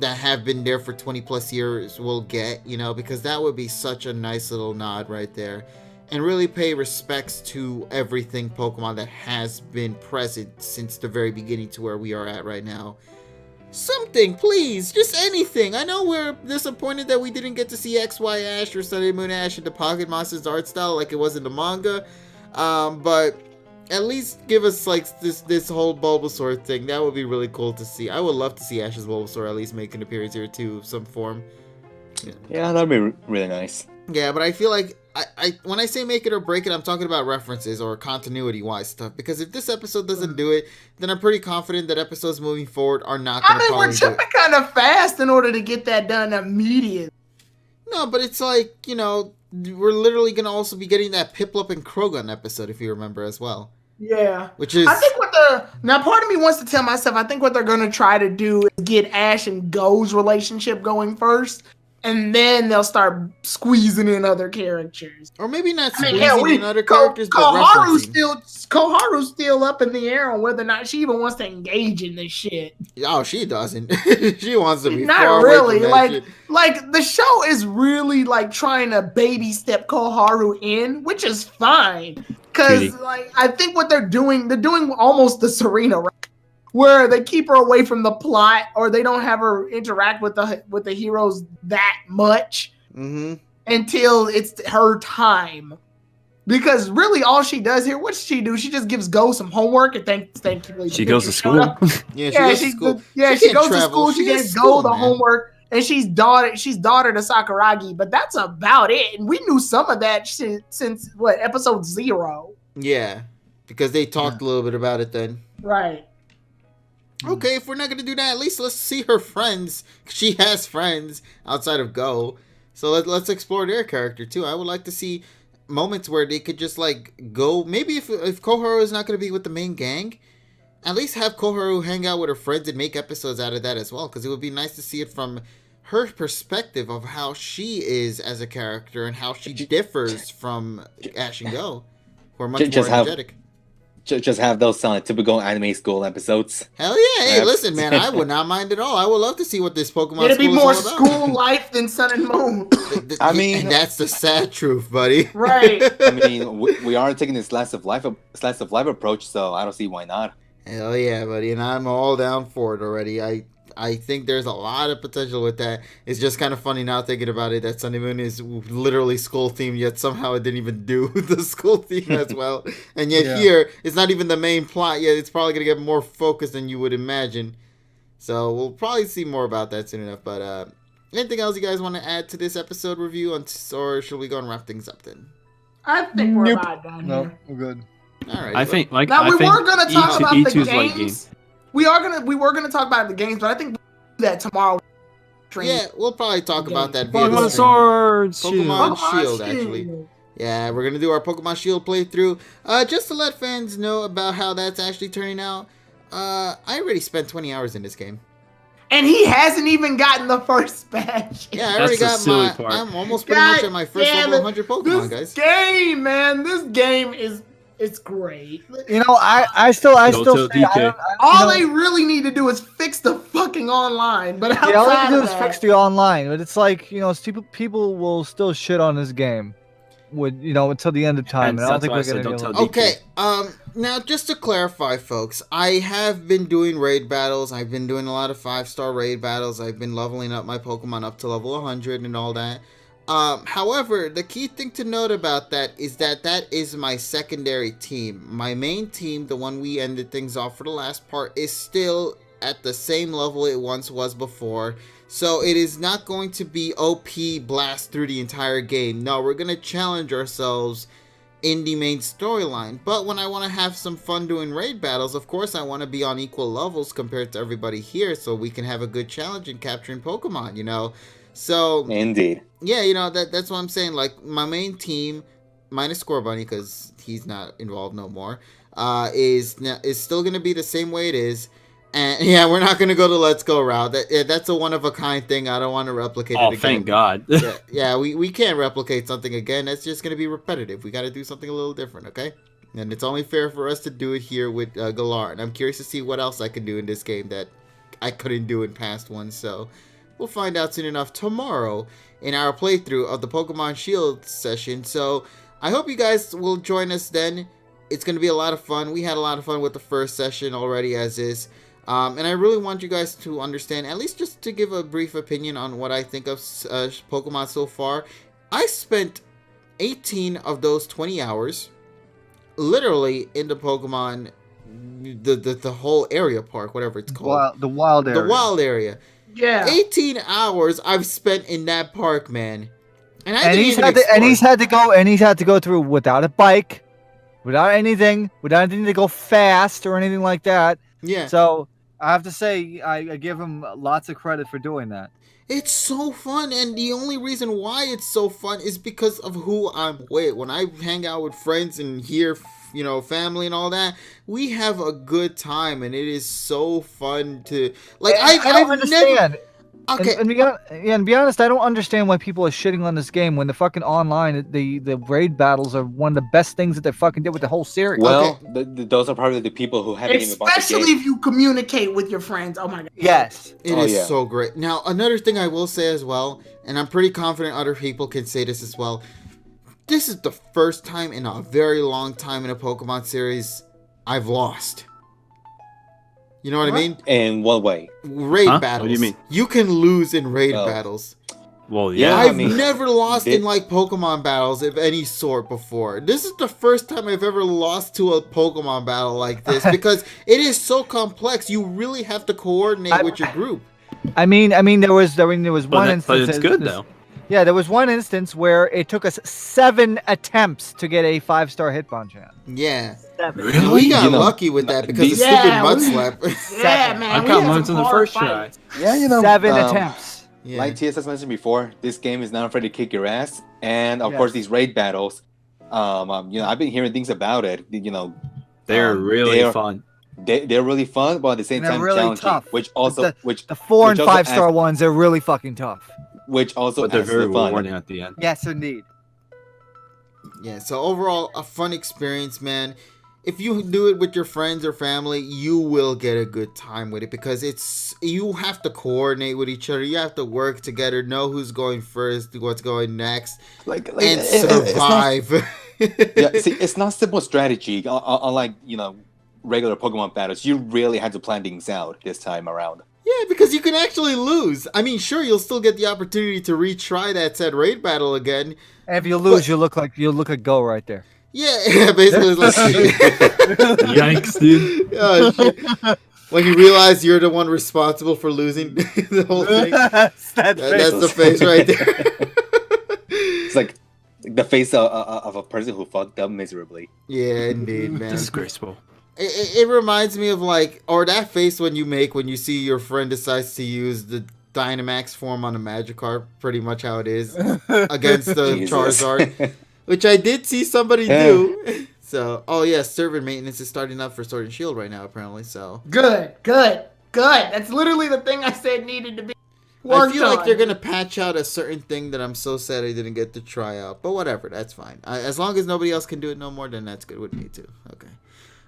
have been there for 20 plus years will get, because that would be such a nice little nod right there. And really pay respects to everything Pokemon that has been present since the very beginning to where we are at right now. Something, please, just anything. I know we're disappointed that we didn't get to see XY Ash or Sunny Moon Ash in the Pocket Monsters art style like it was in the manga, but at least give us like this whole Bulbasaur thing. That would be really cool to see. I would love to see Ash's Bulbasaur at least make an appearance here too, of some form. Yeah, that'd be really nice. Yeah, but I feel like I when I say make it or break it, I'm talking about references or continuity-wise stuff. Because if this episode doesn't do it, then I'm pretty confident that episodes moving forward are not going to probably do it. We're jumping kind of fast in order to get that done immediately. No, but it's like, we're literally going to also be getting that Piplup and Krogan episode, if you remember, as well. Yeah. Which is... I think now part of me wants to tell myself, I think what they're going to try to do is get Ash and Go's relationship going first. And then they'll start squeezing in other characters. Or maybe not squeezing in other characters, but referencing. Koharu's still up in the air on whether or not she even wants to engage in this shit. Oh, she doesn't. She wants to be not far really. Away from like the show is really like trying to baby step Koharu in, which is fine. Because I think what they're doing almost the Serena, right? Where they keep her away from the plot, or they don't have her interact with the heroes that much until it's her time. Because really, all she does here, what does she do? She just gives Go some homework and thankfully she goes to school. She goes to school. She goes to school. She gets Go the homework, and she's daughter to Sakuragi. But that's about it. And we knew some of that since episode 0. Yeah, because they talked a little bit about it then. Right. Okay, if we're not going to do that, at least let's see her friends. She has friends outside of Go. So let's explore their character, too. I would like to see moments where they could just, go... Maybe if Koharu is not going to be with the main gang, at least have Koharu hang out with her friends and make episodes out of that as well. Because it would be nice to see it from her perspective of how she is as a character and how she differs from Ash and Go, who are much more energetic. Just have those typical anime school episodes. Hell yeah! Hey, listen, man, I would not mind at all. I would love to see what this Pokemon It'd be school more is all school about. life than Sun and Moon. And that's the sad truth, buddy. Right. I mean, we are taking this slice of life approach, so I don't see why not. Hell yeah, buddy, and I'm all down for it already. I think there's a lot of potential with that. It's just kind of funny now thinking about it that Sun and Moon is literally school themed, yet somehow it didn't even do the school theme as well. And yet here, it's not even the main plot yet. It's probably going to get more focused than you would imagine. So we'll probably see more about that soon enough. But anything else you guys want to add to this episode review, or should we go and wrap things up then? I think we're about done here. No, we're good. All right. I think we were going to talk about the games. We were gonna talk about the games, but I think we'll do that tomorrow. Yeah, we'll probably talk about that via Pokemon the Sword Pokemon Shield, actually. Yeah, we're gonna do our Pokemon Shield playthrough. Just to let fans know about how that's actually turning out. I already spent 20 hours in this game. and he hasn't even gotten the first badge. Yeah, I already That's the got silly my. part. I'm almost pretty much at my first level 100 Pokemon, this guys. game, man, this game it's great. You know, I still Hotel say, DK. All they really need to do is fix the fucking online. But outside all they can do of is that, fix the online. But it's like, you know, people will still shit on this game, until the end of time. And And I don't that's think why I we're said gonna don't get tell a- DK. Okay, now just to clarify, folks, I have been doing raid battles. I've been doing a lot of 5-star raid battles. I've been leveling up my Pokemon up to level 100 and all that. However, the key thing to note about that is that is my secondary team. My main team, the one we ended things off for the last part, is still at the same level it once was before. So it is not going to be OP blast through the entire game. No, we're going to challenge ourselves in the main storyline. But when I want to have some fun doing raid battles, of course I want to be on equal levels compared to everybody here so we can have a good challenge in capturing Pokemon, you know. So Indeed. yeah, you know, that's what I'm saying. Like, my main team, minus Score Bunny, because he's not involved no more, is still going to be the same way it is. And yeah, we're not going to go the Let's Go route. That's a one-of-a-kind thing. I don't want to replicate it again. Thank God. yeah, we can't replicate something again. That's just going to be repetitive. We got to do something a little different, okay? And it's only fair for us to do it here with Galar. And I'm curious to see what else I can do in this game that I couldn't do in past ones. So we'll find out soon enough tomorrow in our playthrough of the Pokemon Shield session. So I hope you guys will join us then. It's going to be a lot of fun. We had a lot of fun with the first session already as is. And I really want you guys to understand, at least just to give a brief opinion on what I think of Pokemon so far. I spent 18 of those 20 hours literally in the Pokemon, the whole area park, whatever it's called. the wild area. The wild area. yeah. 18 hours I've spent in that park, man. And He's had to go through without a bike, without anything to go fast or anything like that. Yeah. So I have to say, I give him lots of credit for doing that. It's so fun, and the only reason why it's so fun is because of who I'm with. When I hang out with friends and hear, you know, family and all that, we have a good time, and it is so fun to like. I don't understand. Okay. And be honest, I don't understand why people are shitting on this game when the fucking online, the raid battles are one of the best things that they fucking did with the whole series. Well, those are probably the people who haven't even bought the Especially game. if you communicate with your friends. Oh my god. Yes. It is so great. Now, another thing I will say as well, and I'm pretty confident other people can say this as well, this is the first time in a very long time in a Pokemon series I've lost. You know what I mean? In what way? Raid battles. What do you mean? You can lose in raid battles. Well, yeah. I've never lost Did- in like Pokemon battles of any sort before. This is the first time I've ever lost to a Pokemon battle like this because it is so complex. You really have to coordinate with your group. I mean, there was one instance. But it's good though. Yeah, there was one instance where it took us 7 attempts to get a 5-star Hitmonchan. Yeah. Really? We got You know, lucky with that because these- of stupid Yeah, mud we- slap. Yeah, man. I we caught had mine some in the hard first try. fights. Yeah, you know. 7 attempts. Yeah. Like TSS mentioned before, this game is not afraid to kick your ass, and of Yes. course these raid battles. I've been hearing things about it. You know, They're really fun. They're really fun, but at the same And they're time really challenging. tough. Which also, The 4 and which also 5-star adds- ones are really fucking tough. which also But they're adds to very the fun. rewarding at the end. Yes, indeed. Yeah, so overall, a fun experience, man. If you do it with your friends or family, you will get a good time with it because you have to coordinate with each other. You have to work together, know who's going first, what's going next, and survive. Yeah, see, it's not simple strategy. Unlike regular Pokemon battles, you really had to plan things out this time around. Yeah, because you can actually lose. I mean, sure, you'll still get the opportunity to retry that said raid battle again. And if you lose, you'll look like Go right there. Yeah, basically. Let's see. Yikes, dude. Oh, shit. When you realize you're the one responsible for losing the whole thing. That's the face right there. It's like the face of a person who fucked up miserably. Yeah, indeed, man. Disgraceful. It reminds me of that face when you see your friend decides to use the Dynamax form on a Magikarp, pretty much how it is, against the Jesus. Charizard, which I did see somebody do. So, server maintenance is starting up for Sword and Shield right now, apparently, so. Good. Good. That's literally the thing I said needed to be I worked feel like on. they're gonna patch out a certain thing that I'm so sad I didn't get to try out. But whatever, that's fine. As long as nobody else can do it no more, then that's good with me too. Okay.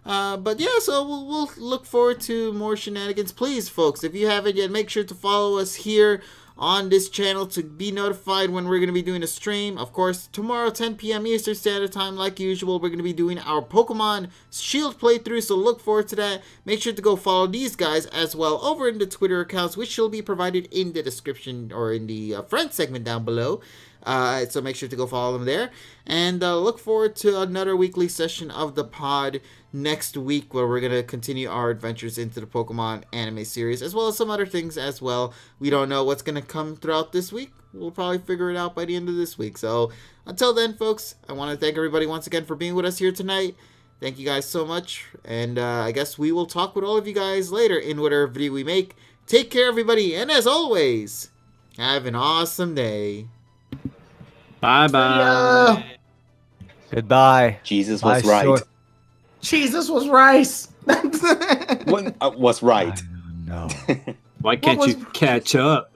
But yeah, so we'll look forward to more shenanigans. Please, folks, if you haven't yet, make sure to follow us here on this channel to be notified when we're going to be doing a stream. Of course, tomorrow, 10 p.m. Eastern Standard Time, like usual, we're going to be doing our Pokemon Shield playthrough, so look forward to that. Make sure to go follow these guys as well over in the Twitter accounts, which will be provided in the description or in the friends segment down below. So make sure to go follow them there. And look forward to another weekly session of the pod next week, where we're going to continue our adventures into the Pokemon anime series, as well as some other things as well. We don't know what's going to come throughout this week. We'll probably figure it out by the end of this week. So until then, folks, I want to thank everybody once again for being with us here tonight. Thank you guys so much. And I guess we will talk with all of you guys later in whatever video we make. Take care, everybody. And as always, have an awesome day. Bye-bye. Goodbye. Jesus Bye, was right. short- Jesus was rice. What was right? No. Why can't you catch up?